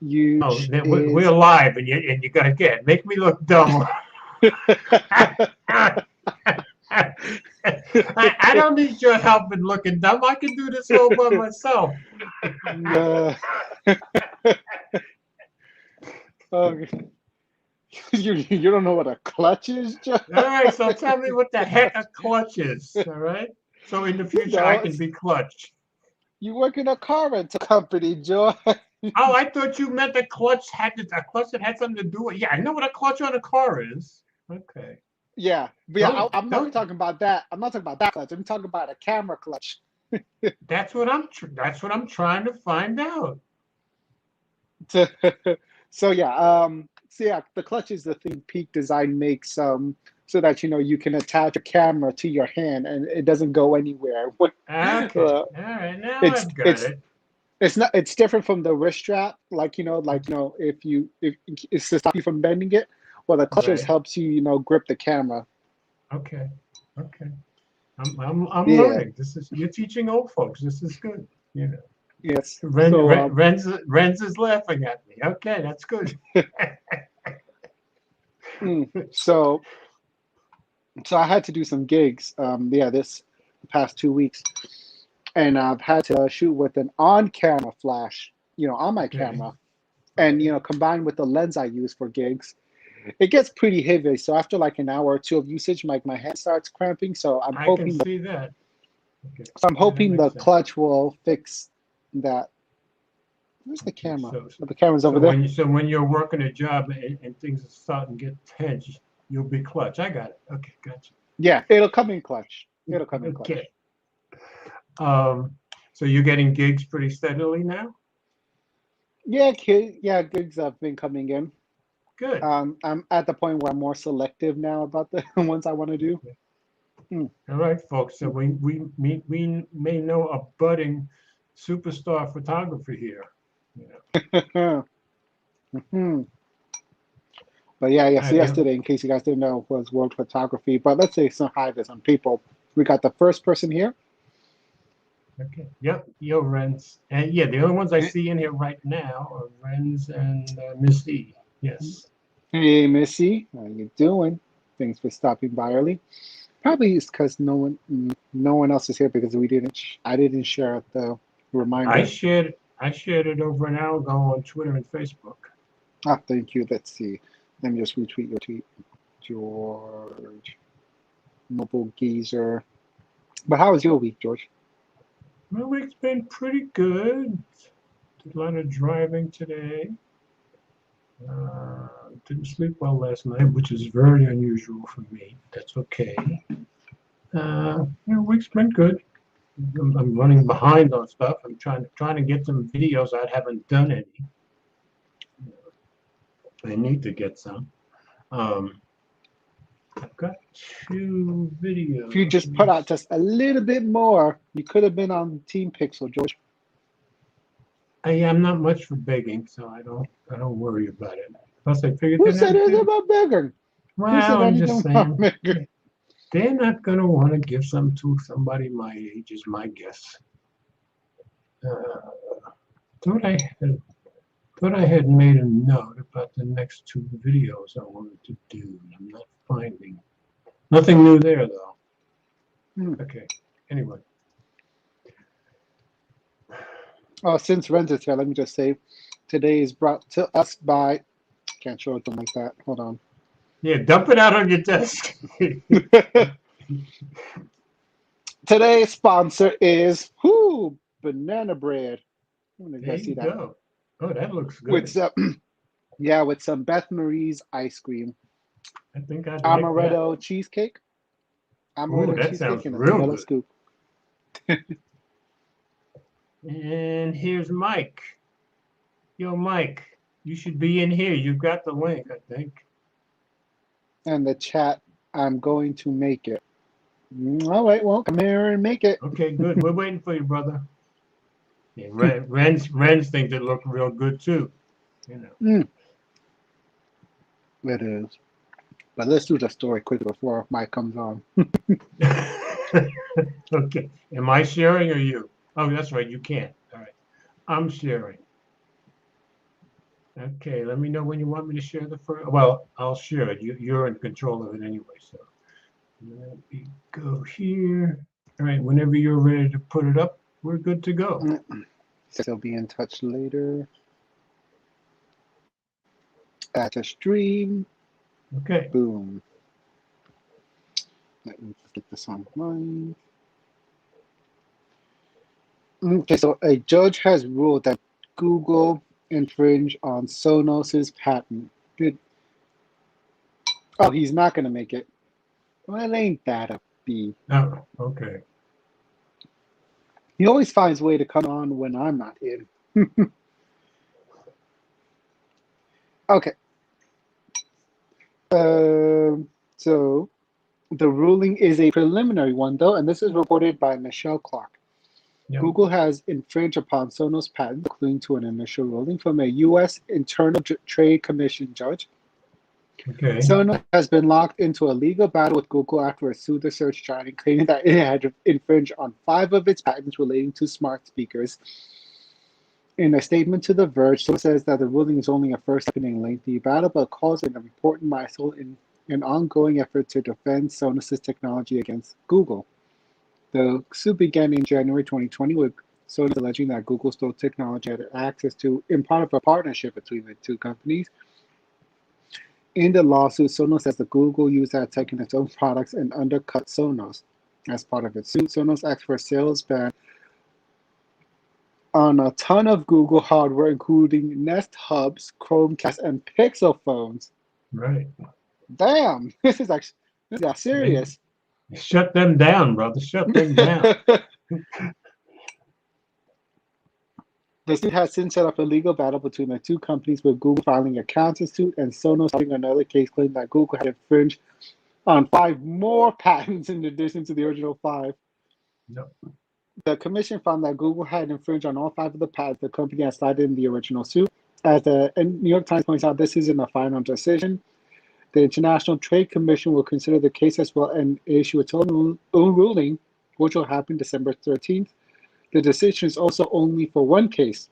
You Oh, we're live, and you got again make me look dumb. I don't need your help in looking dumb. I can do this all by myself. You don't know what a clutch is, Joe? All right, so tell me what the heck a clutch is. All right, so in the future I can be clutch. You work in a car rental company, Joe. Oh, I thought you meant a clutch that had something to do with. Yeah, I know what a clutch on a car is. Okay. Yeah, but yeah, I'm not talking about that. I'm not talking about that clutch. I'm talking about a camera clutch. That's what I'm trying to find out. So yeah, the clutch is the thing Peak Design makes so that you can attach a camera to your hand and it doesn't go anywhere. Okay. All right, now It's I've got it's it. it's different from the wrist strap. If it's to stop you from bending it, well, the clutch just Right. helps you grip the camera. Okay. Okay. I'm Yeah. learning. You're teaching old folks. This is good. You know. Yes. So Renz is laughing at me. Okay, that's good. so I had to do some gigs. This past 2 weeks, and I've had to shoot with an on-camera flash, on my Okay. camera, and combined with the lens I use for gigs, it gets pretty heavy. So after like an hour or two of usage, my hand starts cramping. So I'm I can hoping see that. Okay. the That makes sense. clutch will fix that. Where's the Okay. camera? Oh, the camera's over there. When you're working a job and things are starting to get tense, you'll be clutch. I got it. Okay, gotcha. Yeah, it'll come in clutch. It'll come in clutch. Okay. So you're getting gigs pretty steadily now? Yeah, gigs have been coming in. Good. I'm at the point where I'm more selective now about the ones I want to do. Okay. Mm. All right, folks. So we may know a budding superstar photographer here. Yeah. Mhm. But yeah. So Yeah. yesterday, in case you guys didn't know, was World Photography. But let's say some hi to some people. We got the first person here. Okay. Yep. Yo, Renz. And yeah, the only ones I see in here right now are Renz and Miss E. Yes. Hey, Missy, how you doing? Thanks for stopping by early. Probably it's because no one else is here because I didn't share the I reminder. shared I shared it over an hour ago on Twitter and Facebook. Ah, thank you. Let's see. Let me just retweet your tweet, George. Mobile geezer. But how was your week, George? My week's been pretty good. Did a lot of driving today. Didn't sleep well last night, which is very unusual for me. That's okay. Week's been good. I'm running behind on stuff. I'm trying to get some videos. I haven't done any. I need to get some. I've got 2 If you just put out videos. just a little bit more, you could have been on Team Pixel, George. I'm not much for begging, so I don't worry about it. Plus, I figured Who they'd said have anything to. about begging? Who said Well, I'm just anything about saying begging? they're not gonna want to give some to somebody my age, is my guess. Uh, thought I had thought I had made a note about the next 2 videos I wanted to do. I'm not finding nothing new there though. Okay. Anyway. Oh, since Ren's is here, let me just say, today is brought to us by. Can't show it to them like that. Hold on. Yeah, dump it out on your desk. Today's sponsor is banana bread. I don't know if you There guys see you that. go. Oh, that looks With good. some, with some Beth Marie's ice cream, I think I'd like that. amaretto cheesecake, Ooh, that cheesecake, sounds and a real vanilla good. scoop. And here's Mike. Yo, Mike, you should be in here. You've got the link, I think. And the chat, I'm going to make it. All right, well, come here and make it. Okay, good. We're waiting for you, brother. Yeah, Ren's think it look real good too. It is. But let's do the story quick before Mike comes on. Okay. Am I sharing or you? Oh, that's right. You can't. All right. I'm sharing. Okay, let me know when you want me to share the first. Well, I'll share it. You're in control of it anyway. So let me go here. All right, whenever you're ready to put it up, we're good to go. So be in touch later. Add to stream. Okay. Boom. Let me get this online. Okay, so a judge has ruled that Google infringed on Sonos's patent. Good. Oh, he's not going to make it. Well, ain't that a B? Oh, okay. He always finds a way to come on when I'm not in. Okay. So the ruling is a preliminary one, though, and this is reported by Michelle Clark. Yep. Google has infringed upon Sonos patent, according to an initial ruling from a U.S. Internal Trade Commission judge. Okay. Sonos has been locked into a legal battle with Google after it sued the search giant, claiming that it had infringed on 5 of its patents relating to smart speakers. In a statement to The Verge, Sonos says that the ruling is only a first step in a lengthy battle, but calls it an important milestone in an ongoing effort to defend Sonos' technology against Google. The suit began in January 2020 with Sonos alleging that Google stole technology it had access to in part of a partnership between the two companies. In the lawsuit, Sonos says that Google used that tech in its own products and undercut Sonos. As part of its suit, Sonos asked for a sales ban on a ton of Google hardware, including Nest Hubs, Chromecast, and Pixel phones. Right. Damn, this got serious. Shut them down, brother. Shut them down. The suit has since set up a legal battle between the two companies, with Google filing a countersuit and Sonos filing another case claiming that Google had infringed on 5 more patents in addition to the original 5. Yep. The commission found that Google had infringed on all 5 of the patents the company had cited in the original suit. As the New York Times points out, this isn't a final decision. The International Trade Commission will consider the case as well and issue its own ruling, which will happen December 13th. The decision is also only for one case.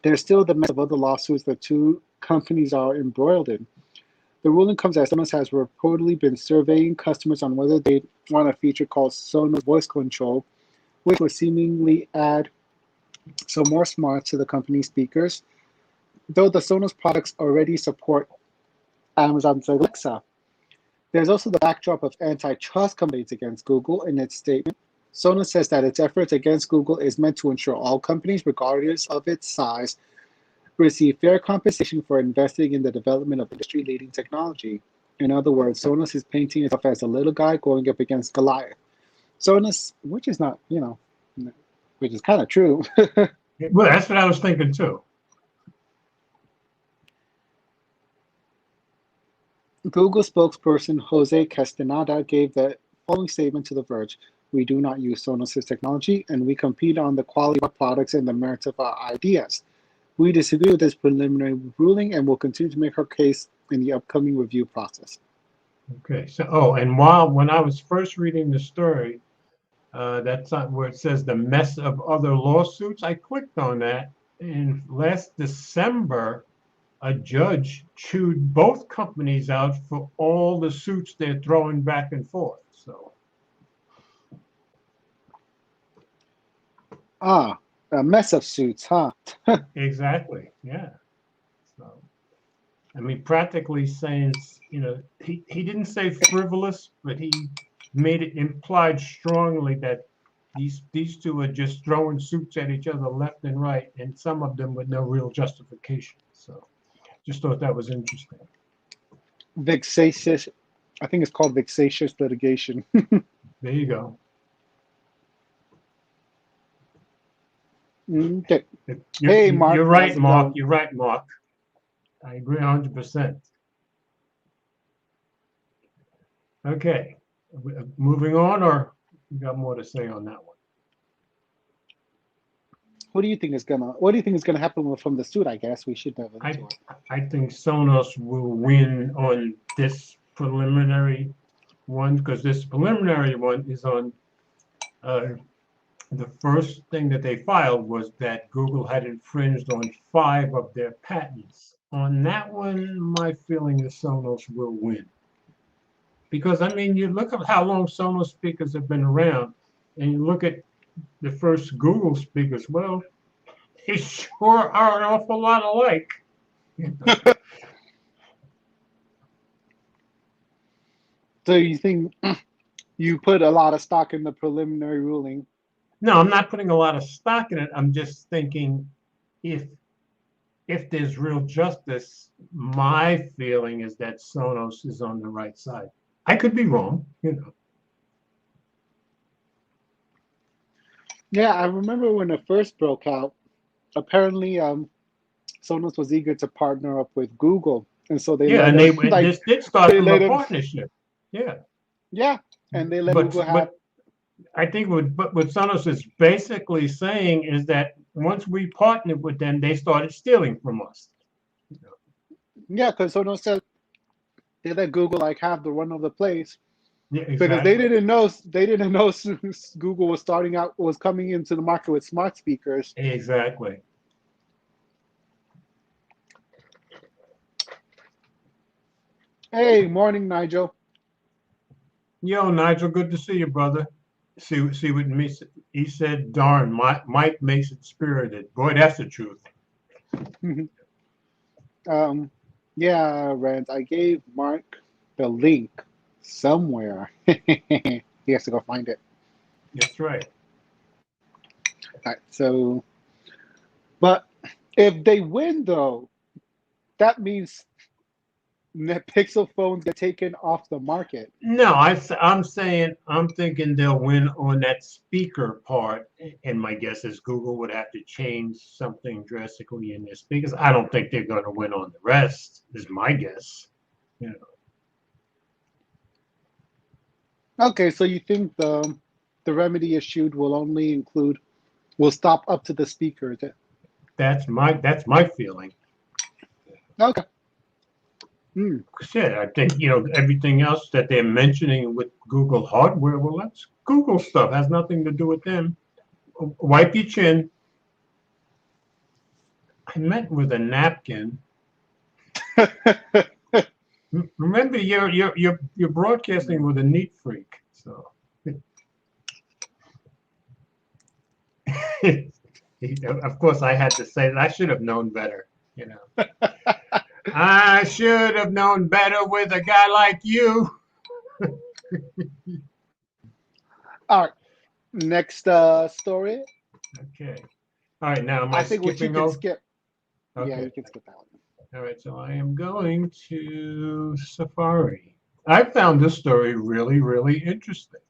There's still the mess of other lawsuits the two companies are embroiled in. The ruling comes as Sonos has reportedly been surveying customers on whether they want a feature called Sonos Voice Control, which would seemingly add some more smarts to the company's speakers. Though the Sonos products already support Amazon's Alexa, there's also the backdrop of antitrust complaints against Google. In its statement, Sonos says that its efforts against Google is meant to ensure all companies, regardless of its size, receive fair compensation for investing in the development of industry-leading technology. In other words, Sonos is painting itself as a little guy going up against Goliath. Sonos, which is not, which is kind of true. Well, that's what I was thinking too. Google spokesperson Jose Castaneda gave the following statement to The Verge. We do not use Sonos' technology, and we compete on the quality of our products and the merits of our ideas. We disagree with this preliminary ruling and will continue to make our case in the upcoming review process. Okay. So, and when I was first reading the story, that's where it says the mess of other lawsuits. I clicked on that, and last December, a judge chewed both companies out for all the suits they're throwing back and forth. So. A mess of suits, huh? Exactly. Yeah. So, I mean, practically saying, he didn't say frivolous, but he made it implied strongly that these two are just throwing suits at each other left and right, and some of them with no real justification. So, just thought that was interesting. Vexatious, I think it's called vexatious litigation. There you go. Okay. Hey, Mark. You're right, Mark. You're right, Mark. I agree 100%. Okay. Moving on, or you got more to say on that one? What do you think is gonna happen from the suit? I guess we should have into it. I think Sonos will win on this preliminary one, because this preliminary one is on the first thing that they filed was that Google had infringed on 5 of their patents. On that one, my feeling is Sonos will win. Because, I mean, you look at how long Sonos speakers have been around, and you look at the first Google speakers, well, they sure are an awful lot alike. So you think you put a lot of stock in the preliminary ruling? No, I'm not putting a lot of stock in it. I'm just thinking if there's real justice, my feeling is that Sonos is on the right side. I could be wrong, you know. Yeah, I remember when it first broke out. Apparently, Sonos was eager to partner up with Google, and so they Yeah, let and them this did start they from let a them partnership. Yeah, yeah, and they let but Google have. I think what Sonos is basically saying is that once we partnered with them, they started stealing from us. Yeah, because Sonos said they let Google like have the run of the place Yeah, because exactly. they didn't know Google was coming into the market with smart speakers. Exactly. Hey, morning, Nigel. Yo, Nigel, good to see you, brother. See what me he said. Darn, Mike makes it spirited. Boy, that's the truth. um, yeah, Rand, I gave Mark the link somewhere. He has to go find it. That's right. All right, so, but if they win though, that means that Pixel phones get taken off the market. No, I'm thinking they'll win on that speaker part, and my guess is Google would have to change something drastically in their speakers. I don't think they're going to win on the rest. Is my guess. You know, Okay, so you think the remedy issued will stop up to the speakers. that's my feeling. Okay. Hmm. Shit, I think everything else that they're mentioning with Google hardware. Well, that's Google stuff. Has nothing to do with them. Wipe your chin. I meant with a napkin. Remember, you're broadcasting with a neat freak. So, of course, I had to say that. I should have known better. You know, I should have known better with a guy like you. All right. Next story. Okay. All right. Now, am I I think what you skipping can over? skip. Yeah, Okay. you can skip that one. All right. So I am going to Safari. I found this story really, really interesting.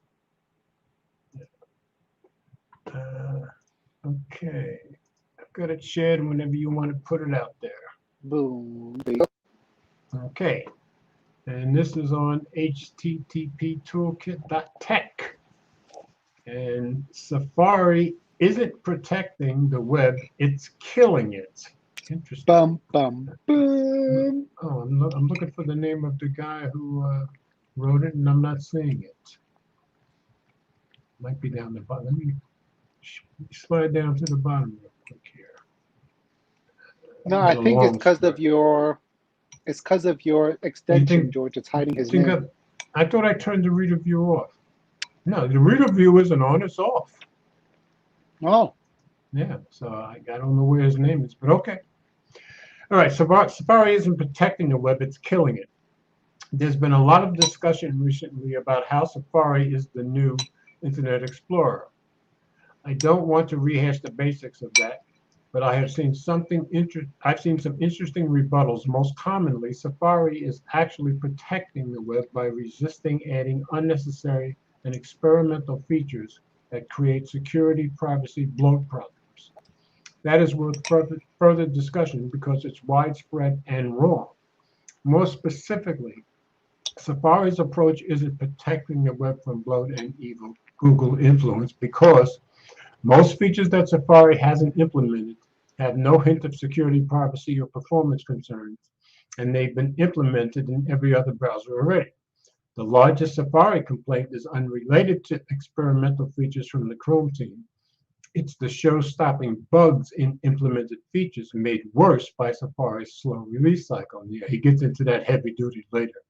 Uh, okay. I've got it shared whenever you want to put it out there. Boom. Okay. And this is on http://toolkit.tech. And Safari isn't protecting the web, it's killing it. Interesting. Bum bum boom. Oh, I'm looking for the name of the guy who wrote it, and I'm not seeing it. Might be down the bottom. Let me slide down to the bottom real quick here. No, Got I a think it's long because of spread. your You extension, think George. It's hiding you his think name. I thought I turned the reader view off. No, the reader view isn't on, it's off. Oh, Yeah, so I don't know where his name is, but okay. All right, Safari isn't protecting the web, it's killing it. There's been a lot of discussion recently about how Safari is the new Internet Explorer. I don't want to rehash the basics of that, but I've seen some interesting rebuttals. Most commonly, Safari is actually protecting the web by resisting adding unnecessary and experimental features that create security, privacy, bloat problems. That is worth further discussion because it's widespread and wrong. More specifically, Safari's approach isn't protecting the web from bloat and evil Google influence because most features that Safari hasn't implemented have no hint of security, privacy, or performance concerns, and they've been implemented in every other browser already. The largest Safari complaint is unrelated to experimental features from the Chrome team. It's the show-stopping bugs in implemented features made worse by Safari's slow release cycle. Yeah, he gets into that heavy duty later.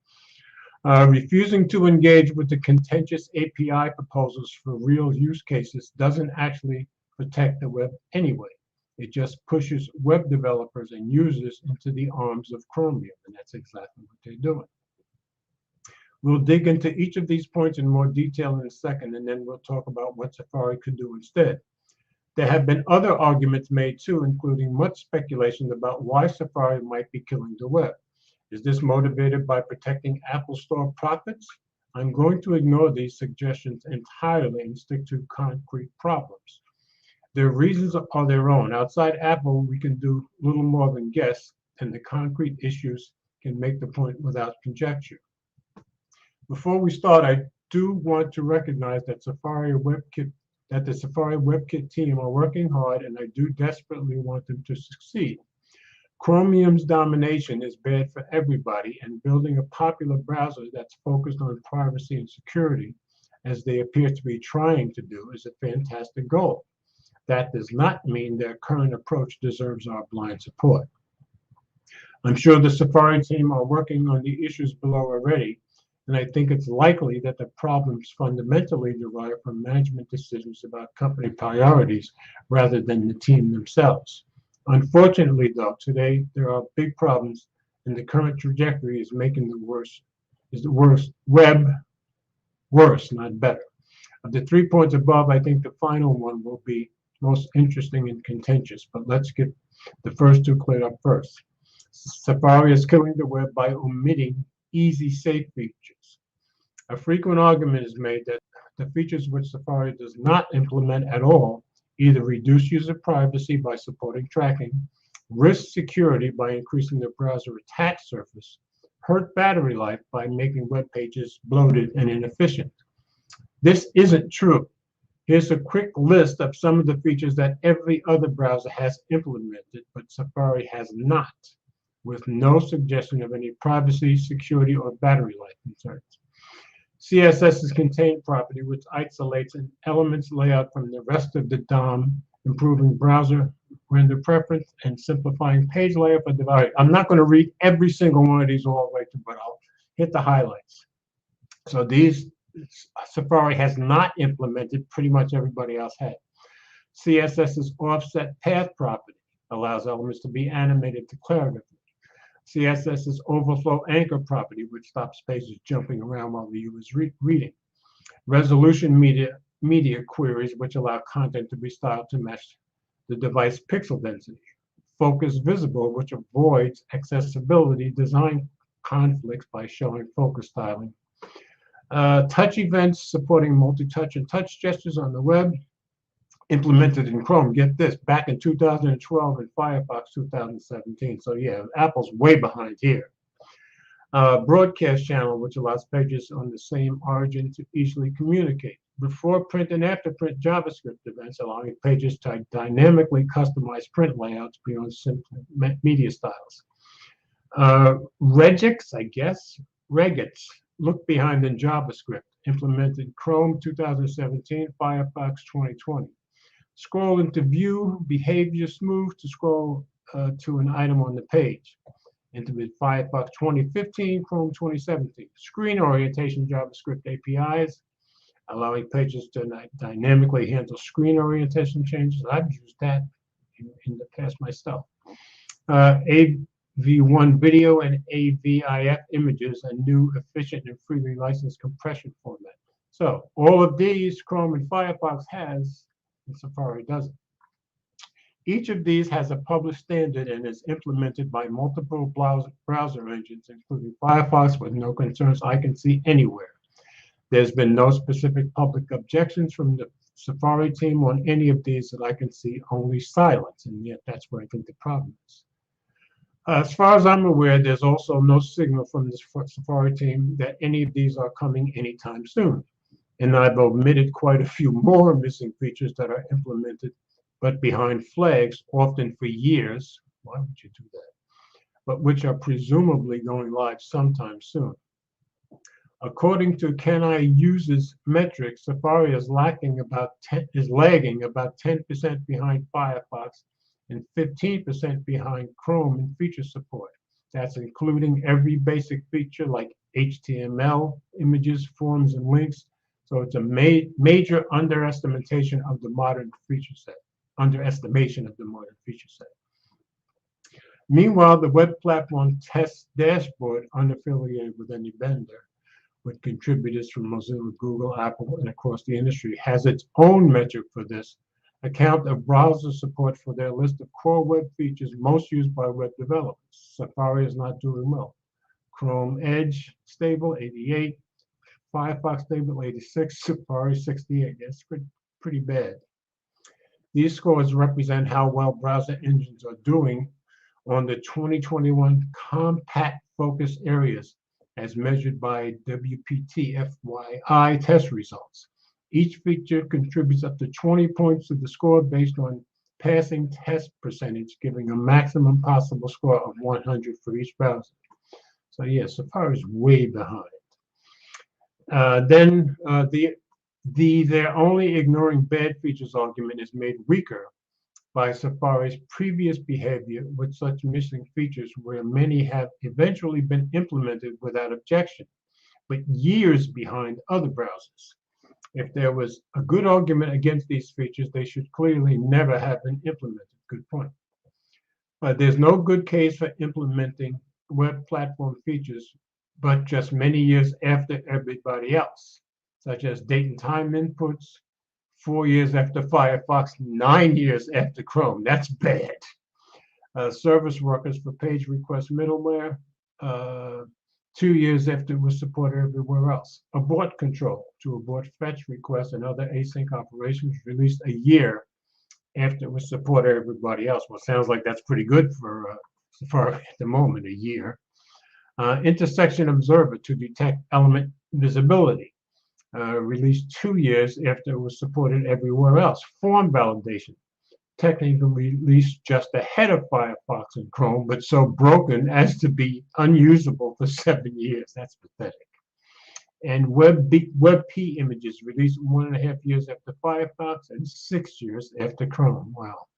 Refusing to engage with the contentious API proposals for real use cases doesn't actually protect the web anyway. It just pushes web developers and users into the arms of Chromium, and that's exactly what they're doing. We'll dig into each of these points in more detail in a second, and then we'll talk about what Safari could do instead. There have been other arguments made too, including much speculation about why Safari might be killing the web. Is this motivated by protecting Apple Store profits? I'm going to ignore these suggestions entirely and stick to concrete problems. Their reasons are their own. Outside Apple, we can do little more than guess, and the concrete issues can make the point without conjecture. Before we start, I do want to recognize that the Safari WebKit team are working hard, and I do desperately want them to succeed. Chromium's domination is bad for everybody, and building a popular browser that's focused on privacy and security, as they appear to be trying to do, is a fantastic goal. That does not mean their current approach deserves our blind support. I'm sure the Safari team are working on the issues below already, and I think it's likely that the problems fundamentally derive from management decisions about company priorities rather than the team themselves. Unfortunately, though, today there are big problems, and the current trajectory is making the web worse, not better. Of the 3 points above, I think the final one will be most interesting and contentious, but let's get the first two cleared up first. Safari is killing the web by omitting easy safe features. A frequent argument is made that the features which Safari does not implement at all either reduce user privacy by supporting tracking, risk security by increasing the browser attack surface, hurt battery life by making web pages bloated and inefficient. This isn't true. Here's a quick list of some of the features that every other browser has implemented, but Safari has not, with no suggestion of any privacy, security, or battery life concerns. CSS is contained property, which isolates an element's layout from the rest of the DOM, improving browser render preference and simplifying page layout for device. I'm not going to read every single one of these all the way through, but I'll hit the highlights. So these Safari has not implemented, pretty much everybody else had. CSS's offset path property allows elements to be animated declaratively. CSS's overflow anchor property, which stops pages jumping around while the viewer is reading. Resolution media queries, which allow content to be styled to match the device pixel density. Focus visible, which avoids accessibility design conflicts by showing focus styling. Touch events supporting multi-touch and touch gestures on the web, implemented in Chrome, get this, back in 2012 and Firefox 2017. So yeah, Apple's way behind here. Broadcast channel, which allows pages on the same origin to easily communicate. Before print and after print JavaScript events, allowing pages to dynamically customize print layouts beyond simple media styles. Regex, I guess, regex, look behind in JavaScript, implemented Chrome 2017, Firefox 2020. Scroll into view, behavior smooth to scroll to an item on the page. Implemented Firefox 2015, Chrome 2017. Screen orientation JavaScript APIs, allowing pages to dynamically handle screen orientation changes. I've used that in the past myself. AV1 video and AVIF images, a new efficient and freely licensed compression format. So all of these Chrome and Firefox has, and Safari doesn't. Each of these has a published standard and is implemented by multiple browser engines, including Firefox, with no concerns I can see anywhere. There's been no specific public objections from the Safari team on any of these that I can see, only silence, and yet that's where I think the problem is. As far as I'm aware, there's also no signal from the Safari team that any of these are coming anytime soon. And I've omitted quite a few more missing features that are implemented, but behind flags, often for years. Why would you do that? But which are presumably going live sometime soon. According to Can I Use's metrics, Safari is lagging about 10% behind Firefox and 15% behind Chrome in feature support. That's including every basic feature like HTML, images, forms, and links. So it's a major underestimation of the modern feature set. Meanwhile, the web platform test dashboard, unaffiliated with any vendor, with contributors from Mozilla, Google, Apple, and across the industry, has its own metric for this, a count of browser support for their list of core web features most used by web developers. Safari is not doing well. Chrome Edge stable, 88. Firefox stable, 86. Safari, 68. That's pretty bad. These scores represent how well browser engines are doing on the 2021 compact focus areas as measured by WPT FYI test results. Each feature contributes up to 20 points to the score based on passing test percentage, giving a maximum possible score of 100 for each browser. So yeah, Safari is way behind. They're only ignoring bad features argument is made weaker by Safari's previous behavior with such missing features, where many have eventually been implemented without objection, but years behind other browsers. If there was a good argument against these features, they should clearly never have been implemented. Good point. There's no good case for implementing web platform features, but just many years after everybody else, such as date and time inputs, 4 years after Firefox, 9 years after Chrome. That's bad. Service workers for page request middleware, 2 years after it was supported everywhere else. Abort control to abort fetch requests and other async operations released a year after it was supported everybody else. Well, sounds like that's pretty good for at the moment, a year. Intersection observer to detect element visibility. Released 2 years after it was supported everywhere else. Form validation, technically released just ahead of Firefox and Chrome, but so broken as to be unusable for 7 years. That's pathetic. And WebP images released 1.5 years after Firefox and 6 years after Chrome. Wow.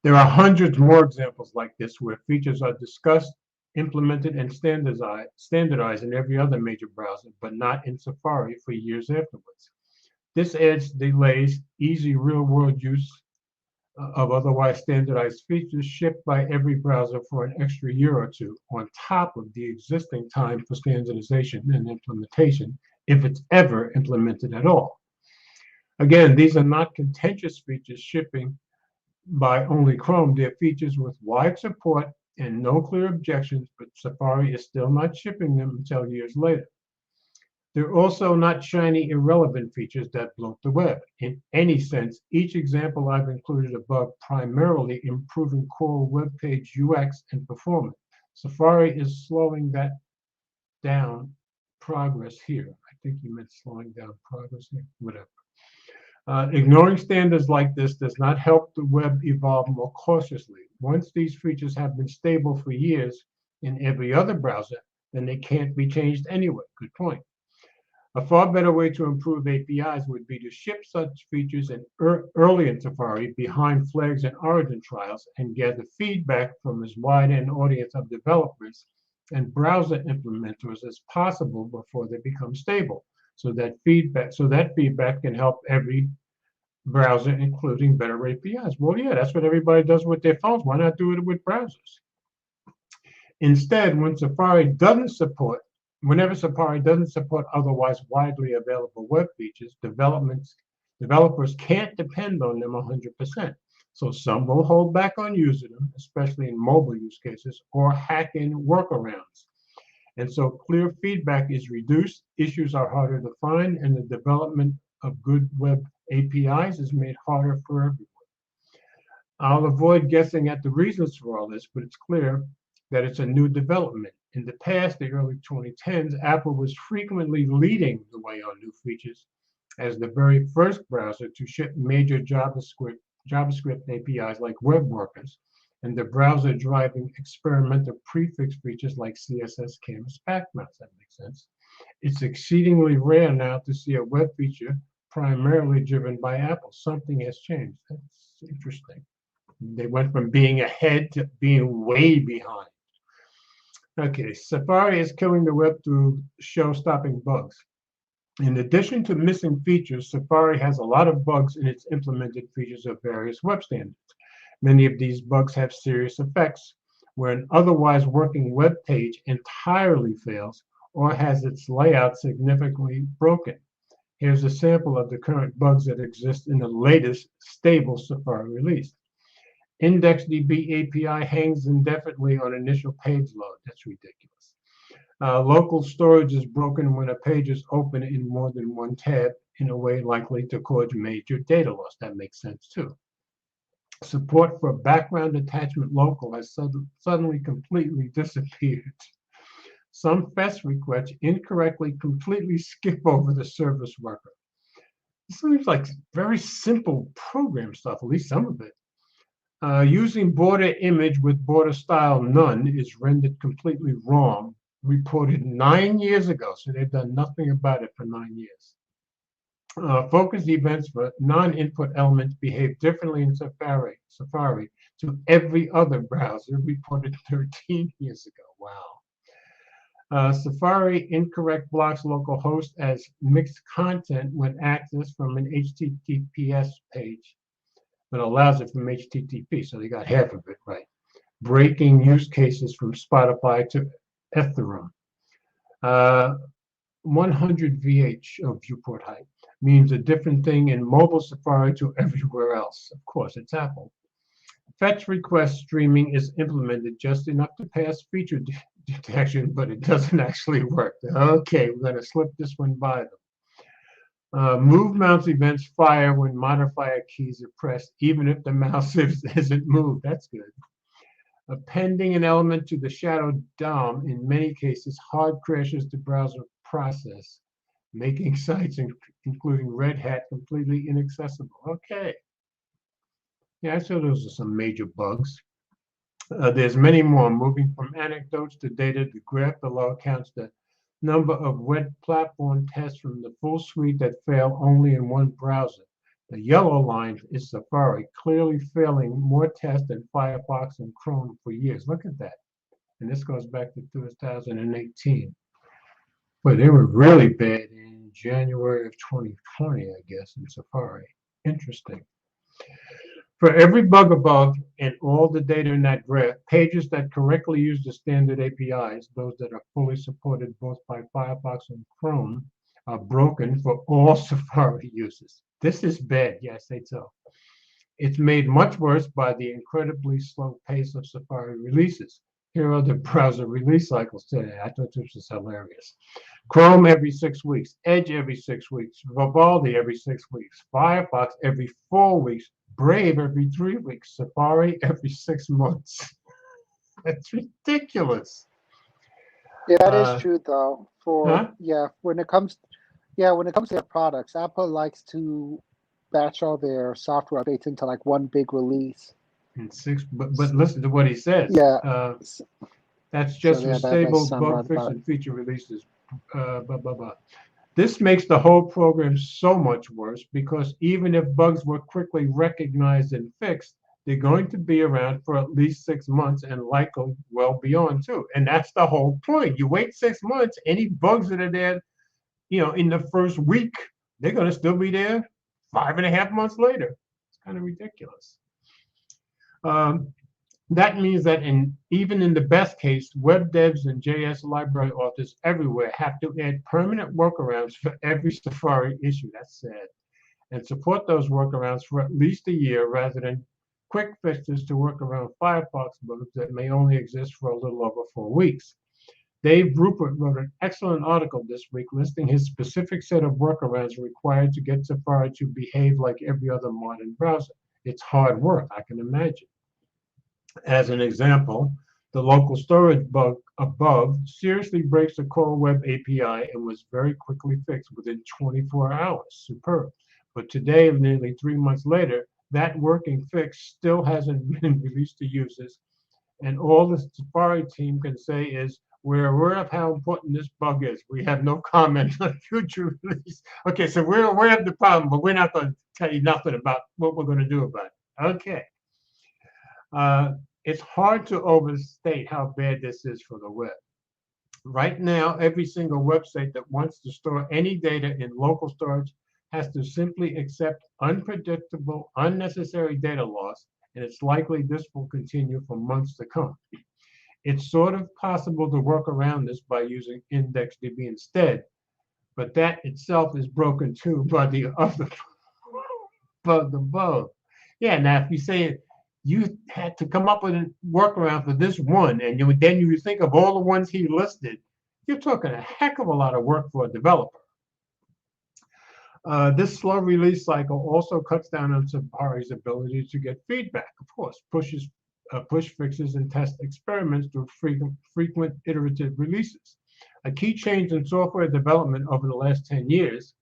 There are hundreds more examples like this where features are discussed, implemented, and standardized in every other major browser, but not in Safari for years afterwards. This adds delays, easy real-world use of otherwise standardized features shipped by every browser for an extra year or two on top of the existing time for standardization and implementation, if it's ever implemented at all. Again, these are not contentious features shipping by only Chrome. They're features with wide support and no clear objections, but Safari is still not shipping them until years later. They're also not shiny, irrelevant features that bloat the web. In any sense, each example I've included above primarily improving core web page UX and performance. Safari is slowing that down progress here. I think you meant slowing down progress here, whatever. Ignoring standards like this does not help the web evolve more cautiously. Once these features have been stable for years in every other browser, then they can't be changed anyway. Good point. A far better way to improve APIs would be to ship such features early in Safari behind flags and origin trials and gather feedback from as wide an audience of developers and browser implementers as possible before they become stable. So that feedback can help every browser, including better APIs. Well, yeah, that's what everybody does with their phones. Why not do it with browsers? Instead, whenever Safari doesn't support otherwise widely available web features, developers can't depend on them 100%. So some will hold back on using them, especially in mobile use cases, or hack in workarounds. And so clear feedback is reduced, issues are harder to find, and the development of good web APIs is made harder for everyone. I'll avoid guessing at the reasons for all this, but it's clear that it's a new development. In the past, the early 2010s, Apple was frequently leading the way on new features as the very first browser to ship major JavaScript APIs like web workers, and the browser driving experimental prefix features like CSS, canvas, backgrounds. That makes sense. It's exceedingly rare now to see a web feature primarily driven by Apple. Something has changed. That's interesting. They went from being ahead to being way behind. Okay, Safari is killing the web through show-stopping bugs. In addition to missing features, Safari has a lot of bugs in its implemented features of various web standards. Many of these bugs have serious effects where an otherwise working web page entirely fails or has its layout significantly broken. Here's a sample of the current bugs that exist in the latest stable Safari release. IndexedDB API hangs indefinitely on initial page load. That's ridiculous. Local storage is broken when a page is open in more than one tab in a way likely to cause major data loss. That makes sense too. Support for background attachment local has suddenly completely disappeared. Some fetch requests incorrectly completely skip over the service worker. This seems like very simple program stuff, at least some of it. Using border image with border style none is rendered completely wrong, reported 9 years ago, so they've done nothing about it for 9 years. Focus events for non-input elements behave differently in Safari to every other browser, reported 13 years ago. Wow. Safari incorrect blocks localhost as mixed content when accessed from an HTTPS page, but allows it from HTTP, so they got half of it right. Breaking use cases from Spotify to Ethereum. 100 VH of viewport height means a different thing in mobile Safari to everywhere else. Of course, it's Apple. Fetch request streaming is implemented just enough to pass feature detection, but it doesn't actually work. Okay, we're going to slip this one by them. Move mouse events fire when modifier keys are pressed, even if the mouse isn't moved. That's good. Appending an element to the shadow DOM in many cases hard crashes the browser process, making sites including Red Hat completely inaccessible. Okay. Yeah, so those are some major bugs. There's many more. Moving from anecdotes to data, the graph below counts the number of web platform tests from the full suite that fail only in one browser. The yellow line is Safari, clearly failing more tests than Firefox and Chrome for years. Look at that. And this goes back to 2018. But they were really bad in January of 2020, I guess, in Safari. Interesting. For every bug above and all the data in that graph, pages that correctly use the standard APIs, those that are fully supported both by Firefox and Chrome, are broken for all Safari users. This is bad, yes, I'd say so. It's made much worse by the incredibly slow pace of Safari releases. Here are the browser release cycles today. I thought this was hilarious. Chrome every 6 weeks, Edge every 6 weeks, Vivaldi every 6 weeks, Firefox every 4 weeks, Brave every 3 weeks, Safari every 6 months. That's ridiculous. Yeah, that is true though. Huh? When it comes to their products, Apple likes to batch all their software updates into like one big release. But listen to what he says. Yeah. That's just for stable bug fix and feature releases. Blah, blah, blah. This makes the whole program so much worse because even if bugs were quickly recognized and fixed, they're going to be around for at least 6 months and likely well beyond too. And that's the whole point. You wait 6 months, any bugs that are there, in the first week, they're going to still be there 5.5 months later. It's kind of ridiculous. That means that even in the best case, web devs and JS library authors everywhere have to add permanent workarounds for every Safari issue. That's sad. And support those workarounds for at least a year rather than quick fixes to work around Firefox bugs that may only exist for a little over 4 weeks. Dave Rupert wrote an excellent article this week listing his specific set of workarounds required to get Safari to behave like every other modern browser. It's hard work, I can imagine. As an example, the local storage bug above seriously breaks the core web API and was very quickly fixed within 24 hours. Superb. But today, nearly 3 months later, that working fix still hasn't been released to users, And all the Safari team can say is, we're aware of how important this bug is. We have no comment on future release. Okay, so we're aware of the problem, but we're not going to tell you nothing about what we're going to do about it. Okay. It's hard to overstate how bad this is for the web. Right now, every single website that wants to store any data in local storage has to simply accept unpredictable, unnecessary data loss, and it's likely this will continue for months to come. It's sort of possible to work around this by using IndexedDB instead, but that itself is broken too by the other above. Yeah, now if you say you had to come up with a workaround for this one, and then you think of all the ones he listed, you're talking a heck of a lot of work for a developer. This slow release cycle also cuts down on Safari's ability to get feedback. Of course, push fixes and test experiments through frequent iterative releases. A key change in software development over the last 10 years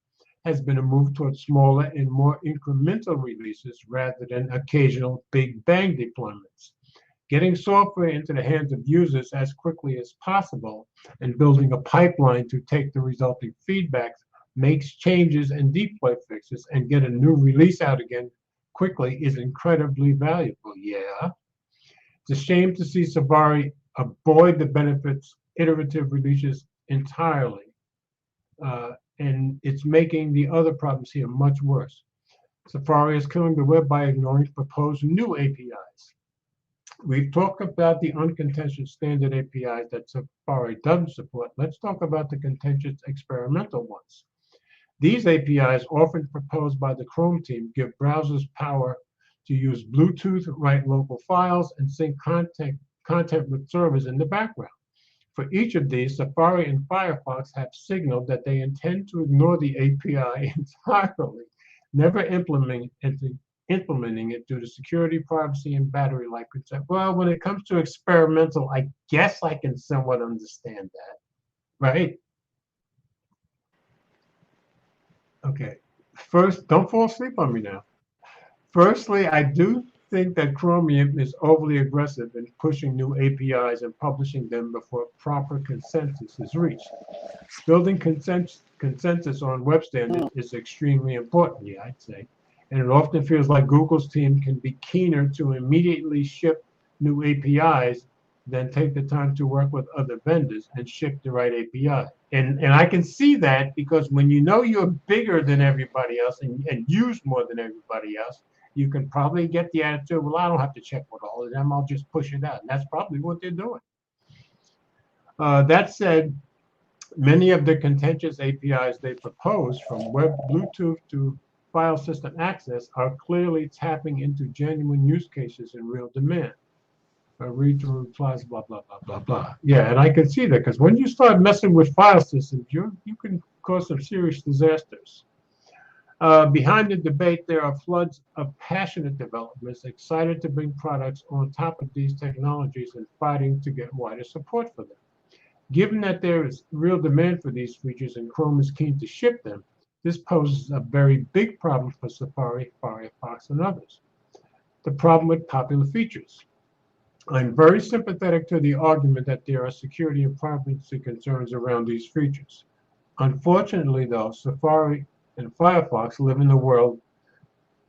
has been a move towards smaller and more incremental releases rather than occasional big bang deployments. Getting software into the hands of users as quickly as possible and building a pipeline to take the resulting feedback makes changes and deploy fixes and get a new release out again quickly is incredibly valuable. Yeah. It's a shame to see Safari avoid the benefits iterative releases entirely. And it's making the other problems here much worse. Safari is killing the web by ignoring proposed new APIs. We've talked about the uncontentious standard APIs that Safari doesn't support. Let's talk about the contentious experimental ones. These APIs, often proposed by the Chrome team, give browsers power to use Bluetooth, write local files, and sync content with servers in the background. For each of these, Safari and Firefox have signaled that they intend to ignore the API entirely, never implementing it due to security, privacy, and battery life concerns. Well, when it comes to experimental, I guess I can somewhat understand that, right? Okay. First, don't fall asleep on me now. Firstly, I do think that Chromium is overly aggressive in pushing new APIs and publishing them before proper consensus is reached. Building consensus on web standards is extremely important, yeah, I'd say. And it often feels like Google's team can be keener to immediately ship new APIs than take the time to work with other vendors and ship the right API. And I can see that because when you know you're bigger than everybody else and use more than everybody else, you can probably get the attitude, well, I don't have to check with all of them, I'll just push it out. And that's probably what they're doing. That said, many of the contentious APIs they propose, from web Bluetooth to file system access, are clearly tapping into genuine use cases in real demand. Read through replies, blah, blah, blah, blah, blah. Yeah, and I can see that because when you start messing with file systems, you can cause some serious disasters. Behind the debate, there are floods of passionate developers excited to bring products on top of these technologies and fighting to get wider support for them. Given that there is real demand for these features and Chrome is keen to ship them, this poses a very big problem for Safari, Firefox, and others. The problem with popular features. I'm very sympathetic to the argument that there are security and privacy concerns around these features. Unfortunately, though, Safari and Firefox live in a world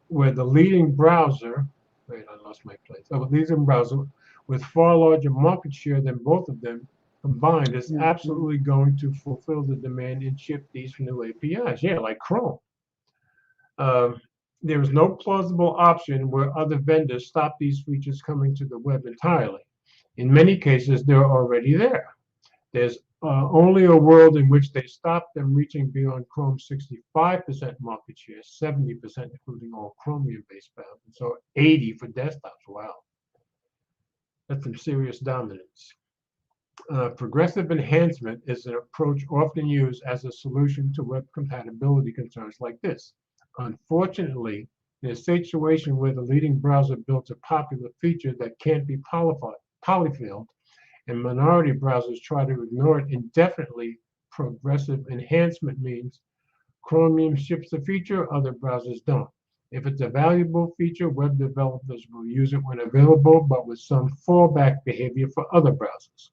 where the leading browser, wait, I lost my place. Oh, the leading browser with far larger market share than both of them combined is absolutely going to fulfill the demand and ship these new APIs. Yeah, like Chrome. There is no plausible option where other vendors stop these features coming to the web entirely. In many cases, they're already there. There's only a world in which they stop them reaching beyond Chrome's 65% market share, 70% including all Chromium-based browsers, so 80 for desktops. Wow. That's some serious dominance. Progressive enhancement is an approach often used as a solution to web compatibility concerns like this. Unfortunately, in a situation where the leading browser builds a popular feature that can't be polyfilled, and minority browsers try to ignore it indefinitely, progressive enhancement means Chromium ships the feature, other browsers don't. If it's a valuable feature, web developers will use it when available, but with some fallback behavior for other browsers.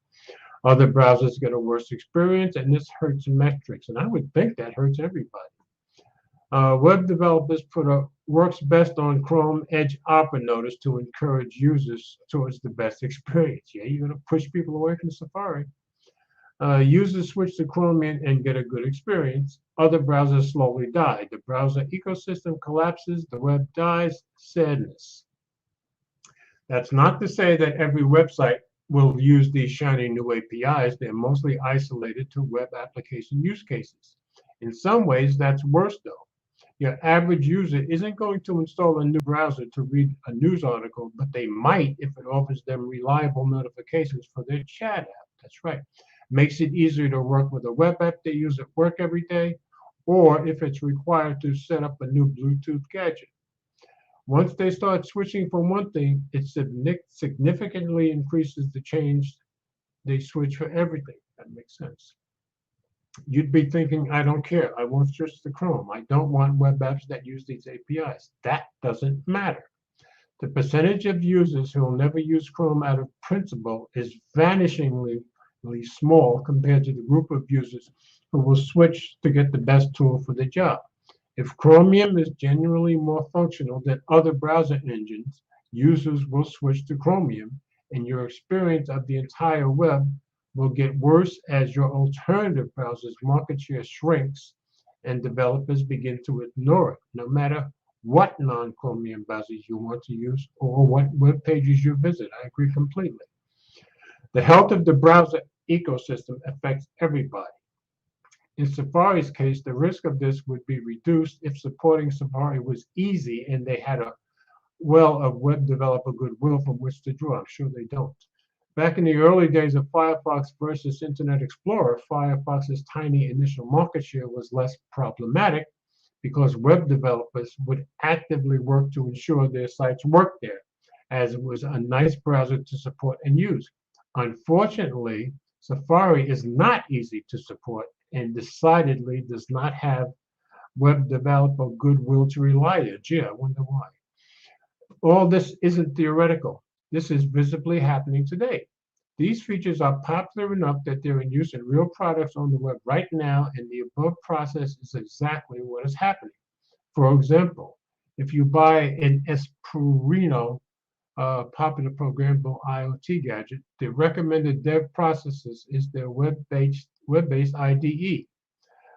Other browsers get a worse experience, and this hurts metrics, and I would think that hurts everybody. Web developers put a works best on Chrome Edge Opera notice to encourage users towards the best experience. Yeah, you're going to push people away from Safari. Users switch to Chromium and get a good experience. Other browsers slowly die. The browser ecosystem collapses. The web dies. Sadness. That's not to say that every website will use these shiny new APIs. They're mostly isolated to web application use cases. In some ways, that's worse though. Your average user isn't going to install a new browser to read a news article, but they might if it offers them reliable notifications for their chat app. That's right. Makes it easier to work with a web app they use at work every day, or if it's required to set up a new Bluetooth gadget. Once they start switching from one thing, it significantly increases the change they switch for everything. That makes sense. You'd be thinking, I don't care. I won't switch to Chrome. I don't want web apps that use these APIs. That doesn't matter. The percentage of users who will never use Chrome out of principle is vanishingly small compared to the group of users who will switch to get the best tool for the job. If Chromium is genuinely more functional than other browser engines, users will switch to Chromium, and your experience of the entire web will get worse as your alternative browser's market share shrinks and developers begin to ignore it, no matter what non-Chromium browsers you want to use or what web pages you visit. I agree completely. The health of the browser ecosystem affects everybody. In Safari's case, the risk of this would be reduced if supporting Safari was easy and they had a well of web developer goodwill from which to draw. I'm sure they don't. Back in the early days of Firefox versus Internet Explorer, Firefox's tiny initial market share was less problematic because web developers would actively work to ensure their sites worked there, as it was a nice browser to support and use. Unfortunately, Safari is not easy to support and decidedly does not have web developer goodwill to rely on. Gee, I wonder why. All this isn't theoretical. This is visibly happening today. These features are popular enough that they're in use in real products on the web right now, and the above process is exactly what is happening. For example, if you buy an Espruino popular programmable IoT gadget, the recommended dev processes is their web-based IDE,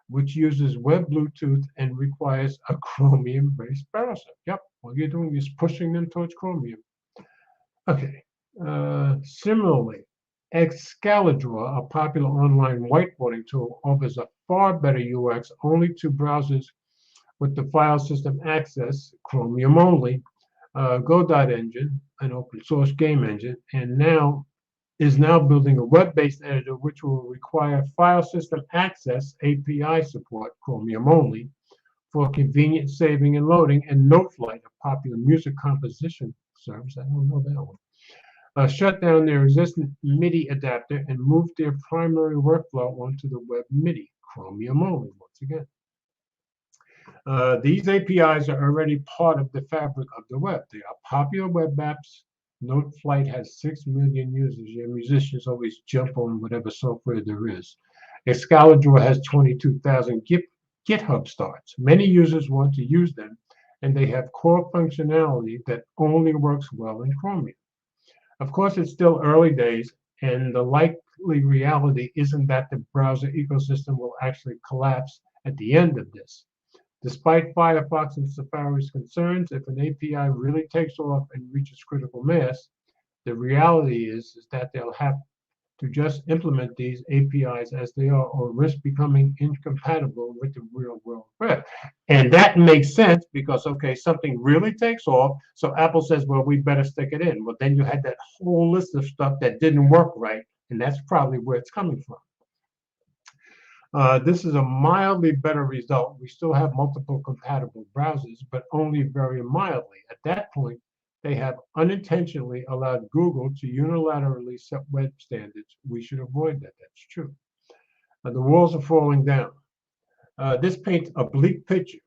which uses web Bluetooth and requires a Chromium-based browser. Yep, all you're doing is pushing them towards Chromium. Okay. Similarly, Excalibur, a popular online whiteboarding tool, offers a far better UX only to browsers with the file system access, Chromium only, Go.Engine, an open source game engine, and is now building a web-based editor which will require file system access, API support, Chromium only, for convenient saving and loading, and Noteflight, a popular music composition service, I don't know that one, shut down their existing MIDI adapter and moved their primary workflow onto the web MIDI, Chromium only, once again. These APIs are already part of the fabric of the web. They are popular web apps. Noteflight has 6 million users. Your musicians always jump on whatever software there is. Excalibur has 22,000 GitHub starts. Many users want to use them, and they have core functionality that only works well in Chromium. Of course, it's still early days, and the likely reality isn't that the browser ecosystem will actually collapse at the end of this. Despite Firefox and Safari's concerns, if an API really takes off and reaches critical mass, the reality is that they'll have to just implement these APIs as they are or risk becoming incompatible with the real world web. And that makes sense because, okay, something really takes off, so Apple says, well, we better stick it in. Well, then you had that whole list of stuff that didn't work right, and that's probably where it's coming from. This is a mildly better result. We still have multiple compatible browsers, but only very mildly. At that point, they have unintentionally allowed Google to unilaterally set web standards. We should avoid that. That's true. The walls are falling down. This paints a bleak picture.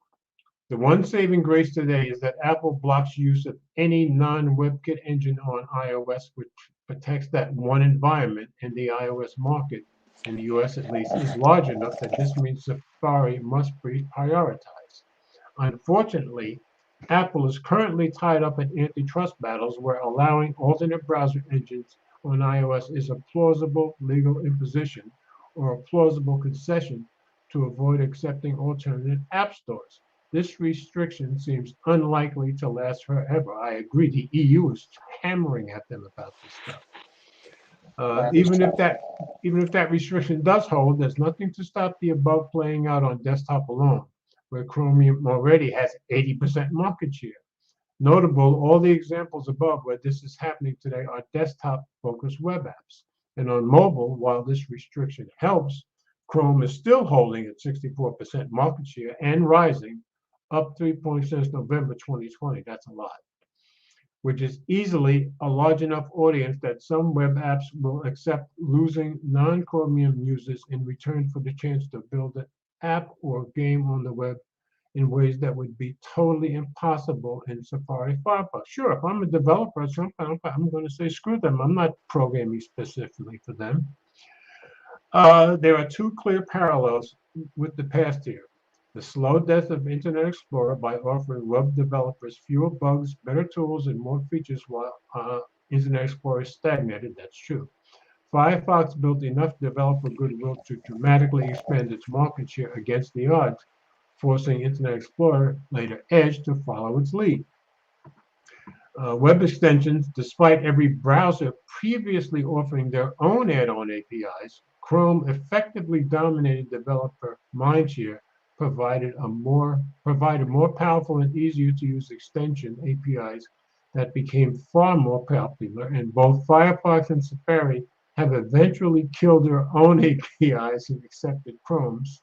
The one saving grace today is that Apple blocks use of any non-WebKit engine on iOS, which protects that one environment, and the iOS market, in the US at least, is large enough that this means Safari must be prioritized. Unfortunately, Apple is currently tied up in antitrust battles where allowing alternate browser engines on iOS is a plausible legal imposition or a plausible concession to avoid accepting alternate app stores. This restriction seems unlikely to last forever. I agree. The EU is hammering at them about this stuff. That is true. Even if that restriction does hold, there's nothing to stop the above playing out on desktop alone, where Chromium already has 80% market share. Notable, all the examples above where this is happening today are desktop-focused web apps. And on mobile, while this restriction helps, Chrome is still holding at 64% market share and rising, up 3 points since November 2020. That's a lot, which is easily a large enough audience that some web apps will accept losing non-Chromium users in return for the chance to build an app or game on the web in ways that would be totally impossible in Safari Firefox. Sure, if I'm a developer at some point, I'm going to say screw them. I'm not programming specifically for them. There are two clear parallels with the past here. The slow death of Internet Explorer by offering web developers fewer bugs, better tools, and more features while Internet Explorer stagnated. That's true. Firefox built enough developer goodwill to dramatically expand its market share against the odds, forcing Internet Explorer, later Edge, to follow its lead. Web extensions, despite every browser previously offering their own add-on APIs, Chrome effectively dominated developer mindshare, provided more powerful and easier to use extension APIs that became far more popular, and both Firefox and Safari have eventually killed their own APIs and accepted Chrome's,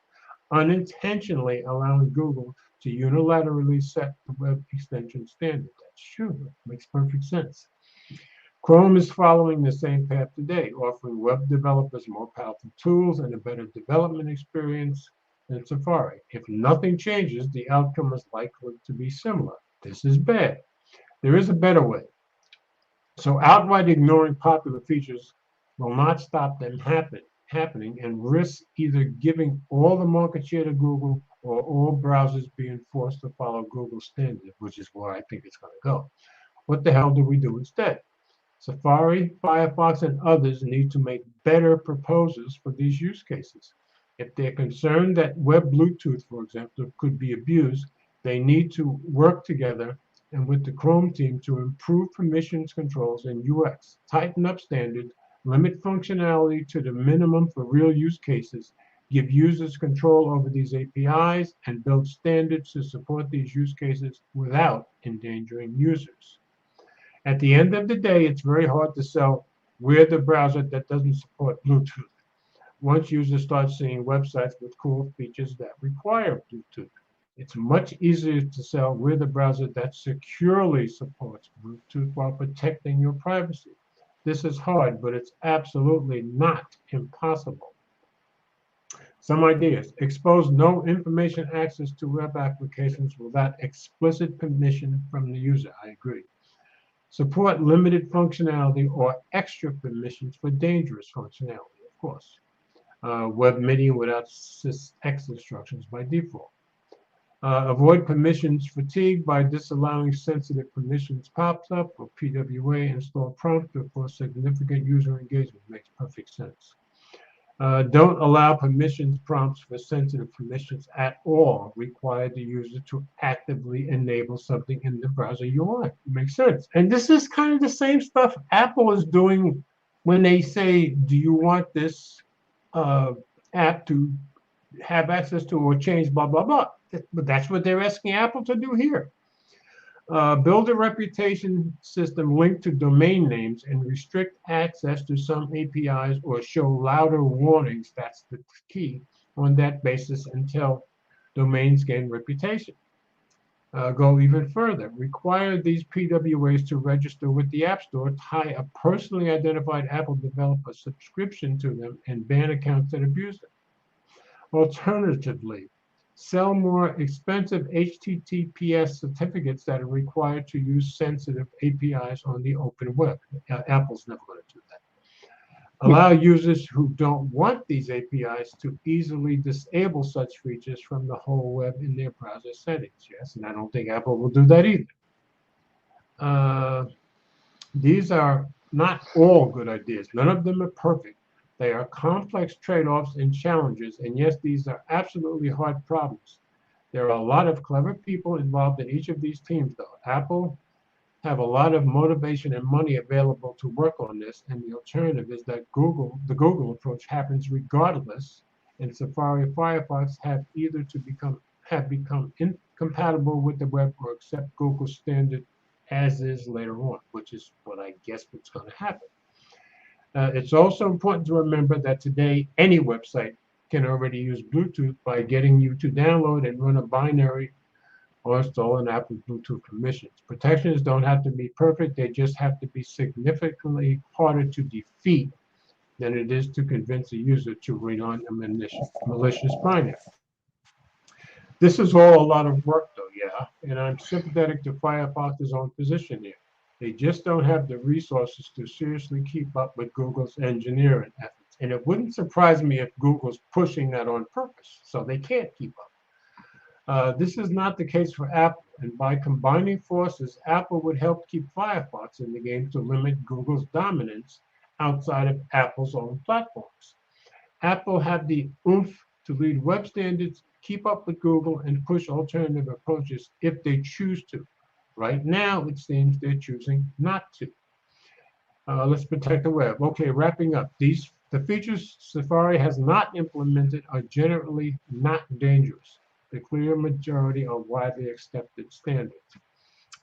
unintentionally allowing Google to unilaterally set the web extension standard. That's true. That makes perfect sense. Chrome is following the same path today, offering web developers more powerful tools and a better development experience than Safari. If nothing changes, the outcome is likely to be similar. This is bad. There is a better way. So outright ignoring popular features will not stop them happening and risk either giving all the market share to Google or all browsers being forced to follow Google's standard, which is where I think it's going to go. What the hell do we do instead? Safari, Firefox, and others need to make better proposals for these use cases. If they're concerned that web Bluetooth, for example, could be abused, they need to work together and with the Chrome team to improve permissions controls and UX, tighten up standards, limit functionality to the minimum for real use cases, give users control over these APIs, and build standards to support these use cases without endangering users. At the end of the day, it's very hard to sell we're the browser that doesn't support Bluetooth once users start seeing websites with cool features that require Bluetooth. It's much easier to sell we're the browser that securely supports Bluetooth while protecting your privacy. This is hard, but it's absolutely not impossible. Some ideas. Expose no information access to web applications without explicit permission from the user. I agree. Support limited functionality or extra permissions for dangerous functionality, of course. Web MIDI without sysx instructions by default. Avoid permissions fatigue by disallowing sensitive permissions pops up or PWA install prompt for significant user engagement. Makes perfect sense. Don't allow permissions prompts for sensitive permissions at all. Require the user to actively enable something in the browser UI. Makes sense. And this is kind of the same stuff Apple is doing when they say, do you want this app to have access to or change blah, blah, blah. But that's what they're asking Apple to do here. Build a reputation system linked to domain names and restrict access to some APIs or show louder warnings, that's the key, on that basis until domains gain reputation. Go even further. Require these PWAs to register with the App Store, tie a personally identified Apple developer subscription to them, and ban accounts that abuse them. Alternatively, sell more expensive HTTPS certificates that are required to use sensitive APIs on the open web. Apple's never going to do that. Allow users who don't want these APIs to easily disable such features from the whole web in their browser settings. Yes, and I don't think Apple will do that either. These are not all good ideas. None of them are perfect. They are complex trade-offs and challenges, and yes, these are absolutely hard problems. There are a lot of clever people involved in each of these teams, though. Apple have a lot of motivation and money available to work on this, and the alternative is that the Google approach happens regardless, and Safari and Firefox have become incompatible with the web or accept Google's standard as is later on, which is what I guess what's going to happen. It's also important to remember that today any website can already use Bluetooth by getting you to download and run a binary or install an app with Bluetooth permissions. Protections don't have to be perfect, they just have to be significantly harder to defeat than it is to convince a user to run a malicious binary. This is all a lot of work though, yeah, and I'm sympathetic to Firefox's own position here. They just don't have the resources to seriously keep up with Google's engineering efforts. And it wouldn't surprise me if Google's pushing that on purpose, so they can't keep up. This is not the case for Apple, and by combining forces, Apple would help keep Firefox in the game to limit Google's dominance outside of Apple's own platforms. Apple have the oomph to lead web standards, keep up with Google, and push alternative approaches if they choose to. Right now, it seems they're choosing not to. Let's protect the web. Okay, wrapping up. The features Safari has not implemented are generally not dangerous. The clear majority are widely accepted standards.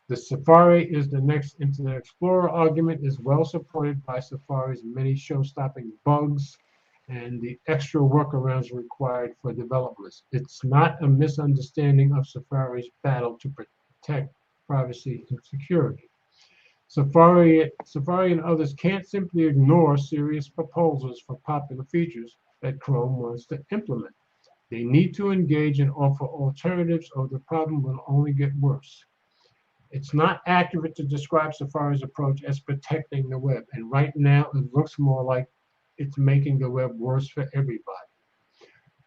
The Safari is the next Internet Explorer argument is well supported by Safari's many show-stopping bugs and the extra workarounds required for developers. It's not a misunderstanding of Safari's battle to protect privacy and security. Safari and others can't simply ignore serious proposals for popular features that Chrome wants to implement. They need to engage and offer alternatives, or the problem will only get worse. It's not accurate to describe Safari's approach as protecting the web, and right now it looks more like it's making the web worse for everybody.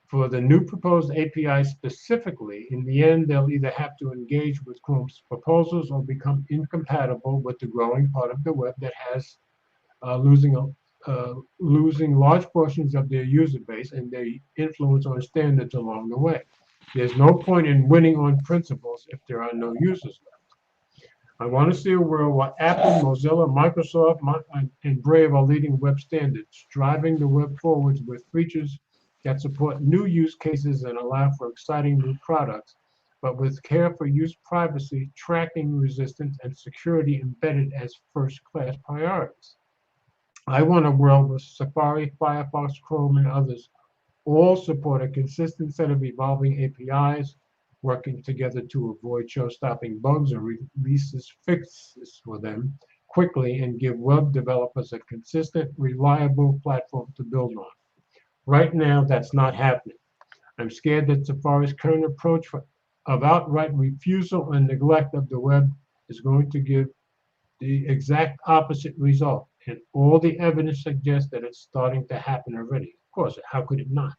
For the new proposed API specifically, in the end, they'll either have to engage with Chrome's proposals or become incompatible with the growing part of the web that has losing large portions of their user base and their influence on standards along the way. There's no point in winning on principles if there are no users left. I want to see a world where Apple, Mozilla, Microsoft, and Brave are leading web standards, driving the web forwards with features that support new use cases and allow for exciting new products, but with care for use privacy, tracking resistance, and security embedded as first-class priorities. I want a world where Safari, Firefox, Chrome, and others all support a consistent set of evolving APIs, working together to avoid show-stopping bugs or releases fixes for them quickly and give web developers a consistent, reliable platform to build on. Right now, that's not happening. I'm scared that Safari's current approach of outright refusal and neglect of the web is going to give the exact opposite result. And all the evidence suggests that it's starting to happen already. Of course, how could it not?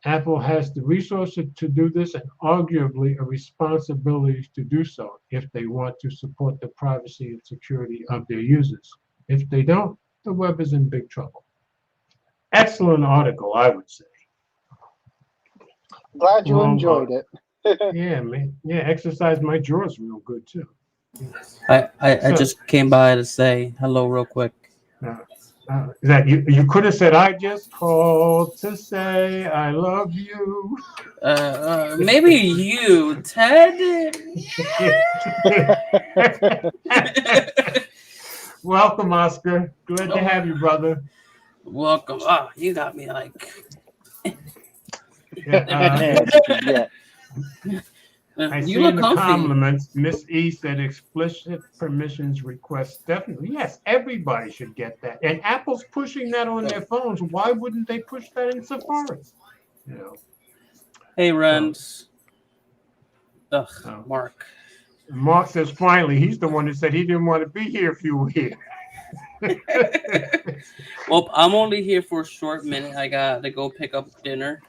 Apple has the resources to do this and arguably a responsibility to do so if they want to support the privacy and security of their users. If they don't, the web is in big trouble. Excellent article, I would say. Glad you enjoyed it. Yeah, man. Yeah, exercised my jaws real good too. I just came by to say hello real quick. That you could have said, I just called to say I love you. Maybe you, Ted. Welcome, Oscar. Glad to have you, brother. Welcome. Oh, you got me like. I you see look in the comfy. compliments, Miss E said explicit permissions requests. Definitely. Yes, everybody should get that. And Apple's pushing that on their phones. Why wouldn't they push that in Safari? You know. Hey, Renz. Ugh, Oh. Mark. Mark says finally he's the one that said he didn't want to be here if you were here. Well, I'm only here for a short minute. I got to go pick up dinner.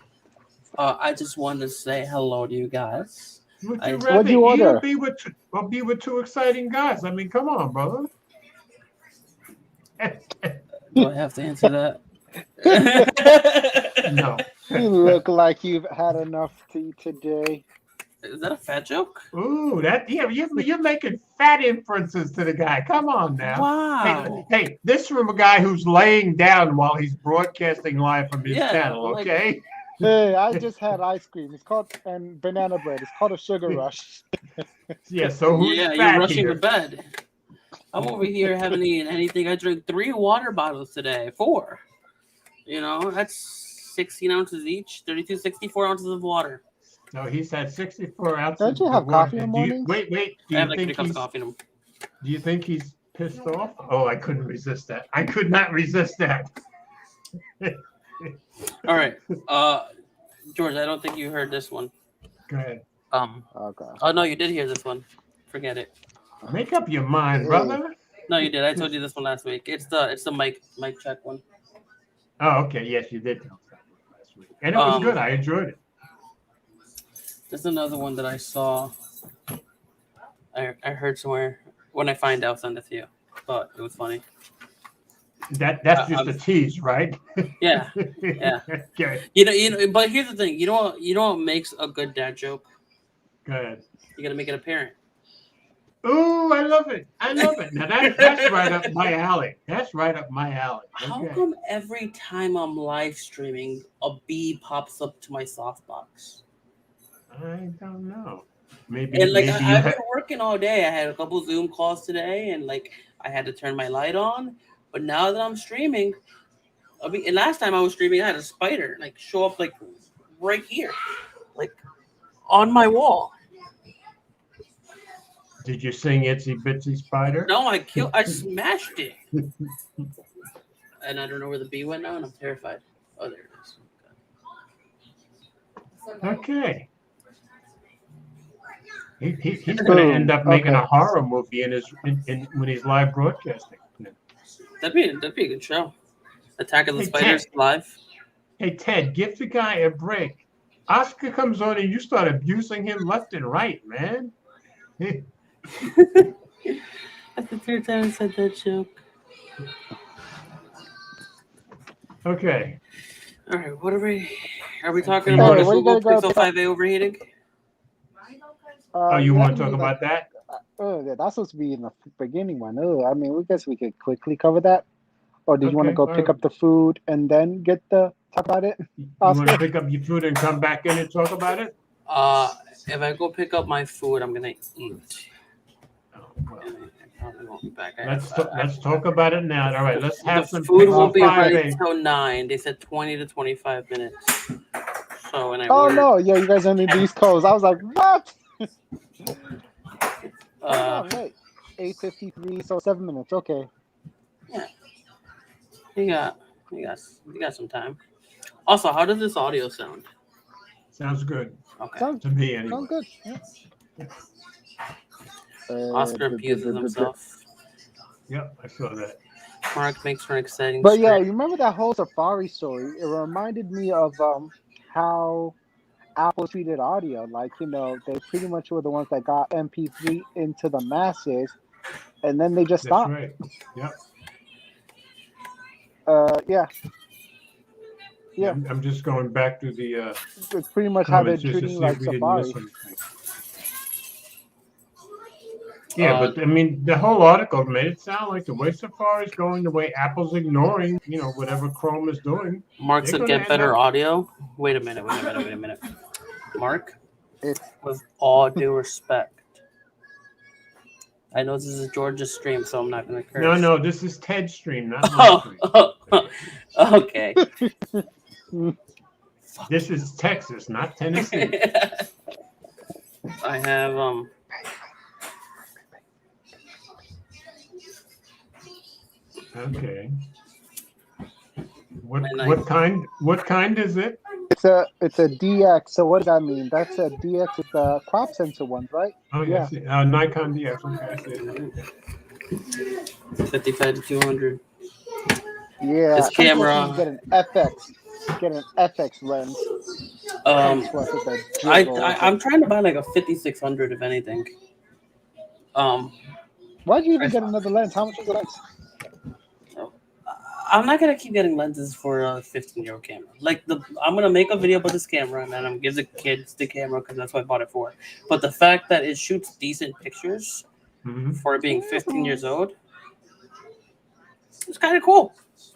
I just wanted to say hello to you guys. Would I- you What'd rather you eat order? or be with two exciting guys? I mean, come on, brother. Do I have to answer that? No. You look like you've had enough to eat today. Is that a fat joke? Ooh, you're making fat inferences to the guy. Come on now. Wow. Hey, this from a guy who's laying down while he's broadcasting live from his Yeah, channel, like- okay? Hey, I just had ice cream. It's called and banana bread. It's called a sugar rush. Yeah, so who's Yeah, fat you're rushing here? to bed. I'm over here haven't eaten anything. I drank 3 water bottles today. 4. You know, that's 16 ounces each. 32, 64 ounces of water. No, he's had 64 ounces Don't you of have water. coffee in the Do you- mornings? Wait. Do I have you like 3 think cups he's of coffee in them. Do you think he's pissed off? Oh, I couldn't resist that. I could not resist that. All right. George, I don't think you heard this one. Go ahead. Okay. Oh no, you did hear this one. Forget it. Make up your mind, brother. No, you did. I told you this one last week. It's the mic check one. Oh, okay. Yes, you did tell us that one last week. And it was good. I enjoyed it. There's another one that I saw. I heard somewhere. When I find out, I'll send it to you. But it was funny. That's just a tease, right? Yeah. Yeah. Okay. You know. But here's the thing. You know what makes a good dad joke? Go ahead. You gotta make it apparent. Ooh, I love it. I love it. Now that's right up my alley. That's right up my alley. How Okay. come every time I'm live streaming, a bee pops up to my softbox? I don't know. Maybe And like you I've been have. working all day. I had a couple Zoom calls today, and like I had to turn my light on. But now that I'm streaming, and last time I was streaming, I had a spider like show up like right here, like on my wall. Did you sing Itsy Bitsy Spider? No, I smashed it, and I don't know where the bee went now, and I'm terrified. Oh, there it is. Okay. He's going to end up making a horror movie when he's live broadcasting. That'd be a good show. Attack of the Hey, Spiders Ted. live. Hey, Ted, give the guy a break. Oscar comes on and you start abusing him left and right, man. That's the third time I said that joke. Okay. All right, what are we talking Hey, about? Is what are you Google gonna go Pixel 5a overheating? Oh, you want to talk about that? Yeah, that's supposed to be in the beginning one. I mean, we guess we could quickly cover that. Or do you want to Okay, go all pick right. up the food and then talk about it? You want to Oscar? pick up your food and come back in and talk about it? If I go pick up my food, I'm gonna eat. Oh, well, And I probably won't be back. let's talk about it now. All right, let's have The some food Pixel won't be 5A. ready until 9. They said 20 to 25 minutes. So when I Oh ordered, no, yeah, you guys on the East Coast. I was like, what? Wait, 8:53, so 7 minutes. Okay. you got some time. Also, how does this audio sound? Sounds good Okay. Sounds to me anyway. good. Yeah. Oscar abuses himself. Yep, I saw that. Mark makes for an exciting But yeah, stream. you remember that whole Safari story? It reminded me of how Apple treated audio. Like, they pretty much were the ones that got MP3 into the masses, and then they just That's stopped. right. Yep. Yeah. Yeah, I'm just going back to the it's pretty much how they're comments just to treating see like if we didn't Safari. miss anything. Yeah, but I mean, the whole article made it sound like the way Safari's going, the way Apple's ignoring, whatever Chrome is doing. Mark They're said gonna get end better up- audio. Wait a minute. Mark, It's with all due respect, I know this is Georgia's stream, so I'm not going to curse. No, this is Ted's stream, not my stream. Okay. This is Texas, not Tennessee. I have Okay. And I- What kind is it? It's a DX. So what does that mean? That's a DX with the crop sensor ones, right? Oh, Yeah. yes. Nikon DX. Okay, I see it. 55 to 200. Yeah. This I'm supposed camera. to get an FX. Get an FX lens. Um, With the jiggles. I'm trying to buy like a 5600 if anything. Why'd you even get another lens? How much is the lens? I'm not gonna keep getting lenses for a 15-year-old camera. I'm gonna make a video about this camera and then I'm gonna give the kids the camera because that's what I bought it for. But the fact that it shoots decent pictures for it being 15 years old, it's kind of cool.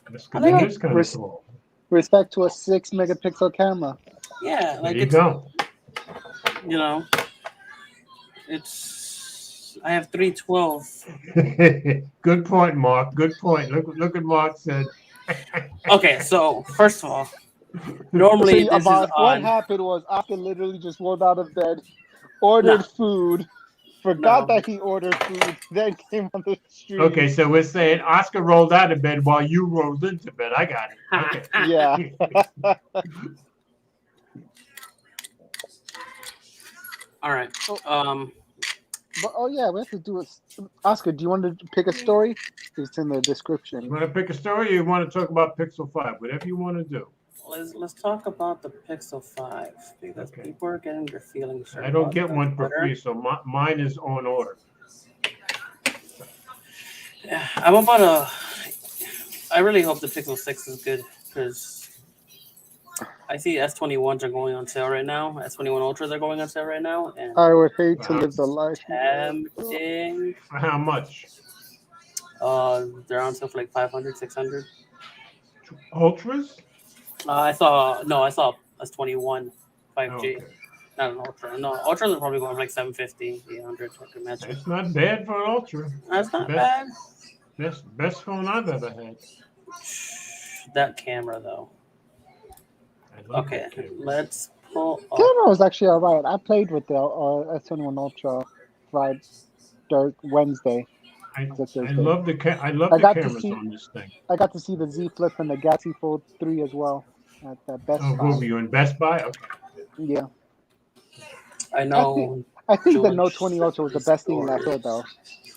That's kind of cool. Respect to a 6 megapixel camera. Yeah, like there you go. You know, I have 312. Good point, Mark. Good point. Look at Mark said. Okay, so first of all, normally this is what on. happened was Oscar literally just rolled out of bed, ordered food, forgot that he ordered food, then came on the street. Okay, so we're saying Oscar rolled out of bed while you rolled into bed. I got it. Okay. Yeah. All right. But yeah, we have to do it. Oscar, do you want to pick a story? It's in the description. You want to pick a story or you want to talk about Pixel 5? Whatever you want to do. Let's talk about the Pixel 5 because people are getting their feelings hurt. I don't get one for free, so mine is on order. Yeah, I really hope the Pixel 6 is good because I see S21s are going on sale right now. S21 Ultras are going on sale right now, and I would hate to live the life. Tempting. For how much? They're on sale for like 500, 600. Ultras? I saw S21 5G. Okay. Not an Ultra. No, Ultras are probably going for like 750, 800. I can imagine. It's not bad for an Ultra. That's not bad. Best phone I've ever had. That camera though. Okay, let's pull up. Camera was actually alright. I played with the S21 Ultra Friday, Wednesday. I love the cameras on this thing. I got to see the Z Flip and the Galaxy Fold 3 as well at the Best Buy. Who were you in Best Buy? Okay. Yeah. I know. I think the Note 20 Ultra was the best thing in that field, though.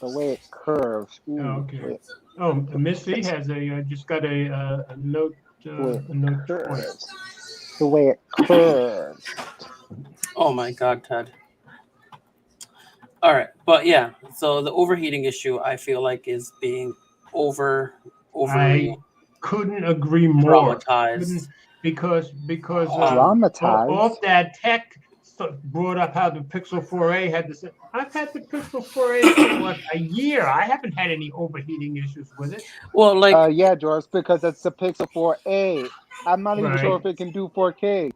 The way it curves. Okay. Oh, Missy has just got a Note. A Note 20. The way it curves. Oh my God, Ted. All right, but yeah, so the overheating issue I feel like is being overly couldn't agree more. Traumatized. Because Traumatized. All that tech brought up how the Pixel 4a had this. I've had the Pixel 4a for a year. I haven't had any overheating issues with it. Well, like yeah, George, because it's the Pixel 4a. I'm not even sure if it can do 4K.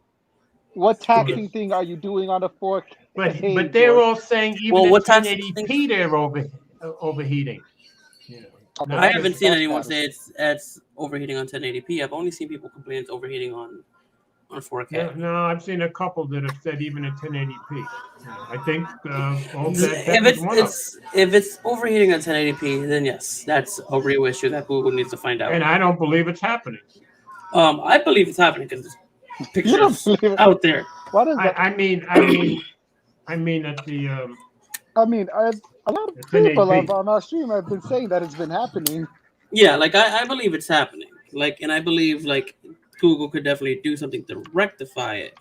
What taxing thing are you doing on a 4K? But they're all saying even at 1080p they're overheating. Yeah. I haven't seen anyone say it's overheating on 1080p. I've only seen people complain it's overheating on 4K. No, I've seen a couple that have said even at 1080p. I think all that if it's overheating on 1080p, then yes, that's a real issue that Google needs to find out. And I don't believe it's happening. I believe it's happening because there's pictures out there. What is that? I mean at the. A lot of people on our stream have been saying that it's been happening. Yeah, like I believe it's happening. And I believe Google could definitely do something to rectify it.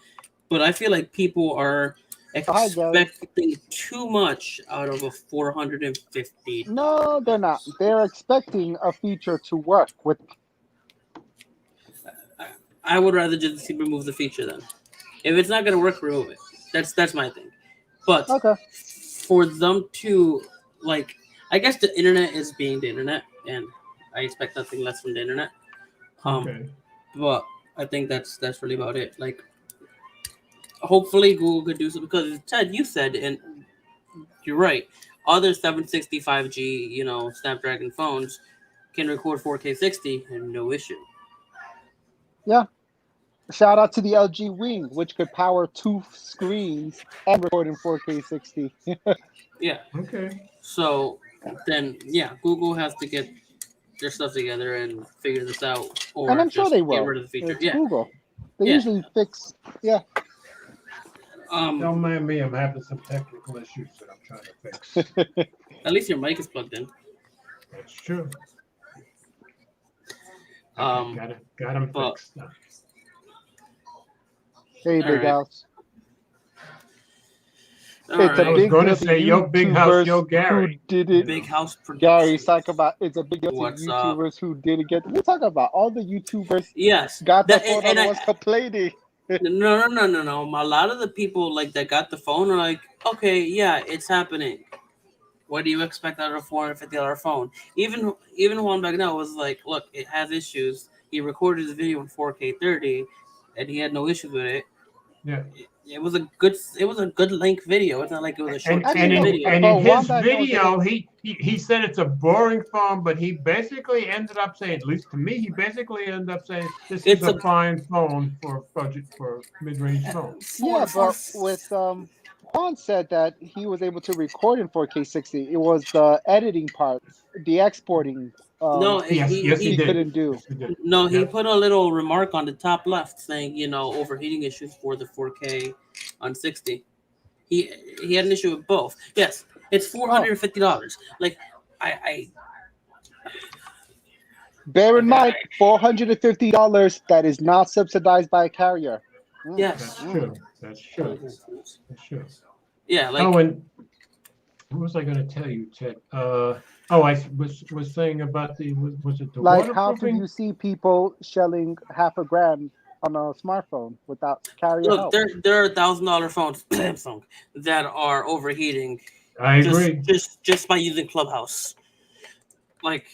But I feel like people are expecting too much out of a 450. No, they're not. They're expecting a feature to work with. I would rather just remove the feature then. If it's not going to work, remove it. That's my thing. But for them to I guess the internet is being the internet, and I expect nothing less from the internet. But I think that's really about it. Hopefully Google could do something because Ted, you said, and you're right. Other 765G, Snapdragon phones can record 4K 60 and no issue. Yeah. Shout out to the LG Wing, which could power 2 screens and record in 4K 60. Yeah. Okay. So then, Google has to get their stuff together and figure this out, or and I'm sure they will. Get rid of the feature. It's Google. They Yeah. usually fix. Yeah. Don't mind me. I'm having some technical issues that I'm trying to fix. At least your mic is plugged in. That's true. Um, Got them but- fixed now. Hey, All Big right. House. All It's right. I was big going to deal to say, yo, Big House, YouTubers yo, who Gary. did it. Big House Gary, Productions. talk about it's a big deal to What's up? YouTubers who didn't get. We talk about all the YouTubers Yes. got the That- phone and and I- was complaining. No. A lot of the people like that got the phone are like, okay, yeah, it's happening. What do you expect out of a $450 phone? Even one back now was like, look, it has issues. He recorded his video in 4K 30, and he had no issues with it. Yeah. It was a good length video. It's not like it was a short Actually, no, video. And but in one his that knows video, he said it's a boring phone, but he basically ended up saying, at least to me, he basically ended up saying this It's is a a- fine phone for budget for mid-range phones. Yeah, but with Juan said that he was able to record in 4K 60. It was the editing part, the exporting. No, Yes, he he did. couldn't do. Yes, he did. No, he Yeah. put a little remark on the top left saying, overheating issues for the 4K on 60. He had an issue with both. Yes, it's $450. Like I Bear in mind, $450 that is not subsidized by a carrier. yes. That's true. That's true. That's true. Yeah, like Oh, and what was I going to tell you, Ted? I was saying about was it the Like, how could waterproofing? you see people shelling $500,000 on a smartphone without carrier look, help? there are $1,000 phones Samsung that are overheating I agree. just by using Clubhouse. Like,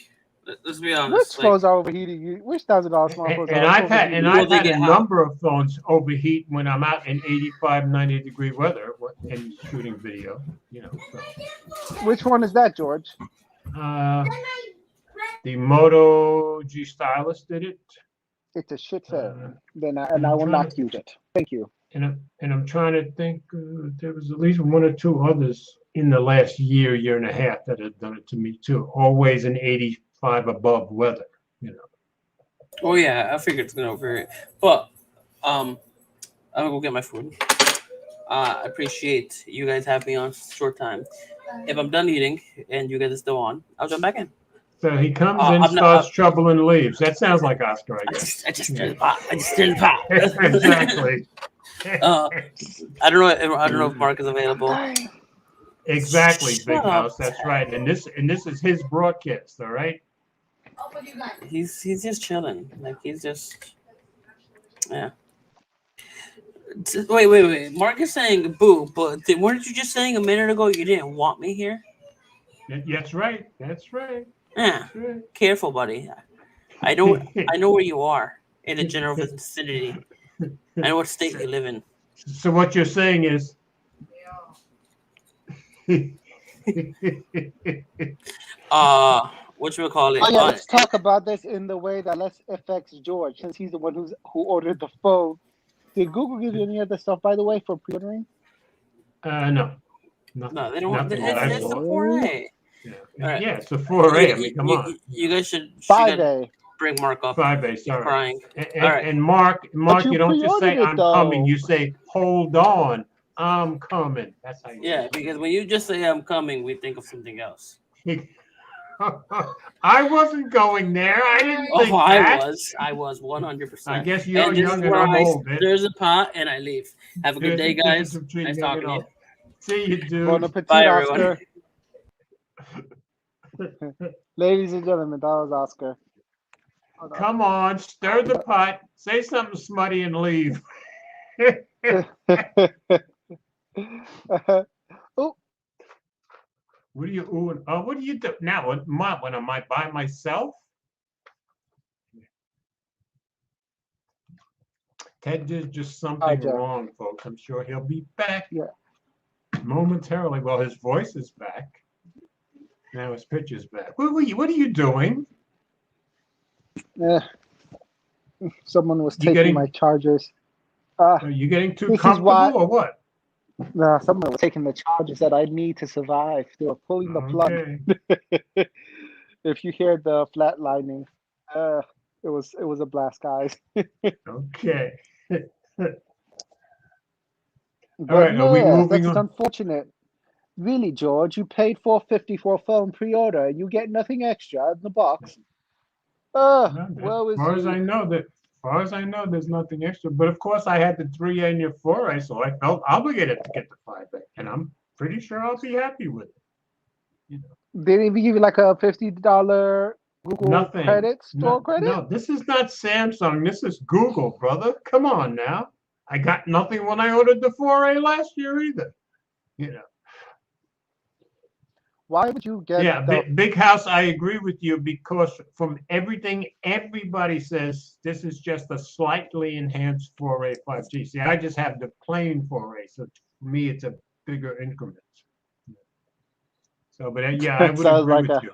let's be Which honest. Like, phones are overheating? Which $1,000 smartphones And are I've had overheating? Well, they a get hot. number of phones overheat when I'm out in 85, 90-degree weather and shooting video. So. Which one is that, George? The Moto G Stylus did it, It's a shit phone. Uh, Then I I'm will trying not to- use it. Thank you. and I'm trying to think. There was at least one or two others in the last year and a half that have done it to me too. Always in 85 above weather. oh yeah, I figured it's gonna overheat. But I'm gonna go get my food. I appreciate you guys having me on short time. If I'm done eating and you guys are still on, I'll jump back in. So he comes I'm in, not- starts trouble, and leaves. That sounds like Oscar, I I guess. just stirred the pot. I just stirred the pot. Exactly. I don't know if Mark is available. Exactly, Shut Big up, House. That's Ted. right. And this is his broadcast, all right? He's just chilling. Like he's just yeah. Wait. Mark is saying boo, but weren't you just saying a minute ago you didn't want me here? That's right. That's right. Yeah. That's right. Careful, buddy. I know where you are in the general vicinity. I know what state you live in. So what you're saying is Whatchamacallit? Oh yeah, let's talk about this in the way that less affects George, since he's the one who ordered the phone. Did Google give you any other stuff, by the way, for pre-ordering? no. No, they don't. Nothing that I It's a saw. 4A. Yeah. All right. Yeah, it's a 4A. I mean, come on. You guys should 5A. bring Mark up. 5A, He's sorry. crying. And, All right. and Mark, you you don't just say pre-ordered it, I'm coming. though. You say hold on, I'm coming. That's how you. Yeah, because when you just say I'm coming, we think of something else. I wasn't going there. I didn't think that. I was 100%. I guess you're And this young is and where I'm I old, man. There's a pot and I leave. Have a good day, guys. Nice talking to you. See you, dude. Bon appetit, Bye, everyone. Oscar. Ladies and gentlemen, that was Oscar. Hold on. Come on, stir the pot, say something smutty, and leave. Oh, What do you ooh? Oh, what do you do now? When am I by myself? Ted did just Hi, something Jeff. wrong, folks. I'm sure he'll be back momentarily. Well, his voice is back. Now his picture's back. What are you doing? Someone was You taking getting- my chargers. Are you getting too This is comfortable why- or what? Someone was taking the charges that I need to survive. They were pulling the plug. Okay. If you hear the flatlining, it was a blast, guys. Okay. But right, are we yeah, moving that's just on? unfortunate. Really, George, you paid $450 for a phone pre-order and you get nothing extra in the box. No, as Well, is far as I you. know, there's nothing extra. But of course, I had the 3A and your 4A, so I felt obligated to get the 5A, and I'm pretty sure I'll be happy with it. You know, They didn't even give you like a $50 Google nothing. credit, store No, credit? no, this is not Samsung. This is Google, brother. Come on now. I got nothing when I ordered the 4A last year either. You know. Why would you get Yeah, the big house. I agree with you because from everything everybody says, this is just a slightly enhanced 4A 5G. See, I just have the plain 4A, so for me, it's a bigger increment. So, but yeah, I that would sounds agree like with a you.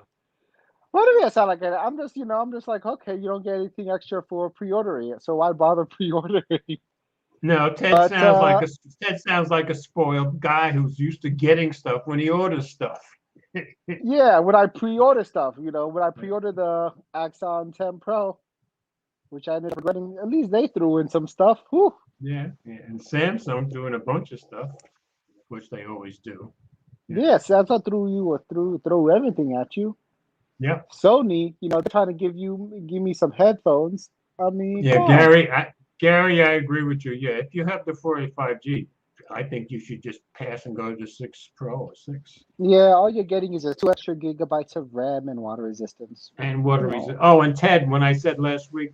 what do you sound like? I'm just, I'm just like, okay, you don't get anything extra for pre-ordering it, so why bother pre-ordering? No, But Ted sounds like a spoiled guy who's used to getting stuff when he orders stuff. yeah, when I pre-order stuff, when I pre-order the Axon 10 Pro, which I ended up regretting, at least they threw in some stuff. Whew. Yeah, and Samsung doing a bunch of stuff, which they always do. Yeah. Yeah, Samsung threw everything at you. Yeah. Sony, they're trying to give me some headphones. I mean, Yeah, come on. Gary, I agree with you. Yeah, if you have the 485G, I think you should just pass and go to 6 Pro or 6. Yeah, all you're getting is a 2 extra gigabytes of RAM and water resistance. And what reason? Oh, and Ted, when I said last week,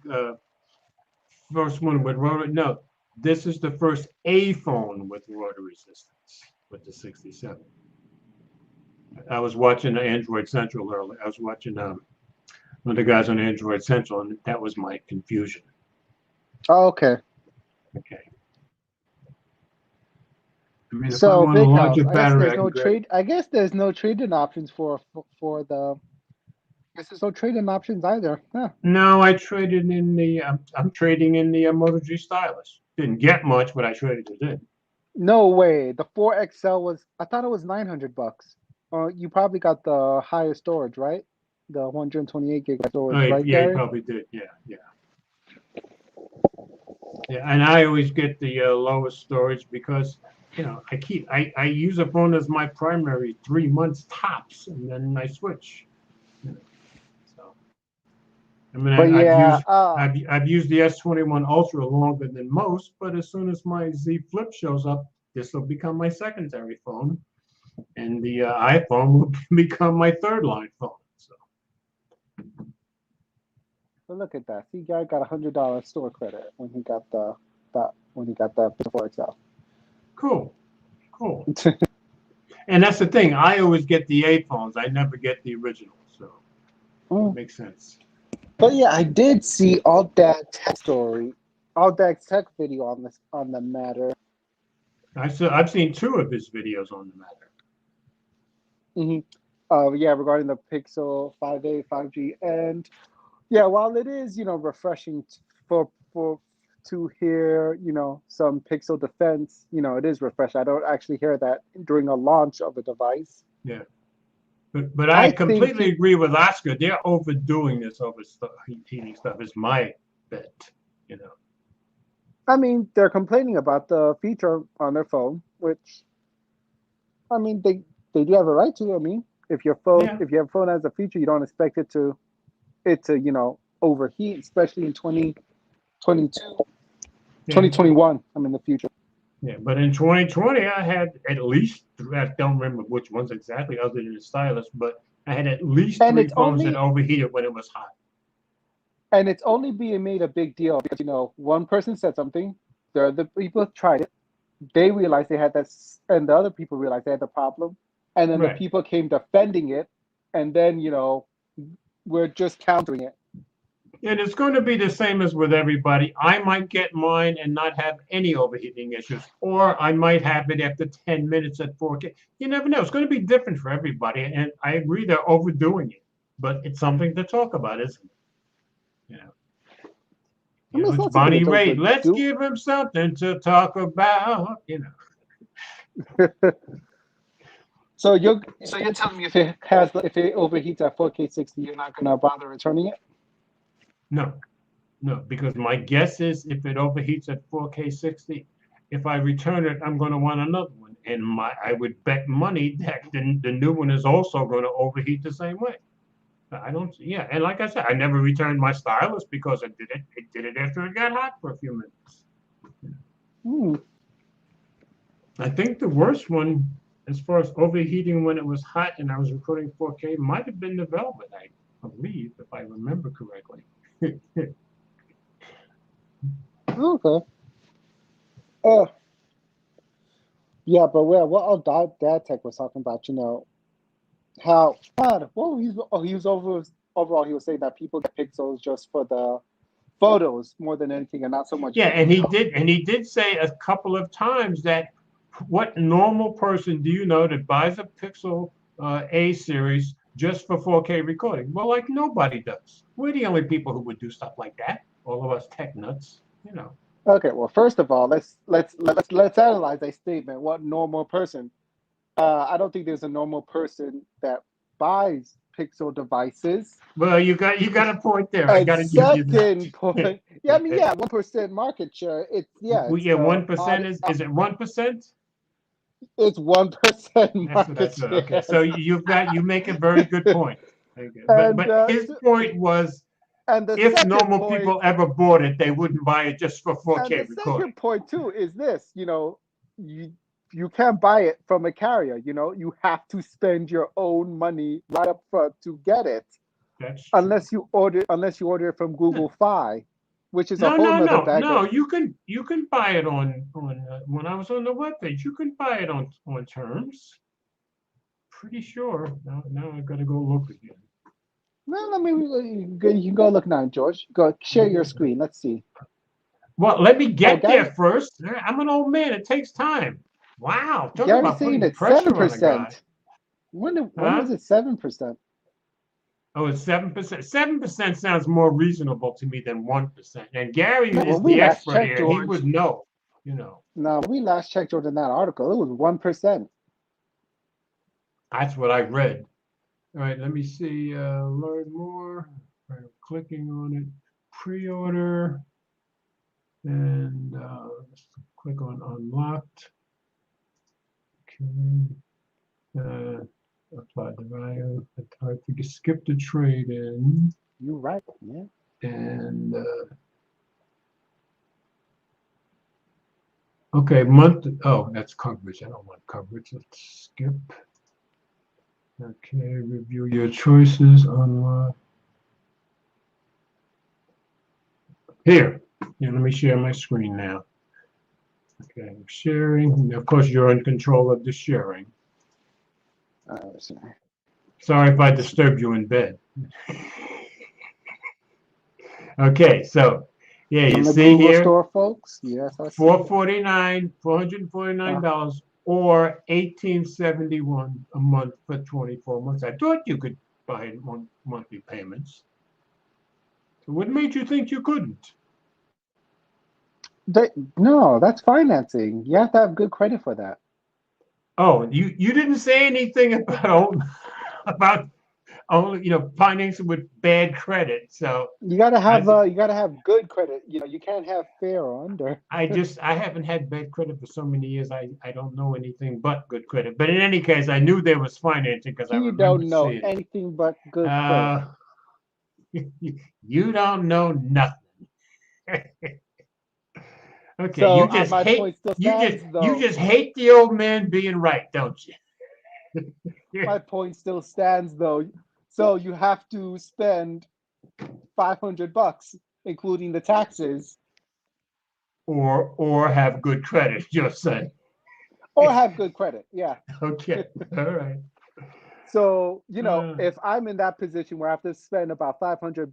first one with rotor, no, this is the first A phone with water resistance with the 67. I was watching Android Central earlier. I was watching one of the guys on Android Central, and that was my confusion. Oh, okay. Okay. I mean, if I So want a big house. larger battery, I can grab. I guess there's no trade-in options for the. I guess there's no trade-in options either. Huh. No, I traded in the. I'm trading in the Moto G stylus. Didn't get much, but I traded it in. No way. The 4XL was. I thought it was $900. You probably got the higher storage, right? The 128 gig storage, Oh, right, yeah, you Gary? probably did. Yeah, yeah, yeah. And I always get the lowest storage because I use a phone as my primary 3 months tops, and then I switch. So I mean, But yeah, I've used the S21 Ultra longer than most, but as soon as my Z Flip shows up, this will become my secondary phone, and the iPhone will become my third line phone. So but look at that. See, Gary got $100 store credit when he got the 4XL. cool. And that's the thing. I always get the A phones. I never get the original. So it makes sense. But yeah, I did see all that tech video on the matter. I've seen 2 of his videos on the matter. Yeah, regarding the Pixel 5a, 5G, and yeah, while it is refreshing for to hear some Pixel defense, it is refreshing. I don't actually hear that during a launch of a device. Yeah. But I completely agree with Oscar. They're overdoing this heating stuff. Is my bet. I mean, they're complaining about the feature on their phone, which, I mean, they do have a right to. I mean, if your phone has a feature, you don't expect it to overheat, especially in 2022, 2021. I'm in the future. Yeah, but in 2020, I had at least I don't remember which ones exactly, other than the stylus, but I had at least 3 phones that overheated when it was hot. And it's only being made a big deal because one person said something, the other people tried it, they realized they had that, and the other people realized they had the problem, and then the people came defending it, and then we're just countering it. And it's going to be the same as with everybody. I might get mine and not have any overheating issues, or I might have it after 10 minutes at 4K. You never know. It's going to be different for everybody. And I agree they're overdoing it, but it's something to talk about, isn't it? It's Bonnie Raitt. Let's give him something to talk about. So you're telling me if it overheats at 4K 60, you're not gonna bother returning it? No, No, because my guess is if it overheats at 4K 60, if I return it, I'm going to want another one. And I would bet money that the new one is also going to overheat the same way. I don't, yeah. And like I said, I never returned my stylus because it did it after it got hot for a few minutes. Hmm. I think the worst one, as far as overheating when it was hot and I was recording 4K, might have been the Velvet, I believe, if I remember correctly. Okay. Uh, yeah, but what our dad tech was talking about, how God, he was overall he was saying that people get pixels just for the photos more than anything, and not so much. Yeah, and he did say a couple of times that what normal person do you know that buys a Pixel A series just for 4K recording? Well, like nobody does. We're the only people who would do stuff like that. All of us tech nuts, you know. Okay, well, first of all, let's analyze a statement. What normal person? I don't think there's a normal person that buys Pixel devices. Well, you got a point there. I And got to give you second that. point, yeah, I mean, yeah, 1% market share. Well, It's yeah, the 1% is it 1%? it's 1% That's what I market said. Okay, share. so you make a very good point. Okay. And But his point was the if second normal point, people ever bought it, they wouldn't buy it just for and 4K the recording. second point too is this, you can't buy it from a carrier, you have to spend your own money right up front to get it. That's true. Unless you order it from Google Fi, which is a No, whole no, nother no, bag no. of. You can buy it on when I was on the webpage. You can buy it on terms. Pretty sure. Now I gotta go look again. Well, I mean, you can go look now, George. Go share your screen. Let's see. Well, let me get there Gary, first. I'm an old man. It takes time. Wow, talk Gary's about saying putting it's seven pressure on a guy. percent. When Huh? was it 7%? Oh, it's 7%. 7% sounds more reasonable to me than 1%. And Gary No, is when we the last expert checked, here. He George. would know, you know. No, when we last checked, George, in that article, it was 1%. That's what I read. All right, let me see. Learn more. I'm clicking on it. Pre-order. And let's click on unlocked. Okay. Apply the value. I think skip the trade in. You're right, yeah. And okay, month. Oh, that's coverage. I don't want coverage. Let's skip. Okay, review your choices. Unlock. Here. Yeah, let me share my screen now. Okay, I'm sharing. Of course, you're in control of the sharing. Sorry if I disturbed you in bed. Okay, so yeah, you In the see Google here, store, folks. Yes, I see. $449 or $1871 a month for 24 months. I thought you could buy it on monthly payments. So what made you think you couldn't? No, that's financing. You have to have good credit for that. Oh, you didn't say anything about only financing with bad credit. So You gotta have good credit. You can't have fair or under. I haven't had bad credit for so many years. I don't know anything but good credit. But in any case, I knew there was financing because I You remember don't know seeing it. anything but good credit. You don't know nothing. Okay, So my point still stands, you though. just hate the old man being right, don't you? My point still stands, though. So you have to spend $500, including the taxes, Or have good credit, you're saying. or have good credit. Yeah. Okay, all right. So if I'm in that position where I have to spend about $500,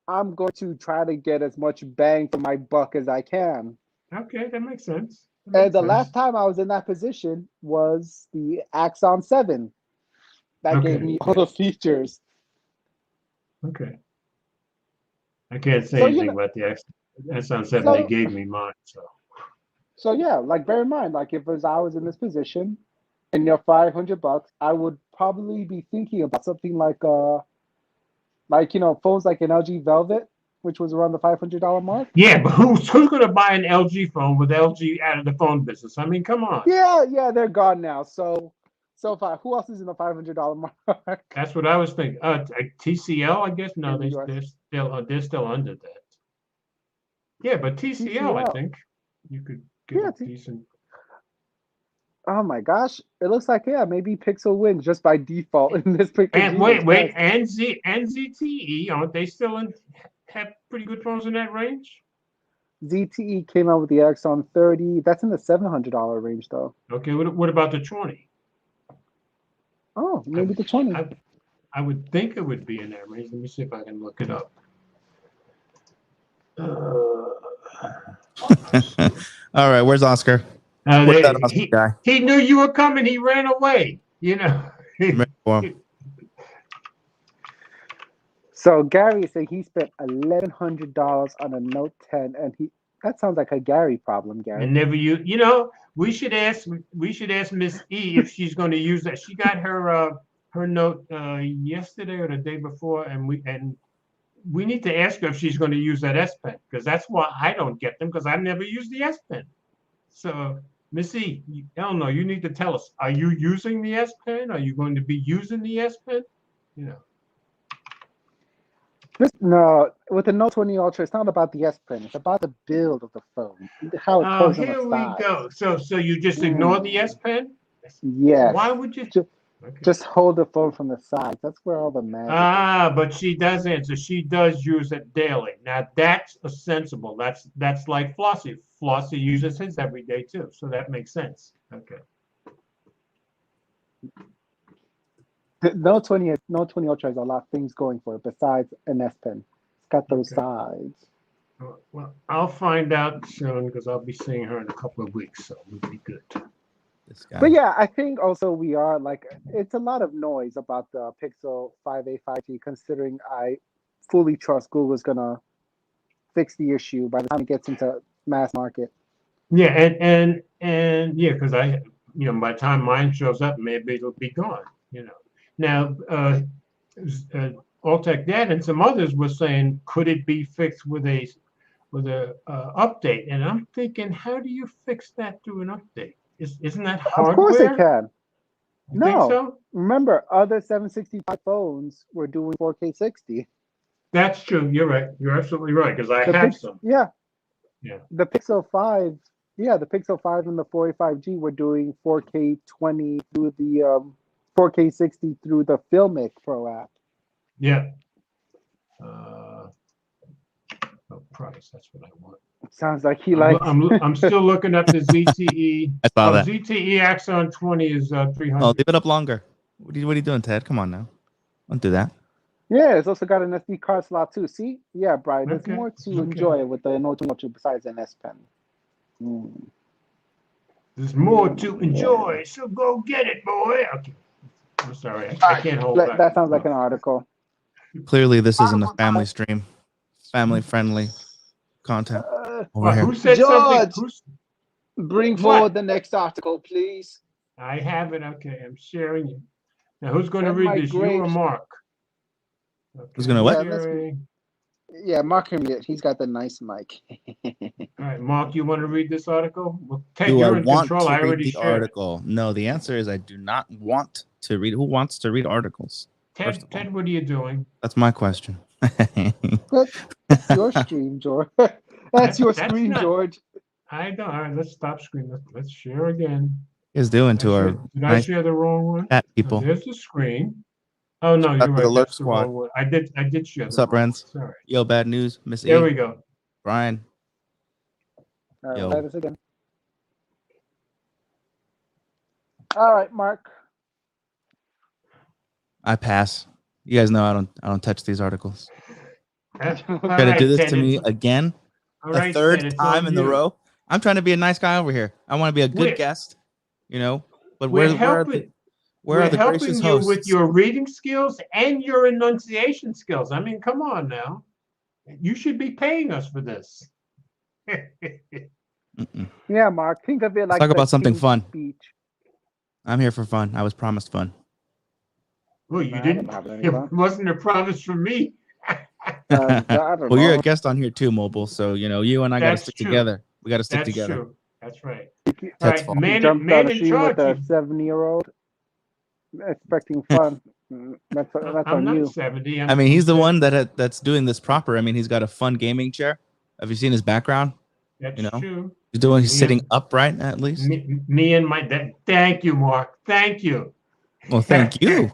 I'm going to try to get as much bang for my buck as I can. Okay, that makes sense. And the last time I was in that position was the Axon 7. That gave me all the features. Okay. I can't say So anything about the Axon 7. They gave me mine, so. So yeah, like bear in mind, like if I was in this position and you're $500, I would probably be thinking about something like phones like an LG Velvet which was around the $500 mark. Yeah, but who's going to buy an LG phone with LG out of the phone business? I mean, come on. Yeah, they're gone now. So far, who else is in the $500 mark? That's what I was thinking. TCL, I guess. No, In the US. they're still under that. Yeah, but TCL, I think you could get a decent. Oh my gosh! It looks like maybe Pixel wins just by default in this picture. And wait, and ZTE, aren't they still have pretty good phones in that range? ZTE came out with the Exxon 30. That's in the $700 range, though. Okay, what about the 20? Oh, maybe the 20. I would think it would be in that range. Let me see if I can look it up. All right, where's Oscar? He knew you were coming. He ran away. You know. So Gary said he spent $1,100 on a Note 10, and that sounds like a Gary problem, Gary. And never you know, we should ask Miss E if she's going to use that. She got her Note yesterday or the day before, and we need to ask her if she's going to use that S Pen, because that's why I don't get them, because I've never used the S Pen. So Miss E, Eleanor, you need to tell us: are you using the S Pen? Are you going to be using the S Pen? You know. No, with the Note 20 Ultra, it's not about the S Pen. It's about the build of the phone, how it goes on the side. Here we go. So you just ignore the S Pen? Yes. Why would you? Just hold the phone from the side. That's where all the magic is. But she does answer. She does use it daily. Now that's sensible. That's like Flossie. Flossie uses his every day too, so that makes sense. Okay. The Note 20 Ultra has a lot of things going for it besides an S Pen. It's got those sides. Well, I'll find out soon because I'll be seeing her in a couple of weeks, so it'll be good. But yeah, I think also we are it's a lot of noise about the Pixel 5a 5G, considering I fully trust Google's gonna fix the issue by the time it gets into mass market. Yeah, and yeah, because by the time mine shows up, maybe it'll be gone. You know. Now, Alltech Dad and some others were saying, could it be fixed with a update? And I'm thinking, how do you fix that through an update? Isn't that hardware? Of course it can. You think so? Remember, other 765 phones were doing 4K 60. That's true. You're right. You're absolutely right, because I have some. Yeah. Yeah. The Pixel 5, the Pixel 5 and the 4a 5G were doing 4K 20 through the 4K 60 through the Filmic Pro app. Yeah. Price. That's what I want. Sounds like he likes. I'm still looking up the ZTE. I saw that. ZTE Axon 20 is 300. Oh, leave it up longer. What are you doing, Ted? Come on now. Don't do that. Yeah, it's also got an SD card slot too. See? Yeah, Brian, there's more to enjoy with the Note 20 Ultra besides an S Pen. There's more to enjoy, so go get it, boy. Okay. I'm sorry. I can't hold back. That sounds like an article. Clearly, this isn't a family stream. Family-friendly content over here. Who said George, something? Bring forward the next article, please. I have it. Okay, I'm sharing it. Now, who's going to read this? You or Mark? Okay. Who's going to what? Yeah, Mark can read it. He's got the nice mic. All right, Mark, you want to read this article? Well, Ted, do you're I in want control. to read the article? No, the answer is I do not want to read. Who wants to read articles? Ted, what are you doing? That's my question. That's your stream, George. That's your screen, George. I know. All right, let's stop screen. Let's share again. Is doing to our did I share the wrong one? Chat people. There's the screen. Oh no, you're right. Alert That's Squad. the wrong one. I did share. What's up, friends? Sorry. Yo, bad news, Miss E. There we go. Brian. All right, Yo. try this again. All right, Mark. I pass. You guys know I don't touch these articles. All Try to do this Ted, to me again, a third Ted, time in the row. I'm trying to be a nice guy over here. I want to be a good guest, But where are the gracious hosts? With your reading skills and your enunciation skills. I mean, come on now. You should be paying us for this. Yeah, Mark. Think of it like talk about something fun. Speech. I'm here for fun. I was promised fun. Well, you didn't. It wasn't a promise from me. I don't Well, you're a know. guest on here too, Mobile. So you and I got to stick together. We got to stick That's together. true. That's right. Ted's All right, fault. He jumped out man of in stream with charge. a 7-year-old, expecting fun. That's I'm on not you. 70. I mean, he's the 70. one that's doing this proper. I mean, he's got a fun gaming chair. Have you seen his background? That's true. He's sitting upright at least. Me and my dad. Thank you, Mark. Thank you. Well, thank you.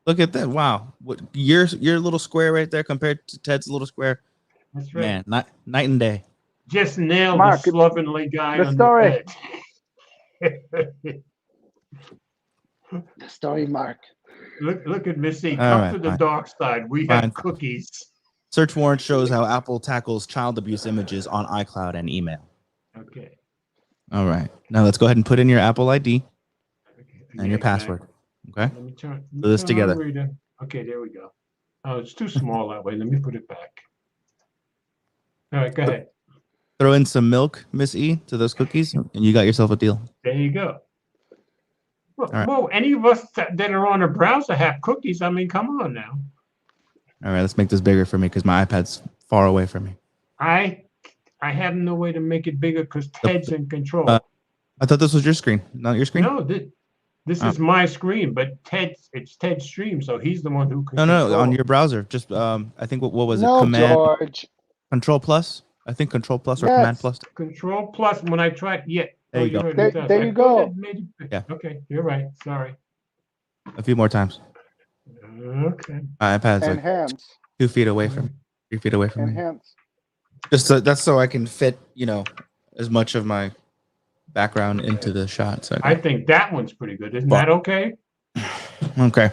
Look at that. Wow. What your little square right there compared to Ted's little square? That's right. Man, night and day. Just nailed Mark, the slovenly guy the on story. the bed. Story, Mark. Look at Missy. All Come right, to the fine. dark side. We Fine. have cookies. Search warrant shows how Apple tackles child abuse images on iCloud and email. Okay. All right. Now let's go ahead and put in your Apple ID and your password. Okay. Let me turn this together. Okay, there we go. Oh, it's too small that way. Let me put it back. All right, go ahead. Throw in some milk, Miss E, to those cookies, and you got yourself a deal. There you go. Well, right. well, any of us that are on a browser have cookies. I mean, come on now. All right, let's make this bigger for me because my iPad's far away from me. I have no way to make it bigger because Ted's in control. I thought this was your screen, not your screen. No, this is my screen, but it's Ted's stream, so he's the one who can No, on your browser. Just I think what was it? No, Command George. Control Plus. I think Control Plus or Yes. Command Plus. Control Plus. When I tried, There you go. There you go. Yeah. Okay, you're right. Sorry. A few more times. Okay. My iPad's like Enhance. 2 feet away from me. 3 feet away from me. Enhance. That's so I can fit as much of my background into the shot. So I think that one's pretty good. Isn't that okay? Okay.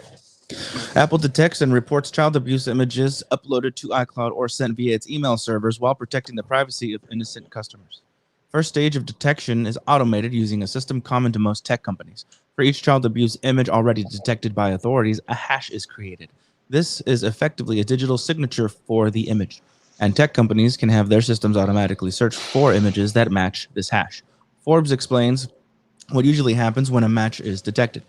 Apple detects and reports child abuse images uploaded to iCloud or sent via its email servers while protecting the privacy of innocent customers. First stage of detection is automated using a system common to most tech companies. For each child abuse image already detected by authorities, a hash is created. This is effectively a digital signature for the image, and tech companies can have their systems automatically search for images that match this hash. Forbes explains what usually happens when a match is detected.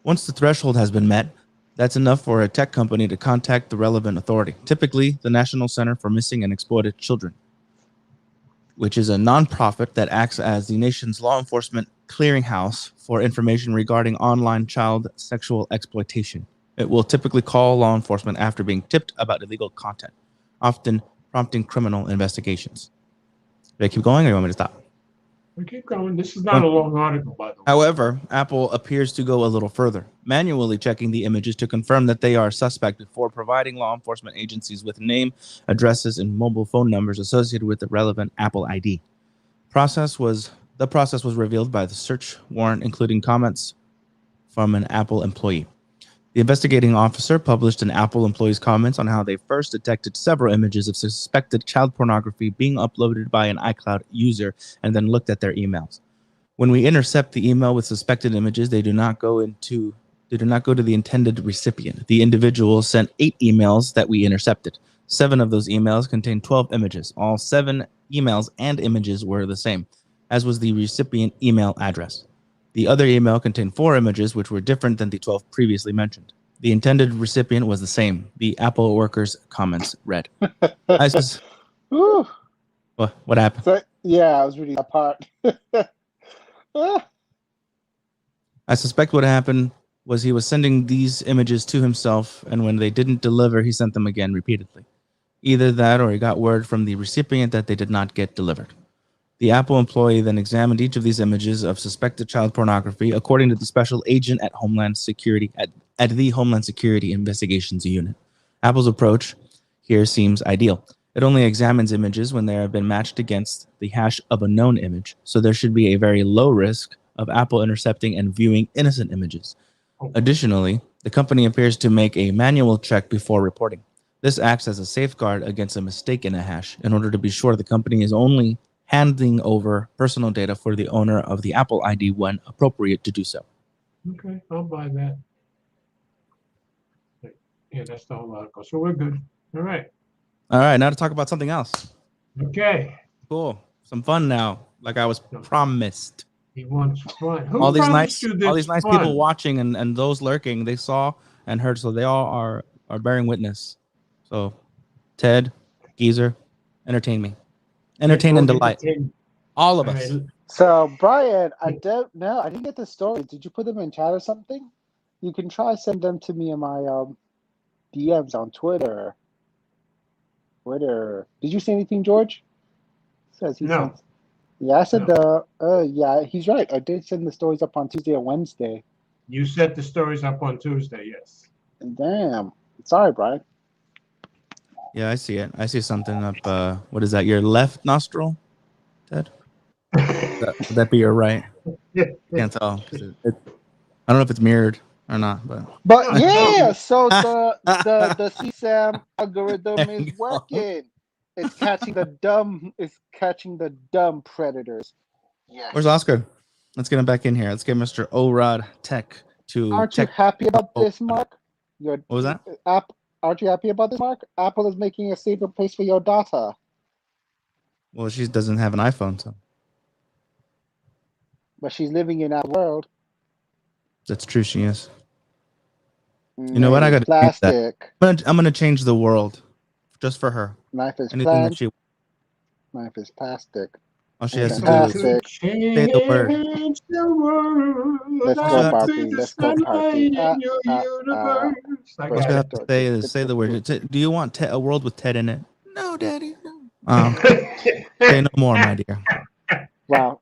Once the threshold has been met, that's enough for a tech company to contact the relevant authority, typically the National Center for Missing and Exploited Children, which is a nonprofit that acts as the nation's law enforcement clearinghouse for information regarding online child sexual exploitation. It will typically call law enforcement after being tipped about illegal content, often prompting criminal investigations. Did I keep going or do you want me to stop? We keep going. This is not a long article, by the way. However, Apple appears to go a little further, manually checking the images to confirm that they are suspect before providing law enforcement agencies with name, addresses, and mobile phone numbers associated with the relevant Apple ID. The process was revealed by the search warrant, including comments from an Apple employee. The investigating officer published an Apple employee's comments on how they first detected several images of suspected child pornography being uploaded by an iCloud user and then looked at their emails. When we intercept the email with suspected images, they do not go to the intended recipient. The individual sent 8 emails that we intercepted. 7 of those emails contained 12 images. All 7 emails and images were the same, as was the recipient email address. The other email contained 4 images, which were different than the 12 previously mentioned. The intended recipient was the same. The Apple workers' comments read. Ooh. What happened? So, yeah, I was reading that part. I suspect what happened was he was sending these images to himself, and when they didn't deliver, he sent them again repeatedly. Either that or he got word from the recipient that they did not get delivered. The Apple employee then examined each of these images of suspected child pornography according to the special agent at Homeland Security at the Homeland Security Investigations Unit. Apple's approach here seems ideal. It only examines images when they have been matched against the hash of a known image, so there should be a very low risk of Apple intercepting and viewing innocent images. Additionally, the company appears to make a manual check before reporting. This acts as a safeguard against a mistake in a hash in order to be sure the company is only handing over personal data for the owner of the Apple ID when appropriate to do so. Okay, I'll buy that. Yeah, that's the whole article. So we're good. All right. All right, now to talk about something else. Okay. Cool. Some fun now, like I was promised. He wants fun. Who all these promised nice, you this all these nice fun? people watching and those lurking, they saw and heard, so they all are bearing witness. So, Ted, geezer. Entertain me. Entertain and delight. All of us. So, Brian, I don't know. I didn't get the story. Did you put them in chat or something? You can try send them to me in my DMs on Twitter. Did you say anything, George? Says he No. sent. Yeah, I said yeah, he's right. I did send the stories up on Tuesday and Wednesday. You set the stories up on Tuesday, yes. Damn. Sorry, Brian. Yeah, I see it. I see something up. What is that? Your left nostril, Ted? Would that be your right? Can't tell. I don't know if it's mirrored or not, But yeah, so the CSAM algorithm is working. It's catching the dumb. It's catching the dumb predators. Yeah. Where's Oscar? Let's get him back in here. Let's get Mr. Orod Tech to. Aren't you happy about this, Mark? What was that? Aren't you happy about this, Mark? Apple is making a safer place for your data. Well, she doesn't have an iPhone, so. But she's living in our world. That's true. She is. You know what? I got to change that. I'm gonna change the world, just for her. Life is Anything that she. Life is plastic. All she has to do is say the word. Let's go, Barbie. Let's go, Barbie. All you have to say is say the word. Do you want a world with Ted in it? No, Daddy. No. Say no more, my dear. Wow.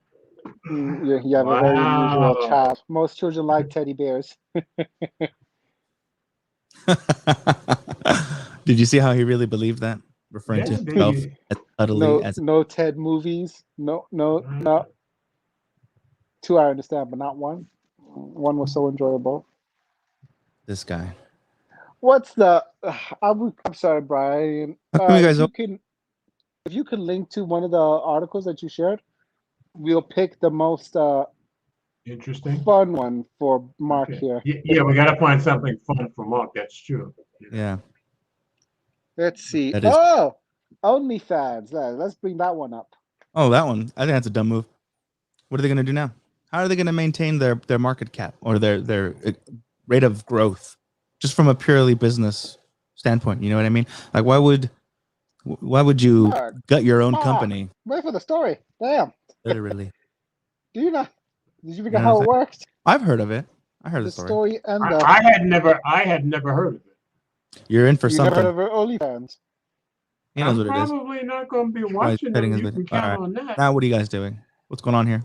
You have a very unusual child. Most children like teddy bears. Did you see how he really believed that? Referring to himself as utterly as no Ted movies. No. Two I understand, but not one. One was so enjoyable. This guy. What's the? I'm sorry, Brian. If you can link to one of the articles that you shared, we'll pick the most interesting, fun one for Mark here. Yeah, we gotta find something fun for Mark. That's true. Yeah. Let's see. Oh, OnlyFans. Let's bring that one up. Oh, that one. I think that's a dumb move. What are they going to do now? How are they going to maintain their market cap or their rate of growth, just from a purely business standpoint? You know what I mean? Like, why would you gut your own company? Wait for the story. Damn. Literally. Do you not? Did you figure out how it works? I've heard of it. I heard the story. And I had never heard of it. You're in for something. Never heard of OnlyFans. He knows what it is. Probably not going to be watching it. You can count on that. Now, what are you guys doing? What's going on here?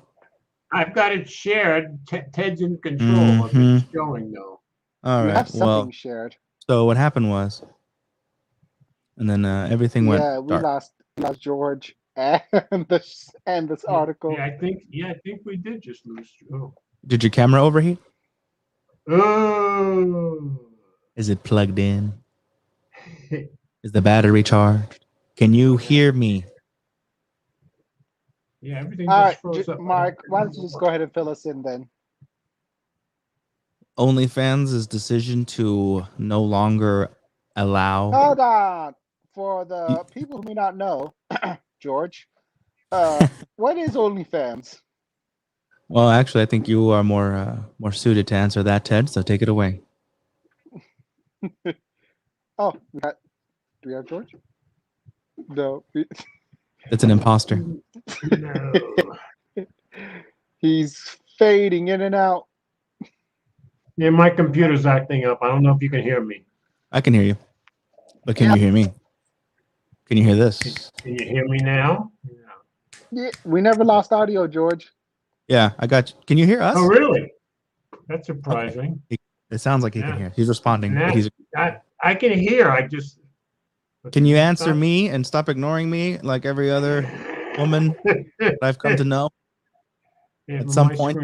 I've got it shared. Ted's in control of it showing, though. All right. Have something shared. So what happened was, and then everything went. Yeah, we lost George and this article. Yeah, I think we did just lose. Oh. Did your camera overheat? Oh. Is it plugged in? Is the battery charged? Can you hear me? Yeah, everything All just froze up. Mark, why don't you just go ahead and fill us in then? OnlyFans' decision to no longer allow. Hold on. For the people who may not know, George, what is OnlyFans? Well, actually, I think you are more suited to answer that, Ted. So take it away. Oh, do we have George? No. It's an imposter. No. He's fading in and out. Yeah, my computer's acting up. I don't know if you can hear me. I can hear you. But can you hear me? Can you hear this? Can you hear me now? Yeah, we never lost audio, George. Yeah, I got you. Can you hear us? Oh, really? That's surprising. Okay. It sounds like he can hear. He's responding. I can hear. I just. Can you answer me and stop ignoring me like every other woman that I've come to know? Yeah, at some point.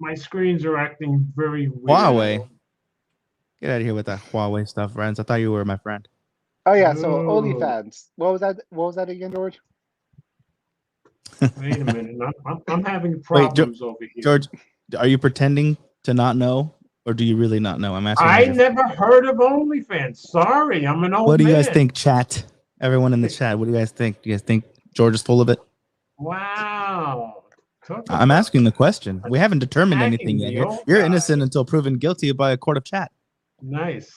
My screens are acting very weird. Huawei. Get out of here with that Huawei stuff, friends. I thought you were my friend. Oh yeah, so OnlyFans. What was that again, George? Wait a minute. I'm having problems over here. George, are you pretending to not know, or do you really not know? I'm asking. I never heard of OnlyFans. Sorry, I'm an old man. What do you guys think, chat? Everyone in the chat, what do you guys think? Do you guys think George is full of it? Wow. I'm asking the question. We haven't determined anything yet. You're innocent until proven guilty by a court of chat. Nice.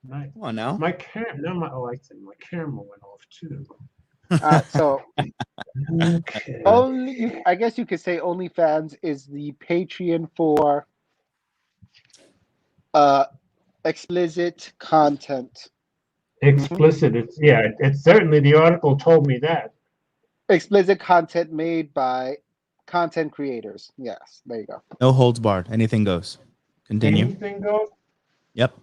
Come on now. My camera went off too. So Okay. I guess you could say OnlyFans is the Patreon for uh explicit content. Explicit. It's certainly the article told me that. Explicit content made by content creators. Yes, there you go. No holds barred. Anything goes. Continue. Anything goes. Yep.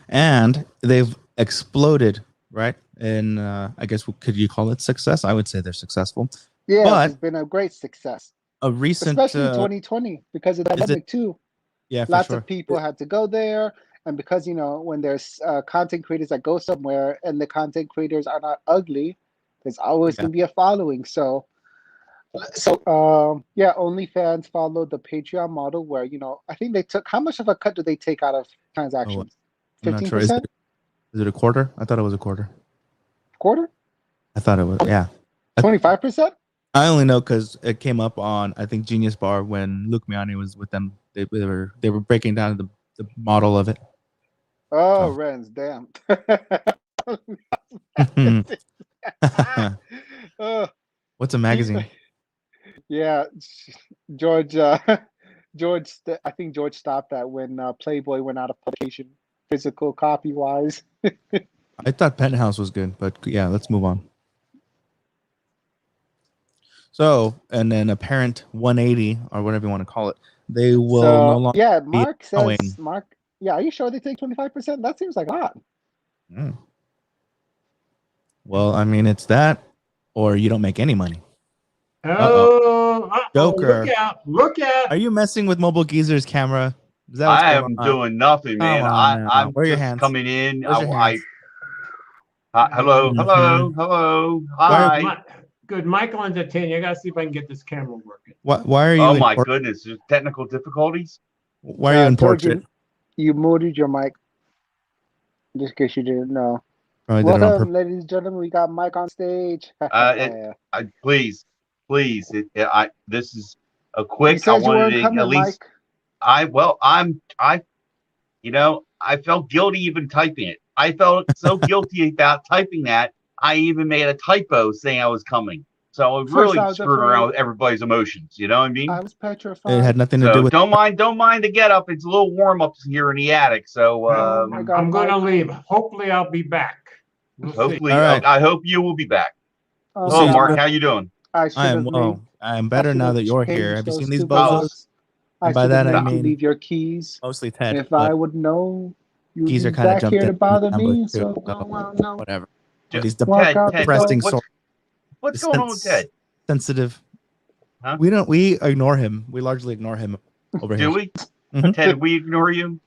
And they've exploded, right? And I guess could you call it success? I would say they're successful. Yeah, But it's been a great success, a recent, especially 2020 because of the pandemic too. yeah, for Lots sure. of people had to go there, and because when there's content creators that go somewhere and the content creators are not ugly, there's always going to be a following. So yeah, OnlyFans followed the Patreon model where I think they took how much of a cut do they take out of transactions? I'm not sure. Is 15%? it a quarter? I thought it was a quarter. Quarter? I thought it was, yeah. 25%? I only know because it came up on, I think, Genius Bar when Luke Miani was with them. They were breaking down the model of it. Oh, So. Renz, damn. Oh, What's a magazine? yeah, George. I think George stopped that when Playboy went out of publication, physical copy wise. I thought Penthouse was good, but yeah, let's move on. So, and then Apparent 180 or whatever you want to call it, they will no longer. Yeah, Mark allowing- says Mark. Yeah, are you sure they take 25%? That seems like odd. Mm. Well, I mean, it's that, or you don't make any money. Oh, Joker. Look out. Are you messing with Mobile Geezer's camera? Is that I am doing nothing, man. Come on now. I'm Where are your just hands? coming in. Where's your hands? Hello, Mhm. hello. Hi. Good, Michael Entertainer. I gotta see if I can get this camera working. Why are you? Oh in my por- goodness, there's technical difficulties. Why are you in George, portrait? you muted your mic. Just in case you didn't know. Probably did it on Welcome, purpose. ladies and gentlemen. We got Mike on stage. Please. This is a You quick. I said you wanted weren't to coming, at least. Mike. I felt guilty even typing it. I felt so guilty about typing that I even made a typo saying I was coming. So I really I was screwed afraid. around with everybody's emotions. You know what I mean? I was It petrified. had nothing to So do with. don't mind the get up. It's a little warm up here in the attic. So Oh my God, I'm gonna Mike. leave. Hopefully, I'll be back. We'll see. hopefully, All right. I hope you will be back. Oh, We'll Hello, see. Mark. How you doing? I I should am have well. I am better now that you're here. Have you seen these bozos? I And by should that, have I made you mean leave your keys. mostly Ted. If but I would know you'd Geezer be kind of back jumped here to in bother the ambush me. too, So no. whatever. Ted, These Walk out the depressing, door. what's going on with Ted? sensitive. Huh? We ignore him. We largely ignore him over here. Do we? Mhm. Ted, did we ignore you?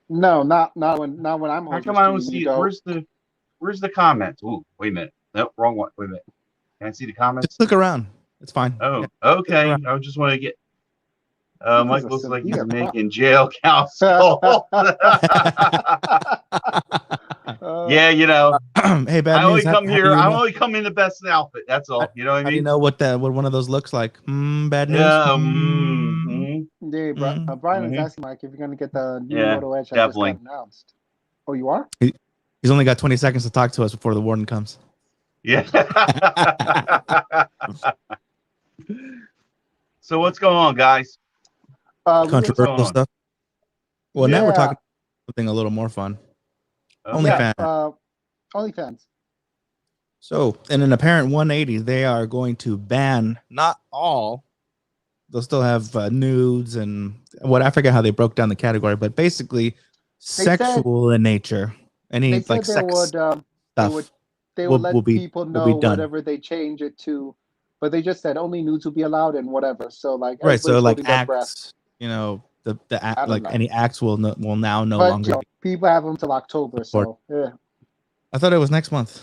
No, not when I'm How on come the I don't stream, see you it? don't. Where's the comments? Ooh, wait a minute. No, wrong one. Wait a minute. Can I see the comments? Just look around. It's fine. Oh, Yeah. okay. I just want to get. This Mike is a looks like he's severe making jail counsel. Yeah, you know. Hey, bad I only news. come How here. do you I know? only come in the best outfit. That's all. You know what I How do you mean? know what one of those looks like? Bad news. Yeah. Yeah, Brian is asking Mike if you're gonna get the new Yeah, Moto Edge that definitely. just got announced. Oh, you are? He's only got 20 seconds to talk to us before the warden comes. Yeah. So what's going on, guys? Controversial on? stuff. Well, now we're Yeah. talking something a little more fun. Okay. OnlyFans. OnlyFans. So, in an apparent 180, they are going to ban not all. They'll still have nudes and what I forget how they broke down the category, but basically sexual in nature. Any They said like they sex would, stuff. they will would let be- people will be know done. whatever they change it to, but they just said only nudes will be allowed and whatever. So like Right. So everybody's like holding their breath. acts, the I act, don't like know. any acts will now no But longer. people have them till October, so yeah, I thought it was next month.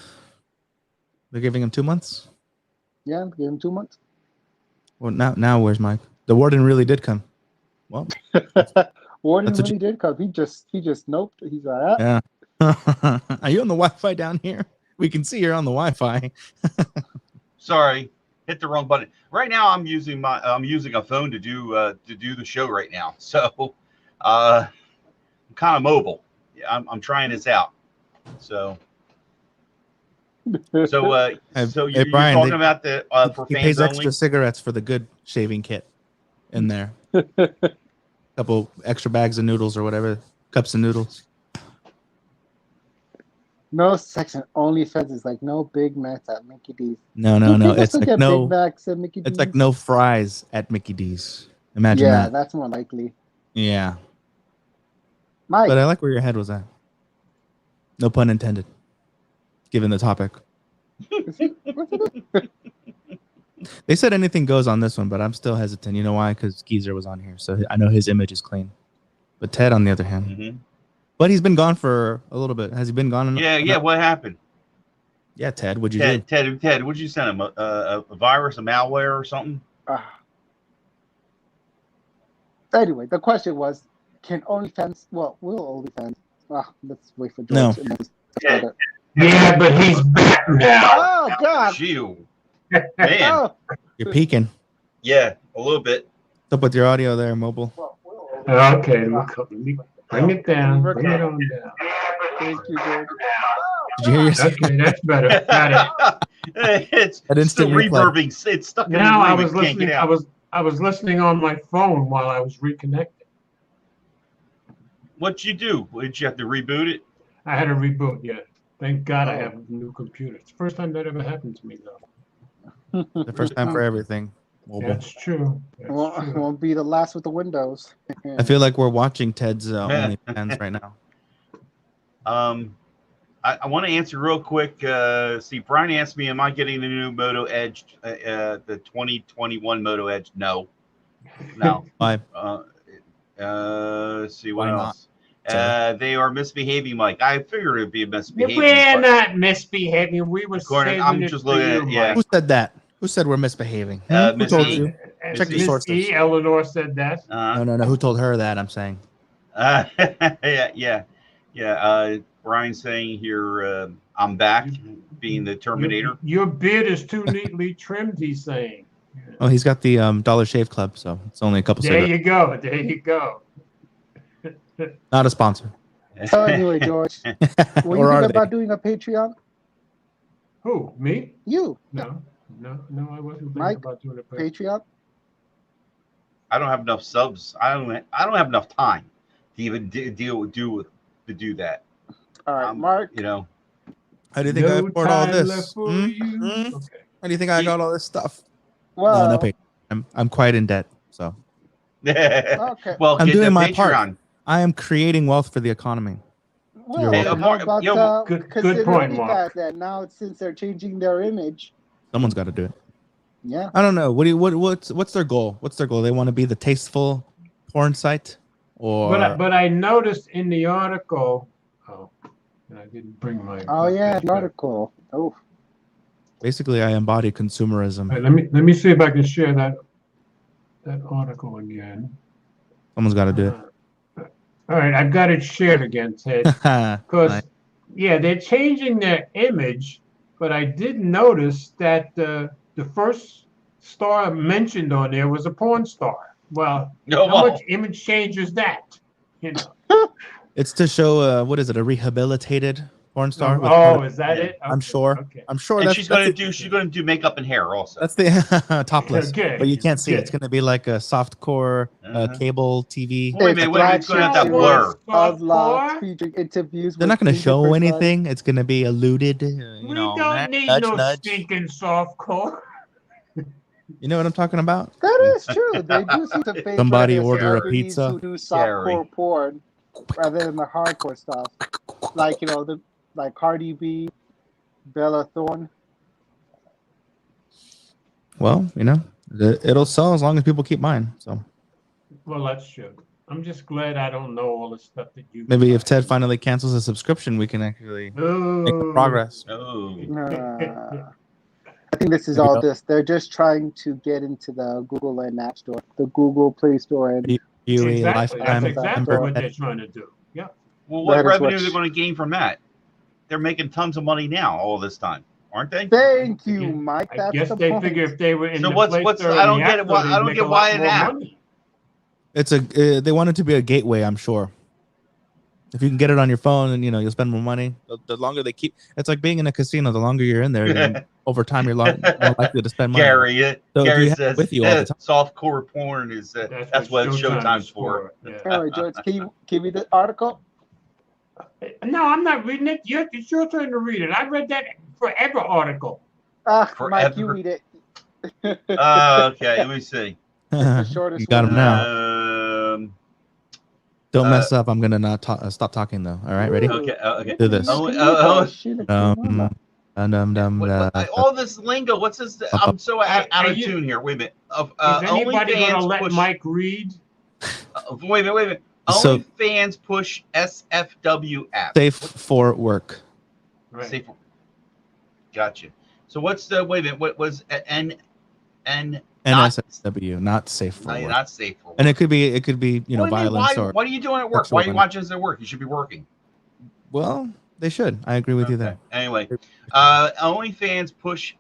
They're giving him 2 months. yeah, give them 2 months. Well, now where's Mike? The warden really did come. Well, Warden That's what really did come. He just noped. He's like, yeah. Are you on the Wi-Fi down here? We can see you're on the Wi-Fi. Sorry, hit the wrong button. Right now, I'm using a phone to do the show right now. So, I'm kind of mobile. Yeah, I'm trying this out. So, So, Hey, so hey, you're Brian, talking they- about the for he fans pays only? extra cigarettes for the good shaving kit in there. Couple extra bags of noodles or whatever, cups of noodles. No section. OnlyFans is like no Big Macs at Mickey D's. No, Do no. people It's still like get no. Big Macs at Mickey D's? It's like no fries at Mickey D's. Imagine Yeah, that. that's more likely. Yeah, Mike, but I like where your head was at. No pun intended. Given the topic, they said anything goes on this one, but I'm still hesitant. You know why? Because Geezer was on here, so I know his image is clean. But Ted, on the other hand, Mhm. but he's been gone for a little bit. Has he been gone? Yeah. What happened? Yeah, Ted. What'd you do? Ted, what'd you send him? A virus, a malware, or something? anyway, the question was, can OnlyFans? Well, will OnlyFans? Let's wait for George. No. And then start it. Yeah, but he's back now. Oh God! Phew. Man. Oh. You're peeking. Yeah, a little bit. What's up with your audio there, mobile? Okay, let me bring it down. Bring it on down. Thank you, George. Did you hear yourself? Okay, that's better. Got it. It's That instant still replay. reverbing. It's stuck in Now the I room. was It can't get listening. out. I was listening on my phone while I was reconnecting. What'd you do? Did you have to reboot it? I had to reboot. Yeah, thank God I have a new computer. It's the first time that ever happened to me, though. The first time for everything. Mobile. That's true. That's true. Won't be the last with the Windows. I feel like we're watching Ted's OnlyFans right now. I want to answer real quick. See, Brian asked me, "Am I getting the new Moto Edge, the 2021 Moto Edge?" No. Why? Let's see what Why not, else. sir? They are misbehaving, Mike. I figured it'd be misbehaving. We're but not misbehaving. We were According- saving I'm it just for looking you, at- yeah. Who said that? Who said we're misbehaving? Who Miss told E. you? Check your Miss sources. E. Eleanor said that. No. Who told her that? I'm saying. Yeah. Brian's saying here, I'm back, being the Terminator. Your beard is too neatly trimmed, he's saying. Oh, he's got the Dollar Shave Club, so it's only a couple There cigarettes. you go. There you go. Not a sponsor. So anyway, George, were you Or are thinking they? about doing a Patreon? Who? Me? You? No, I wasn't thinking Mike? about doing a Patreon? I don't have enough subs. I don't have enough time to even do that. All right, Mark. You know, How do you think I No afford all time this? left for Hmm? you. Hmm? Okay. How do you think I got all this stuff? Well, No pay. I'm quite in debt, so okay. well, I'm get doing the my part. Patreon. I am creating wealth for the economy. Well, Hey, then Mark, how about good consider point, OnlyFans Mark. then? Now, since they're changing their image, Someone's got to do it. yeah. I don't know. What's their goal? What's their goal? They want to be the tasteful porn site, or But I noticed in the article. Oh, and I didn't bring my. Oh yeah, page the back. article. Oh, basically I embody consumerism. All right, let me see if I can share that article again. Someone's got to do it. All right, I've got it shared again, Ted. Because Nice. yeah, they're changing their image, but I did notice that the first star mentioned on there was a porn star. Well, No, how much image change is that? You know. It's to show what is it? A rehabilitated porn star? with Oh, part of- is that yeah, it? I'm Okay, sure. Okay. I'm sure and that's she's that's gonna do makeup and hair also. That's the topless, Okay, but you can't see it. okay. It's gonna be like a soft core cable TV. Wait a minute, it's going to have that blur. of lots Softcore? featuring interviews. They're with not gonna 3 show different anything. It's gonna be alluded. You We know, don't need nudge, no nudge. stinking softcore. You know what I'm talking about? That is true. They do seem to favor Somebody the order a celebrities pizza. who do Carrie. softcore porn rather than the hardcore stuff, like like Cardi B, Bella Thorne. Well, you know, it'll sell as long as people keep buying. So Well, that's true. I'm just glad I don't know all the stuff that you. maybe if Ted finally cancels a subscription, we can actually make Oh. progress. Oh, I think this is Maybe all not. just they're just trying to get into the Google and App Store, the Google Play Store, and You a Exactly. lifetime That's exactly member. what they're trying to do. Yeah. well, what That is revenue what- are they going to gain from that? They're making tons of money now, all this time, aren't they? thank you, Mike. I That's guess the they point. figure if they were in So the what's- Play what's- Store I and don't the get App it. Why- Store, I don't they'd get make a why lot an more app. money. It's they want it to be a gateway, I'm sure. If you can get it on your phone, and you'll spend more money. The longer they keep, it's like being in a casino. The longer you're in there, then over time you're more likely to spend money. Gary, So if Gary you have it says with you all the time. softcore porn is that's what Showtime's for. Yeah. All right, George, can you give me the article? No, I'm not reading it. It's your turn to read it. I read that forever article. Mike, you Forever. read it. Okay, let me see. It's the shortest You got one. him now. Don't mess up. I'm gonna not stop talking though. All right, ready? Okay. Do this. All this lingo. What's this? I'm so out of tune here. Wait a minute. Is anybody going to let push, Mike read? Wait a minute. So- OnlyFans push SFW app. Safe for work. Right. Safe. Gotcha. So what's the wait a minute? What was NSFW, not safe for work. not safe for work. And it could be What do you mean? violence or. What are you doing at work? sexual Why are you violence. watching this at work? You should be working. Well, they should. I agree with you there. Anyway, OnlyFans push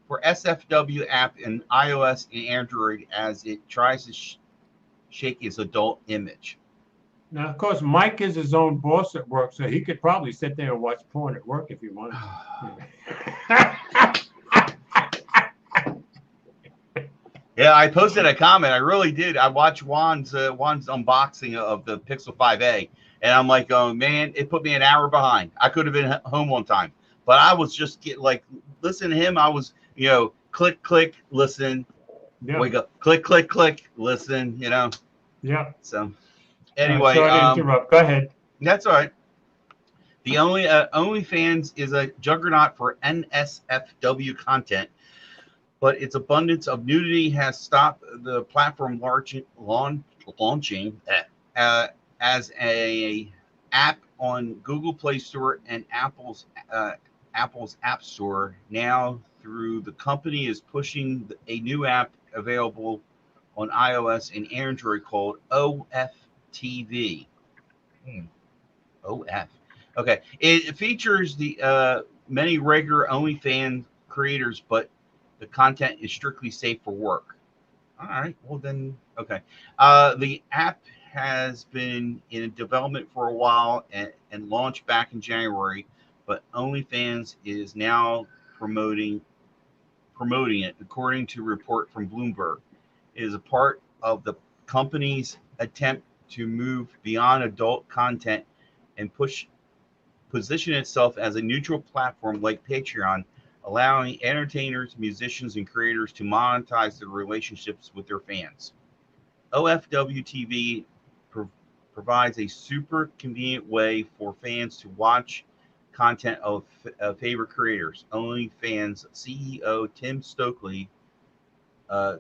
for SFW app in iOS and Android as it tries to shake its adult image. Now, of course, Mike is his own boss at work, so he could probably sit there and watch porn at work if he wanted. Yeah, I posted a comment. I really did. I watched Juan's unboxing of the Pixel 5a, and I'm like, oh man, it put me an hour behind. I could have been home on time, but I was just listen to him. I was, click, listen, wake up, click, listen, Yeah. So anyway, sorry to interrupt. Go ahead. That's all right. The OnlyFans is a juggernaut for NSFW content, but its abundance of nudity has stopped the platform launching as a app on Google Play Store and Apple's App Store. Now, through the company is pushing a new app available on iOS and Android called OFTV. OF. Okay. It features the many regular OnlyFans creators, but the content is strictly safe for work. All right. Well, then, okay. The app has been in development for a while and launched back in January, but OnlyFans is now promoting it, according to a report from Bloomberg. It is a part of the company's attempt to move beyond adult content and position itself as a neutral platform like Patreon, allowing entertainers, musicians, and creators to monetize their relationships with their fans. OFW TV provides a super convenient way for fans to watch content of favorite creators. OnlyFans CEO Tim Stokely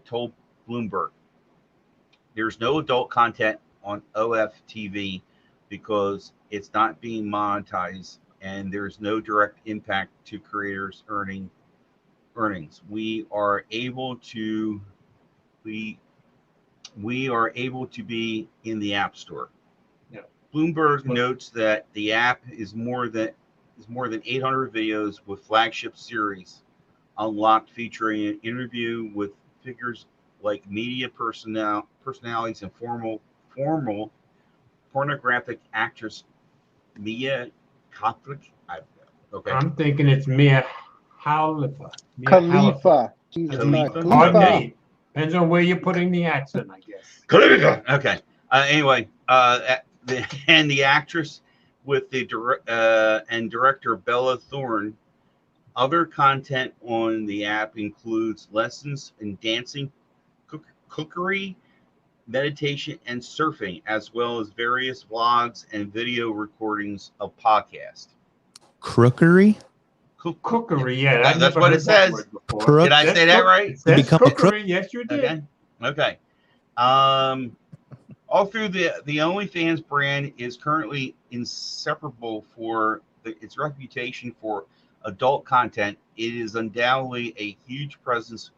told Bloomberg, "There's no adult content on OFTV because it's not being monetized, and there's no direct impact to creators' earnings. We are able to be in the App Store." Yeah. Bloomberg notes that the app is more than 800 videos with flagship series unlocked, featuring an interview with figures like media personalities and formal pornographic actress Mia Khalifa. Okay. I'm thinking it's Mia Khalifa. Khalifa. Jesus, Khalifa? Pardon Khalifa. me. Depends on where you're putting the accent, I guess. Okay. Anyway, and the actress with the director Bella Thorne. Other content on the app includes lessons in dancing, cookery, meditation, and surfing, as well as various vlogs and video recordings of podcasts. Crookery? Cookery, yeah. I've That's never what heard it that says. word before. Crook? Did I say that right? It says Become a crook? cookery. Yes, you did. Okay. All through the OnlyFans brand is currently inseparable for its reputation for adult content. It is undoubtedly a huge presence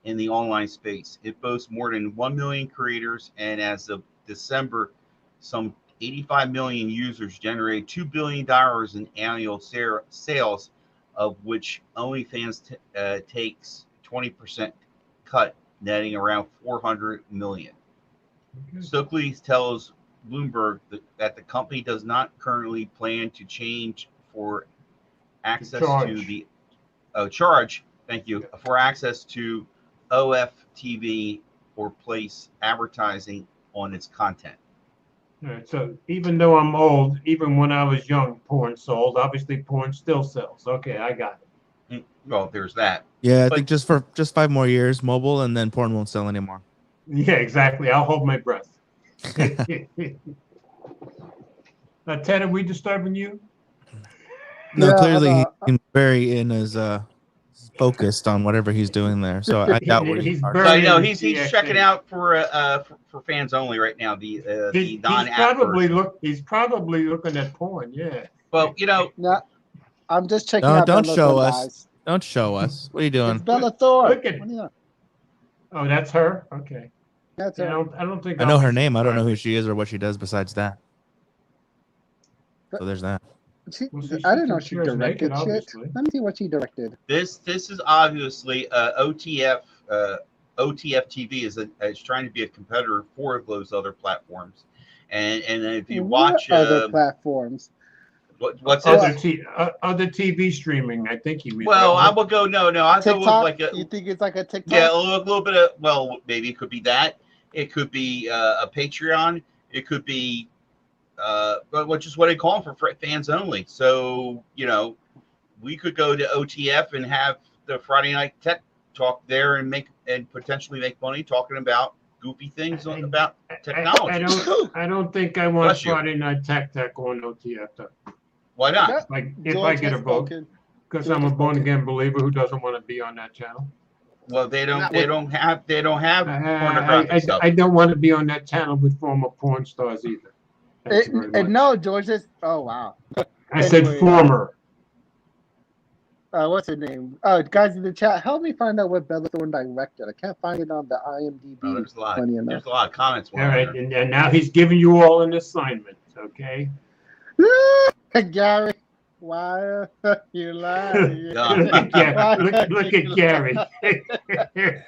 in the online space. It boasts more than 1 million creators, and as of December, some 85 million users generated $2 billion in annual sales, of which OnlyFans takes 20% cut, netting around 400 million. Okay. Stokely tells Bloomberg that the company does not currently plan to change for access to the charge. Thank you for access to OFTV or place advertising on its content. All right, so even though I'm old, even when I was young, porn sold. Obviously, porn still sells. Okay, I got it. Well, there's that. Yeah, I think just 5 more years, mobile, and then porn won't sell anymore. Yeah, exactly. I'll hold my breath. Ted, are we disturbing you? No, Yeah, clearly he seems very in his focused on whatever he's doing there. So I doubt what He's he's very- So, you know, Burning he's TXA. checking out for fans only right now. The He's non-app probably version. He's probably looking at porn. Yeah. Well, you know, No, I'm just checking No, out. don't Bella show Thorne, us. guys. Don't show us. What are you It's doing? Bella Thorne. Look at- What do you know? Oh, that's her. Okay. That's I her. don't think I know I'll her be name. I don't know who subscribed. she is or what she does besides that. So there's that. Well, she I didn't know she appears directed naked, shit. obviously. Let me see what she directed. this is obviously OTF. OTF TV is trying to be a competitor for those other platforms, and if you What watch other platforms? what's Other this? other TV streaming, I think he was. Well, I will go. No, I'll go with TikTok? like a You think it's like a TikTok? yeah, a little bit of. Well, maybe it could be that. It could be a Patreon. It could be which is what I call them for fans only. So you know, we could go to OTF and have the Friday Night Tech Talk there and potentially make money talking about goofy things about technology. I don't think I want Bless you. Friday Night Tech on OTF though. Why not? Yeah. Like if George I get a has vote, spoken. because George I'm a has born spoken. again believer who doesn't want to be on that channel. Well, they don't Not have pornographic I stuff. don't want to be on that channel with former porn stars either. Thank you very much. No, George is. Oh wow. I said anyway, former. What's her name? Guys in the chat, help me find out what Bella Thorne directed. I can't find it on the IMDb. Oh, there's a lot. Funny enough. There's a lot of comments. All right, and now he's giving you all an assignment. Okay. Gary, why are you lying? Look at Gary. Look at Gary.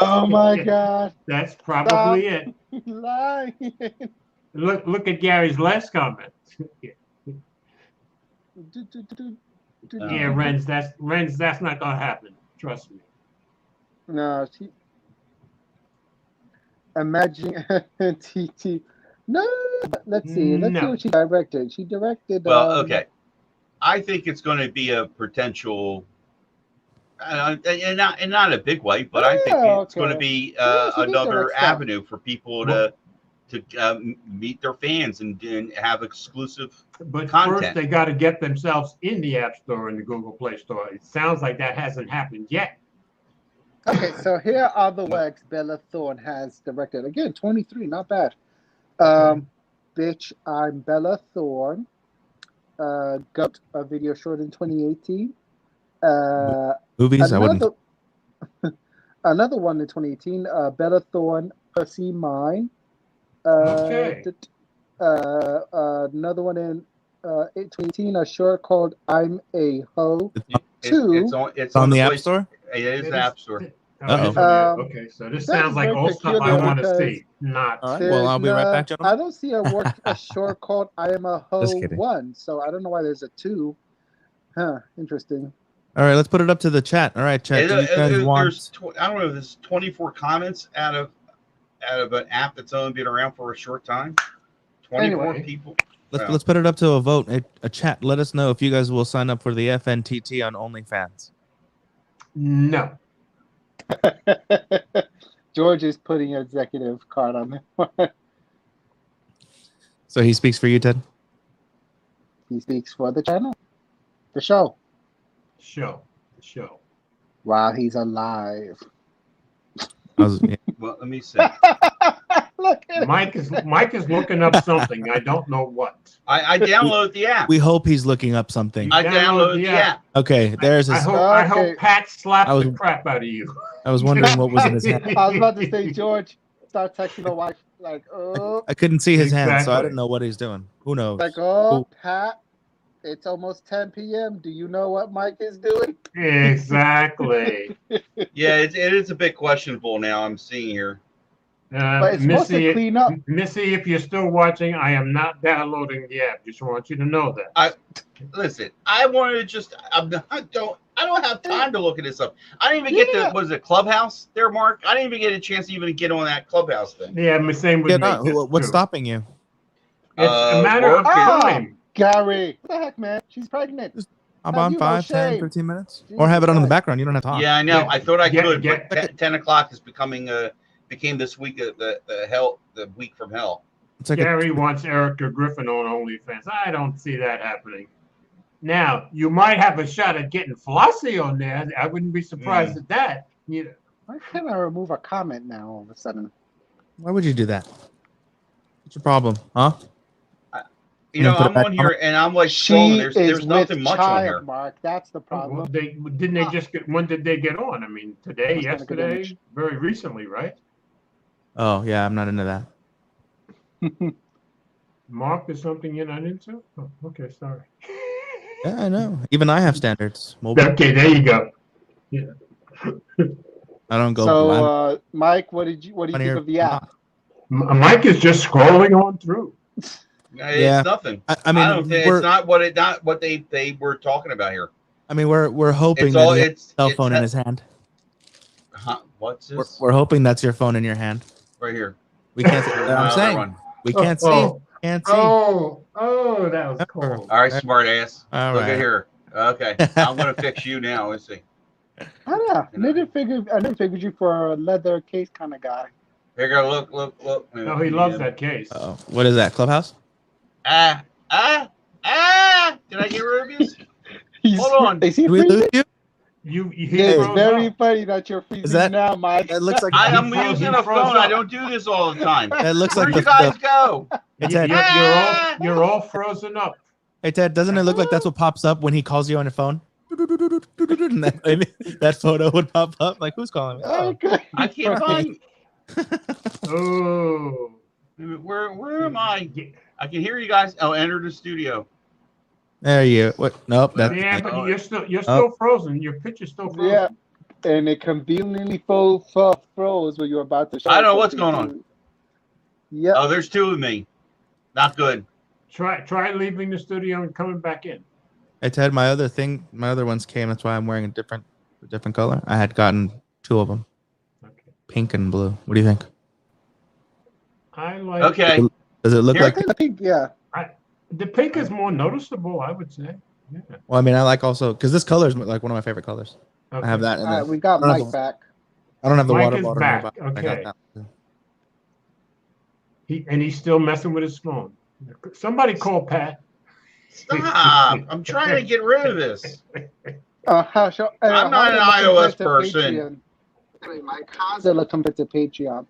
Oh my God. That's probably it. Lying. Look at Gary's last comment. Yeah, Renz, that's not gonna happen. Trust me. No, she. Imagine FNTT. No, let's see. Let's see No. what she directed. She directed. Well, okay. I think it's going to be a potential, and not a big way, but I think it's going to be Yeah, she did another direct stuff. avenue for people to meet their fans and have exclusive. But Content. first, they got to get themselves in the App Store and the Google Play Store. It sounds like that hasn't happened yet. Okay, so here are the works Bella Thorne has directed. Again, 23, not bad. Bitch, I'm Bella Thorne. Got a video short in 2018. Movies, I wouldn't. Another one in 2018. Bella Thorne, Pussy Mine. Okay. Another one in 2018. A short called I'm a Hoe. It's on the App Play- Store? It is the App Store. Uh-oh. Okay, so this That sounds is like very all stuff I peculiar want to because- see. Not. All right. Well, I'll be right back, gentlemen. I don't see a short called I Am a Hoe Just kidding. 1, so I don't know why there's a 2. Huh, interesting. All right, let's put it up to the chat. All right, chat. Do you guys want? I don't know. There's 24 comments out of an app that's only been around for a short time. 24 Anyway. people. Let's put it up to a vote, a chat. Let us know if you guys will sign up for the FNTT on OnlyFans. No. George is putting an executive card on there. So he speaks for you, Ted. He speaks for the channel, the show, Show. while he's alive. Yeah. Well, let me see. Look at it. Mike is looking up something. I don't know what. I downloaded the app. We hope he's looking up something. I downloaded the app. Okay, there's I his. hope Okay. Pat slapped I was- the crap out of you. I was wondering what was in his hand. I was about to say, George, start texting the wife like, oh, I couldn't see his hand, so I Exactly. didn't know what he's doing. Who knows? like, oh, Ooh. Pat, it's almost 10 p.m. Do you know what Mike is doing? Exactly. Yeah, it is a bit questionable now. I'm seeing here. But it's supposed to clean up. Missy, if you're still watching, I am not downloading the app. Just want you to know that. Listen, I wanted to just. I don't have time to look at this up. I didn't even get the. Was it Clubhouse there, Mark? I didn't even get a chance to even get on that Clubhouse thing. Yeah, same with me. What's stopping you? It's a matter of time. Gary, what the heck, man? She's pregnant. I'm on 5, 10, 15 minutes, or have it on in the background. You don't have to talk. Yeah, I know. Yeah. I thought I could, Yeah. but 10 o'clock is became this week the week from hell. It's like Gary wants Erica Griffin on OnlyFans. I don't see that happening. Now, you might have a shot at getting Flossie on there. I wouldn't be surprised at that. Why can't I remove a comment now all of a sudden? Why would you do that? What's your problem, huh? I'm on here and I'm like, there's nothing much on here. Mark, that's the problem. Well, didn't they just get? When did they get on? I mean, today, yesterday, very recently, right? Oh yeah, I'm not into that. Mark is something you're not into? Oh, okay, sorry. Yeah, I know. Even I have standards. Mobile. Okay, there you go. Yeah. I don't go. So, Mike, what do you think of the app? Mike is just scrolling on through. It's nothing. I mean, I don't think it's not what they were talking about here. I mean, we're hoping that he has a cell phone in his hand. What's this? We're hoping that's your phone in your hand. Right here. We can't. See, I'm saying we can't see. Can't see. Oh, that was cool. All right, smart ass. All Look right. at here. Okay, I'm gonna fix you now. Let's see. I never figured you for a leather case kind of guy. Here, go. Look. No, he loves that case. Oh, what is that? Clubhouse? Did I get rid of you? Hold on. Is he Did we lose you? It's very funny that you're freezing now, Mike. That looks like I'm using a phone. I don't do this all the time. That looks like Where'd you guys go? Hey, Ted, You're all frozen up. hey Ted, doesn't it look like that's what pops up when he calls you on your phone? And that photo would pop up. Like, who's calling me? Oh. Okay. I can't find. Oh. Where am I? I can hear you guys. Oh, enter the studio. There you. What? Nope. That's But you're still frozen. Your picture's still frozen. Yeah, and it conveniently froze when you were about to show. I don't know what's going on. Yeah. Oh, there's two of me. Not good. Try leaving the studio and coming back in. Hey Ted, my other ones came. That's why I'm wearing a different color. I had gotten 2 of them, pink and blue. What do you think? I like. Okay. Does it look like? I think, yeah. The pink is more noticeable, I would say. Yeah. Well, I mean, I like also because this color is like one of my favorite colors. Okay. I have that. All right, we got Mike back. I don't have the Mike water is bottle. back. I got Okay. that. He's still messing with his phone. Somebody call Pat. Stop! I'm trying to get rid of this. I'm not an iOS person. Mike, how's it look compared to Patreon?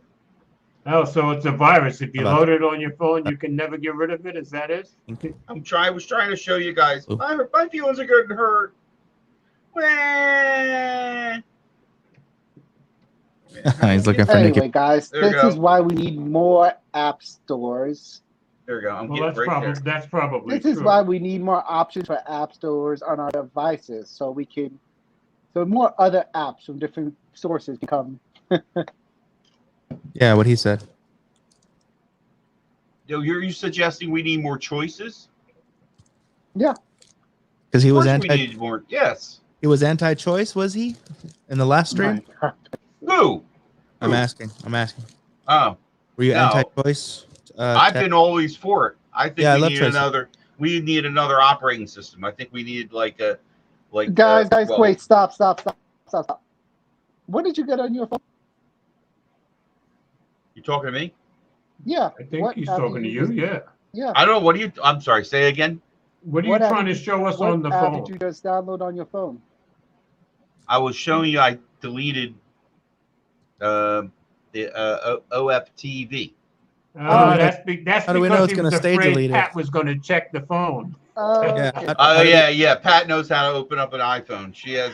Oh, so it's a virus. If you load it on your phone, you can never get rid of it. Is that it? I was trying to show you guys. My feelings are getting hurt. He's looking for anyway, guys, this is why we need more app stores. There we go. I'm Well, getting right there. that's probably This is why we need more options for app stores on our devices, so more other apps from different sources become. Yeah, what he said. Yo, you're suggesting we need more choices? Yeah. Because he Of was course anti. we need more. Yes. He was anti-choice, was he? In the last stream? Who? I'm asking. Oh. Were you No. anti-choice? I've been always for it. I think Yeah, we need another operating system. I think we need Guys, wait, stop. What did you get on your phone? You talking to me? Yeah. I think he's talking to you. Yeah. Yeah. I don't know. I'm sorry. Say again. What are you trying to show us on the phone? phone? What app did you just download on your phone? I was showing you I deleted the OFTV. That's how do we know it's going to stay deleted? Pat was going to check the phone. Yeah. Pat knows how to open up an iPhone. She has.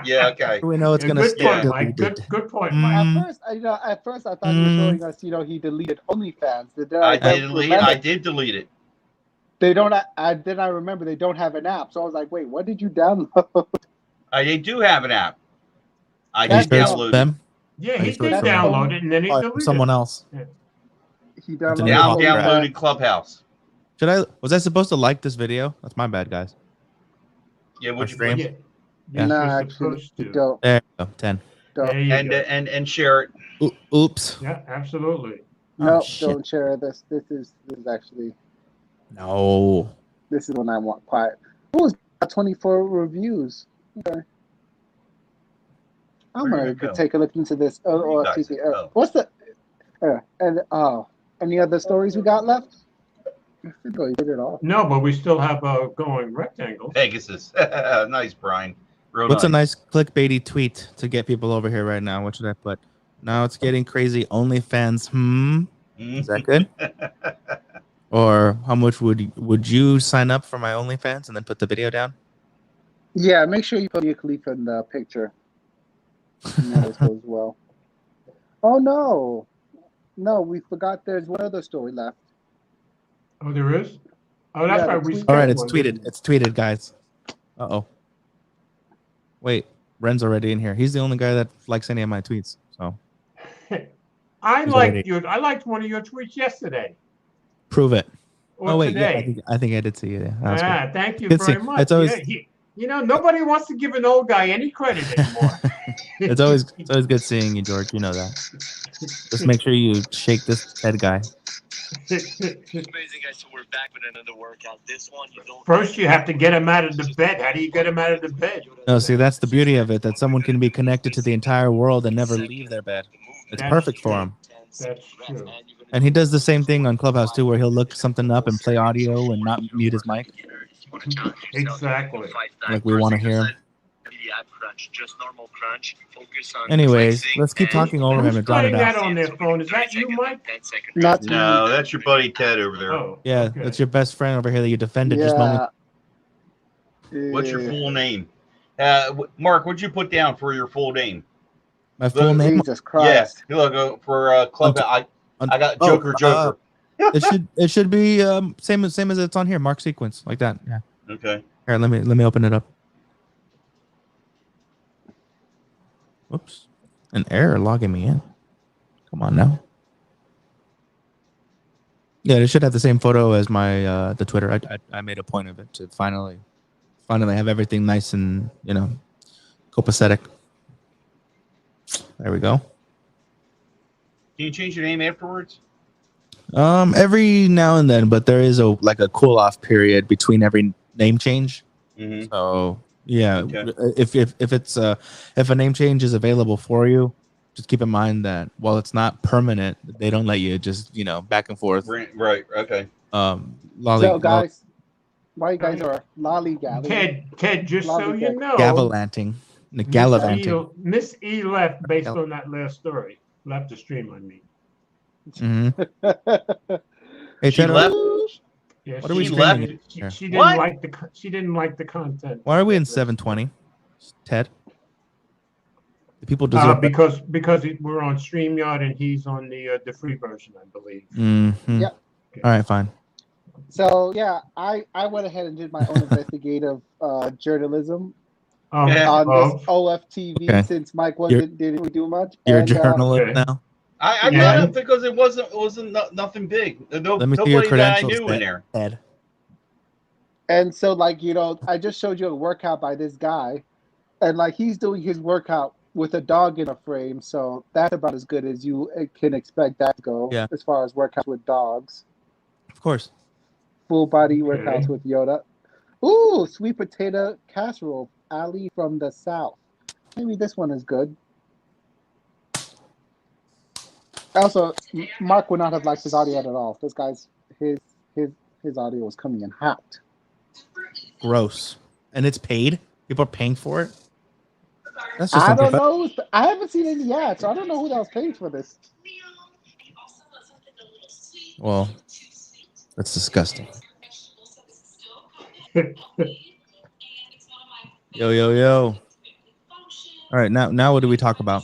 Yeah. Okay. How do we know it's going to stay deleted? Good point, Mike. At first, I thought he was showing us. He deleted OnlyFans. I did delete it. They don't. Then I remember they don't have an app. So I was like, wait, what did you download? They do have an app. I did download them. Yeah, Are he you sure did it's from download it and then he Oh, deleted someone it. else. He That's a downloaded new it Now from copyright. downloaded Clubhouse. Was I supposed to like this video? That's my bad, guys. Yeah, Our would you stream? please? Yeah. Yeah. Yes, Nah, you're actually, supposed to. don't. There you go. 10. There you And go. and share it. Oops. Yeah, absolutely. No, shit. don't share this. This is actually No. this is when I want quiet. Oh, it's got 24 reviews. Okay. I'm Where gonna did it go? take a look into this. You guys go. What's the and any other stories we got left? I think we did it all. No, but we still have going rectangles. Pegasus. Nice, Brian. Real What's nice. a nice clickbaity tweet to get people over here right now? What should I put? Now it's getting crazy. OnlyFans. Is that good? Or how much would you sign up for my OnlyFans and then put the video down? Yeah, make sure you put your Khalifa in the picture. This goes well. Oh no, we forgot. There's one other story left. Oh, there is? Oh, that's Yeah, right. the We tweet- All right, skipped it's one, tweeted. didn't we? It's tweeted, guys. Uh-oh. Wait, Ren's already in here. He's the only guy that likes any of my tweets. So I He's liked already- I liked one of your tweets yesterday. prove it. Or Oh wait, today. yeah, I think I did see it. Yeah, that was good. Thank you Good very seeing- much. it's always- Yeah, nobody wants to give an old guy any credit anymore. It's always good seeing you, George. You know that. Just make sure you shake this head guy. Amazing, guys. So we're back with another workout. This one, you don't. First, you have to get him out of the bed. How do you get him out of the bed? No, see, that's the beauty of it. That someone can be connected to the entire world and never leave their bed. It's That's perfect for true. him. That's true. And he does the same thing on Clubhouse too, where he'll look something up and play audio and not mute his mic. Exactly. Like we want to hear him. Just normal crunch. Focus on Anyways, flexing let's keep and- talking over him Who's and drown it playing that out. on their phone? Is that you, Mike? 10 second Not rest. No, that's your buddy Ted over there. Oh, Yeah, okay. that's your best friend over here that you defended just moments. What's your Yeah. full name? Mark, what'd you put down for your full name? My full name. Jesus Christ. Yeah, look for club. I got Joker. It should be same as it's on here. Mark sequence like that. Yeah. Okay. Here, let me open it up. Whoops, an error logging me in. Come on now. Yeah, it should have the same photo as my the Twitter. I made a point of it to finally have everything nice and copacetic. There we go. Can you change your name afterwards? Every now and then, but there is a cool off period between every name change. Mm-hmm. So yeah, Okay. if a name change is available for you, just keep in mind that while it's not permanent, they don't let you just back and forth. Right. Okay. So guys, why you guys are lollygally? Ted, just so you know, Gavilanting. Gallivanting. Miss E left based on that last story. Left the stream, I mean. Mm-hmm. Hey, She Ted, left. Yeah, What are we she streaming left. here? She didn't What? like she didn't like the content. Why are we in 720? Ted? The people deserve because we're on StreamYard and he's on the free version, I believe. Mm-hmm. Yep. All right, fine. So yeah, I went ahead and did my own investigative journalism on this OFTV Okay. since Mike didn't do much. You're a And, journalist okay. now. I Yeah. got it because it wasn't nothing big. Let me see your Nobody that I credentials, knew in there. Ted. And so, I just showed you a workout by this guy, and he's doing his workout with a dog in a frame. So that's about as good as you can expect that to go. Yeah. As far as workouts with dogs, Of course. full body Okay. workouts with Yoda. Ooh, sweet potato casserole, Ali from the South. Maybe this one is good. Also, Mark would not have liked his audio at all. This guy's his audio was coming in hot. Gross. And it's paid? People are paying for it? That's just I don't unprof- know. I haven't seen any yet, so I don't know who else pays for this. Well, that's disgusting. Yo. All right, now what do we talk about?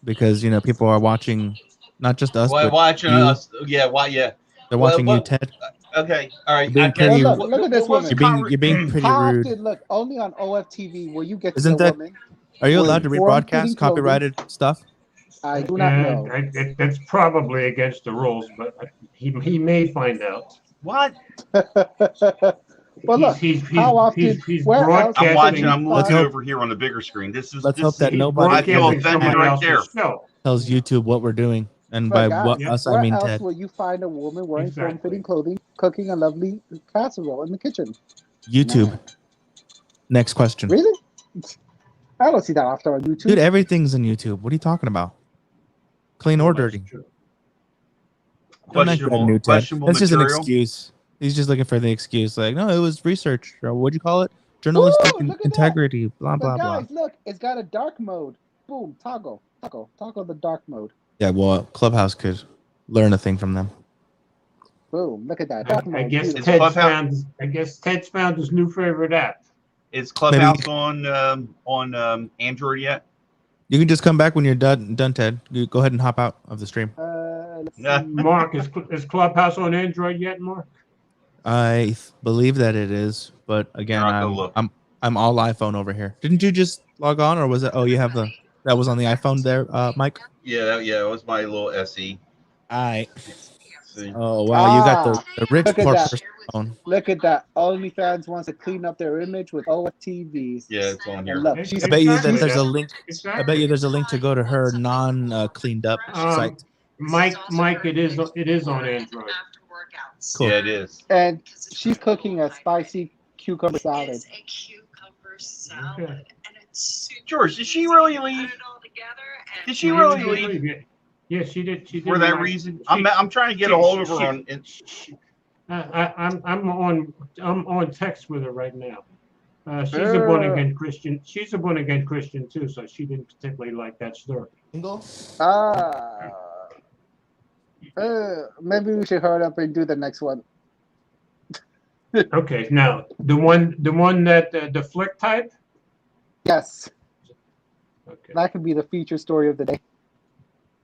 Because people are watching, not just us, Well, but watching you. us. Yeah. Why? Yeah. They're Well, watching you, well, Ted. Okay. All right. Being I guess- pretty- Look at this what's woman. the You're being pretty How rude. often, look, only on OFTV will you get to Isn't the that- woman? Are you Were allowed to form-fitting rebroadcast copyrighted stuff? I do not know. That's probably against the rules, but he may find out. What? Well, look, how often? He's Where else? I'm broadcasting. watching. I'm Let's looking hope- over here on the bigger screen. This is. Let's hope that He's nobody I feel broadcasting offended somebody right else's there. show. tells YouTube what we're doing, and by what Yeah. us I Where mean else Ted. will you find a woman wearing Exactly. form-fitting clothing, cooking a lovely casserole in the kitchen? YouTube. Man. Next question. Really? I don't see that often on YouTube. Dude, everything's in YouTube. What are you talking about? Clean or Well, that's dirty? true. Don't make that Questionable. new Ted. Questionable That's just an material. excuse. He's just looking for the excuse. Like, no, it was research. Or what'd you call it? Journalistic Woo, look at integrity. Blah, But blah, guys, blah. look, it's got a dark mode. Boom, toggle the dark mode. Yeah, well, Clubhouse could learn a thing from them. Boom, look at that. Dark I mode. guess Beautiful. Ted's found his new favorite app. Is Clubhouse on Android yet? You can just come back when you're done, Ted. You go ahead and hop out of the stream. Let's Nah. see. Mark, is Clubhouse on Android yet, Mark? I believe that it is, but again, I'll go look. I'm all iPhone over here. Didn't you just log on, or was it? Oh, you have that was on the iPhone there, Mike. Yeah, it was my little SE. I. See? Oh wow, you got the rich look at poor that. person phone. Look at that. OnlyFans wants to clean up their image with OTVs. Yeah, it's on here. And look, Ex- she's I bet you that Exactly. there's a link. I Exactly. bet you there's a link to go to her cleaned up site. Mike, it is on Android. Cool. Yeah, it is. and she's cooking a spicy cucumber salad. Okay. George, did she really leave? Did she really leave Yeah, she did. She did. for that Mike. reason? I'm trying to get a hold of her on. I'm on text with her right now. She's a born again Christian. She's a born again Christian too, so she didn't particularly like that story. Maybe we should hurry up and do the next one. Okay, now the one that the flick type. Yes, Okay. that could be the feature story of the day.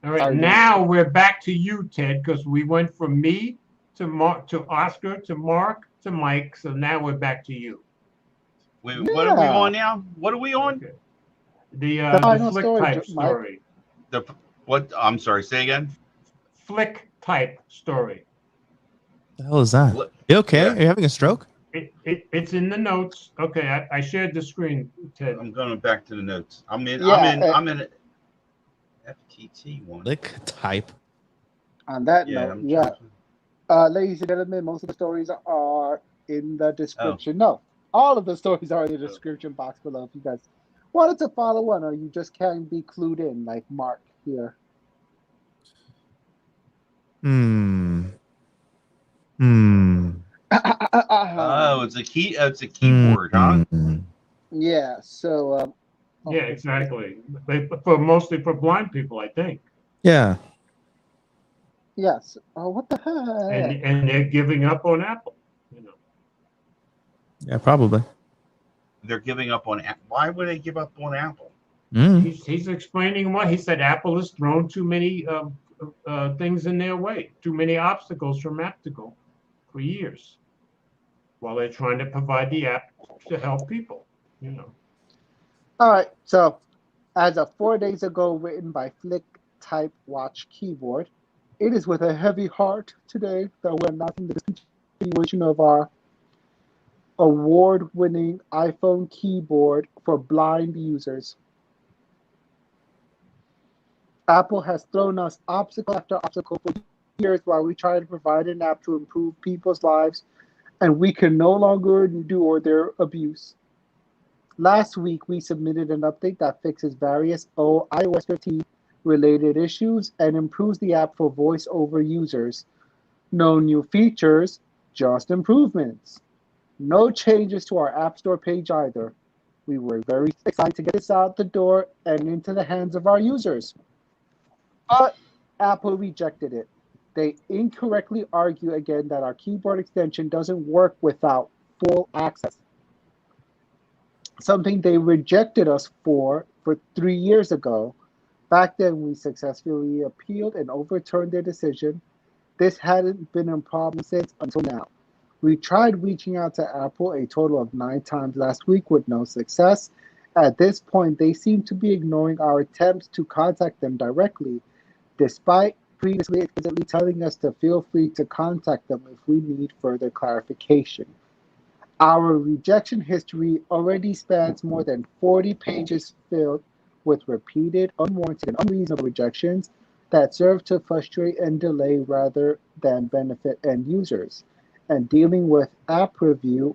All right, Sorry, now we're back to you, Ted, because we went from me to Mark to Oscar to Mark to Mike, so now we're back to you. Wait, what are we Yeah. on now? What are we on? Okay. The final flick story, type Mike. story. The what? I'm sorry. Say again. Flick type story. The hell is that? What- You okay? Yeah. Are you having a stroke? It's in the notes. Okay, I shared the screen, Ted. I'm going back to the notes. I'm in FTT one. Lick type. On that Yeah. note, I'm yeah. trying Ladies and gentlemen, most of the stories are in the description. No, all of the stories are in the description box below. If you guys wanted to follow one, or you just can't be clued in, like Mark here. Oh, it's a key. It's a keyboard, huh? Yeah. So. Yeah, exactly. Mostly for blind people, I think. Yeah. Yes. Oh, what the heck? And they're giving up on Apple. You know. Yeah, probably. They're giving up on. Why would they give up on Apple? He's explaining why. He said Apple has thrown too many things in their way, too many obstacles from Apple for years, while they're trying to provide the app to help people. You know. All right. So, as of 4 days ago, written by Flick Type Watch Keyboard, it is with a heavy heart today that we're announcing the discontinuation of our award-winning iPhone keyboard for blind users. Apple has thrown us obstacle after obstacle for years while we try to provide an app to improve people's lives, and we can no longer endure their abuse. Last week, we submitted an update that fixes various iOS 13 related issues and improves the app for voice-over users. No new features, just improvements. No changes to our App Store page either. We were very excited to get this out the door and into the hands of our users. But Apple rejected it. They incorrectly argue again that our keyboard extension doesn't work without full access. Something they rejected us for 3 years ago. Back then, we successfully appealed and overturned their decision. This hadn't been a problem since until now. We tried reaching out to Apple a total of 9 times last week with no success, At this point, they seem to be ignoring our attempts to contact them directly, despite previously explicitly telling us to feel free to contact them if we need further clarification. Our rejection history already spans more than 40 pages filled with repeated, unwarranted, and unreasonable rejections that serve to frustrate and delay rather than benefit end users. And dealing with app review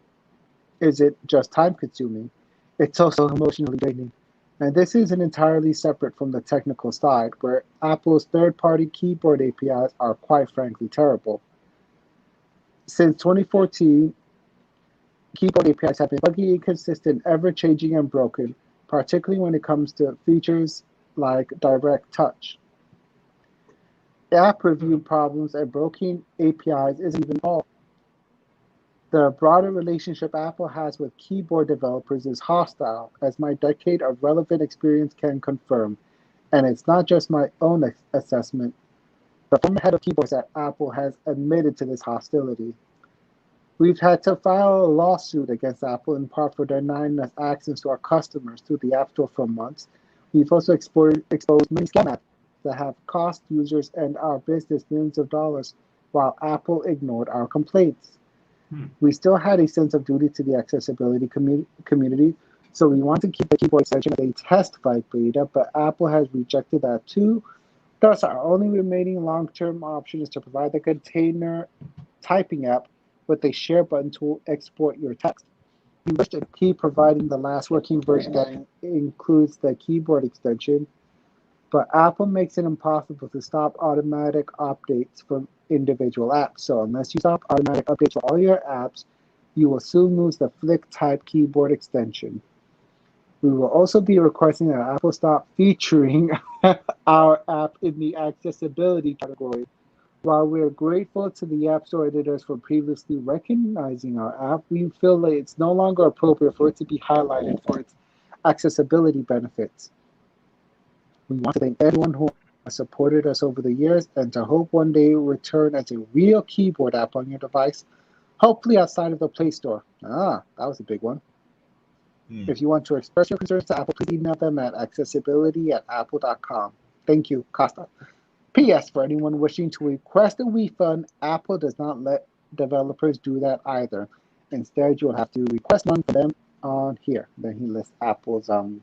isn't just time consuming, it's also emotionally draining. And this isn't entirely separate from the technical side, where Apple's third party keyboard APIs are quite frankly terrible. Since 2014, keyboard APIs have been buggy, inconsistent, ever changing, and broken, particularly when it comes to features like direct touch. App review problems and broken APIs isn't even all. The broader relationship Apple has with keyboard developers is hostile, as my decade of relevant experience can confirm. And it's not just my own assessment. The former head of keyboards at Apple has admitted to this hostility. We've had to file a lawsuit against Apple in part for denying us access to our customers through the App Store for months. We've also exposed many scam apps that have cost users and our business millions of dollars, while Apple ignored our complaints. We still had a sense of duty to the accessibility community, so we want to keep the keyboard extension as a test flight beta, but Apple has rejected that too. Thus, our only remaining long-term option is to provide the container typing app with a share button to export your text. We wish to keep providing the last working version that includes the keyboard extension, but Apple makes it impossible to stop automatic updates from individual apps. So unless you stop automatic updates for all your apps, you will soon lose the Flick type keyboard extension. We will also be requesting that Apple stop featuring our app in the accessibility category. While we are grateful to the App Store editors for previously recognizing our app, we feel that it's no longer appropriate for it to be highlighted for its accessibility benefits. We want to thank everyone who has supported us over the years and to hope one day return as a real keyboard app on your device, hopefully outside of the Play Store. Ah, that was a big one. If you want to express your concerns to Apple, please email them at accessibility@apple.com. Thank you, Costa. P.S. For anyone wishing to request a refund, Apple does not let developers do that either. Instead, you'll have to request one for them on here. Then he lists Apple's support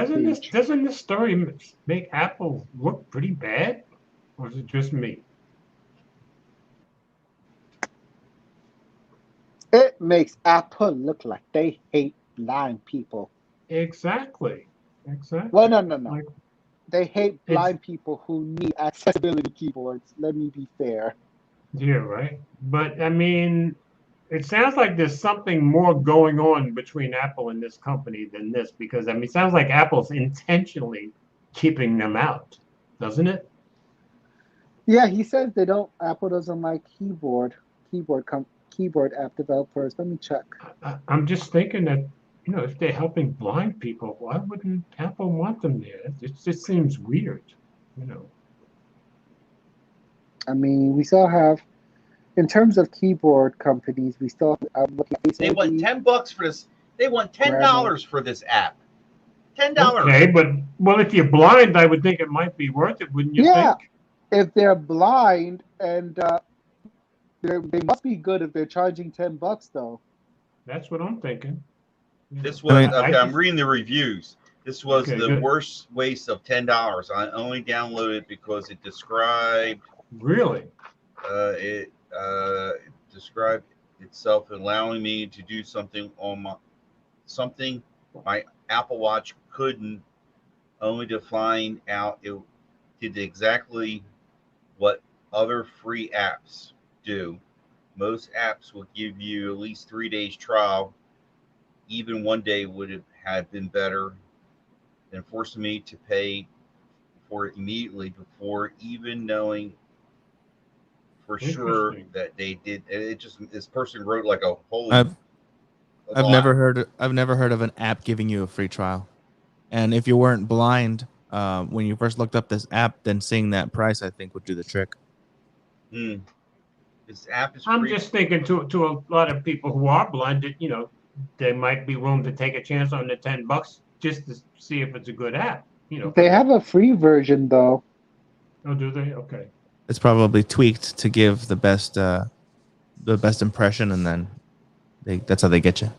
page. Doesn't this story make Apple look pretty bad? Or is it just me? It makes Apple look like they hate blind people. Exactly. Well, no. Like, They hate blind people who need accessibility keyboards. Let me be fair. yeah, right. But I mean, it sounds like there's something more going on between Apple and this company than this, because I mean, it sounds like Apple's intentionally keeping them out, doesn't it? Yeah, he says they don't. Apple doesn't like keyboard app developers. Let me check. I'm just thinking that, you know, if they're helping blind people, why wouldn't Apple want them there? It just seems weird, you know. I mean, we still have, in terms of keyboard companies, we still I'm looking at They want $10 for this. They want $10 for this app. $10. Okay, but if you're blind, I would think it might be worth it, wouldn't you think? If they're blind and they must be good if they're charging $10 though. That's what I'm thinking. This was okay. I'm reading the reviews. This was the worst waste of $10. I only downloaded it because it described. Really? It described itself allowing me to do something on my Apple Watch couldn't. Only to find out it did exactly what other free apps do. Most apps will give you at least 3 days trial. Even 1 day would have been better than forcing me to pay for it immediately before even knowing for sure that they did. It just, this person wrote like a whole. I've never heard of an app giving you a free trial. And if you weren't blind when you first looked up this app, then seeing that price, I think, would do the trick. This app is I'm free. just thinking to a lot of people who are blind, that, you know, they might be willing to take a chance on the $10 just to see if it's a good app. You know, They have a free version though. Oh, do they? Okay. It's probably tweaked to give the best impression, and then that's how they get you.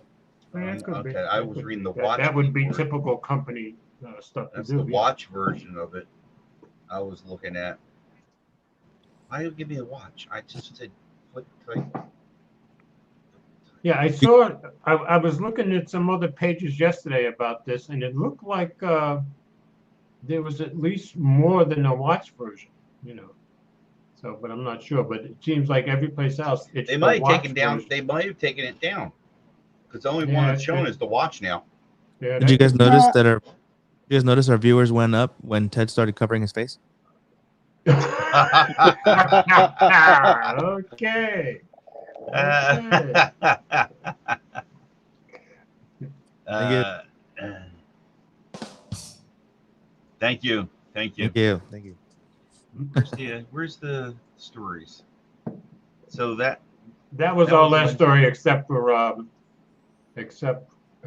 Yeah, it could be. Okay, I It was could reading be. the watch. That would be report. typical company stuff to That's do. the yeah. watch version of it. I was looking at. Why you give me a watch? I just said click. Yeah, I saw it. I was looking at some other pages yesterday about this, and it looked like there was at least more than a watch version, you know. So, but I'm not sure. But it seems like every place else, it's They the might have watch taken down. version. They might have taken it down because the only one Yeah, that's shown is the watch now. Yeah, Did you guys could- notice that our? You guys notice our viewers went up when Ted started covering his face? Okay. Thank you. Thank you. Thank you. Thank you. Where's the stories? So that That was That our was last one. story, except for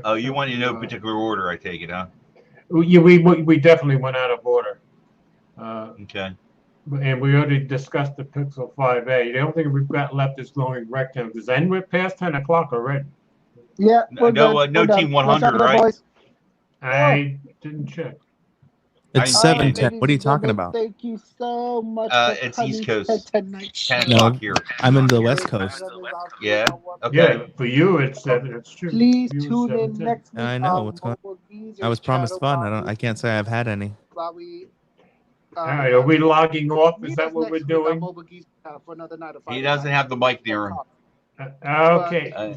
oh, you want to know particular order? I take it, huh? Yeah, we definitely went out of order. Okay. And we already discussed the Pixel 5a. The only thing we've got left is glowing rectangles, and we're past 10 o'clock already. Yeah, we're No, good. no We're done. Team Let's 100, wrap it up, right? boys. I didn't check. It's I- 7:10. ladies What are you and talking gentlemen, about? Thank you so much for It's coming East Coast. tonight. 10 No, o'clock here. I'm in the West Coast. Yeah. Okay. Yeah, for you it's 7. It's true. Please You tune in 7:10. next week. I know on what's going. Mobile Geezers I was promised channel, fun. I can't say I've had any. While we, All right, are we logging off? meet Is that us what we're next week on doing? Mobile Geezers channel for another night of He Friday doesn't night. have the mic near him. Okay. Uh,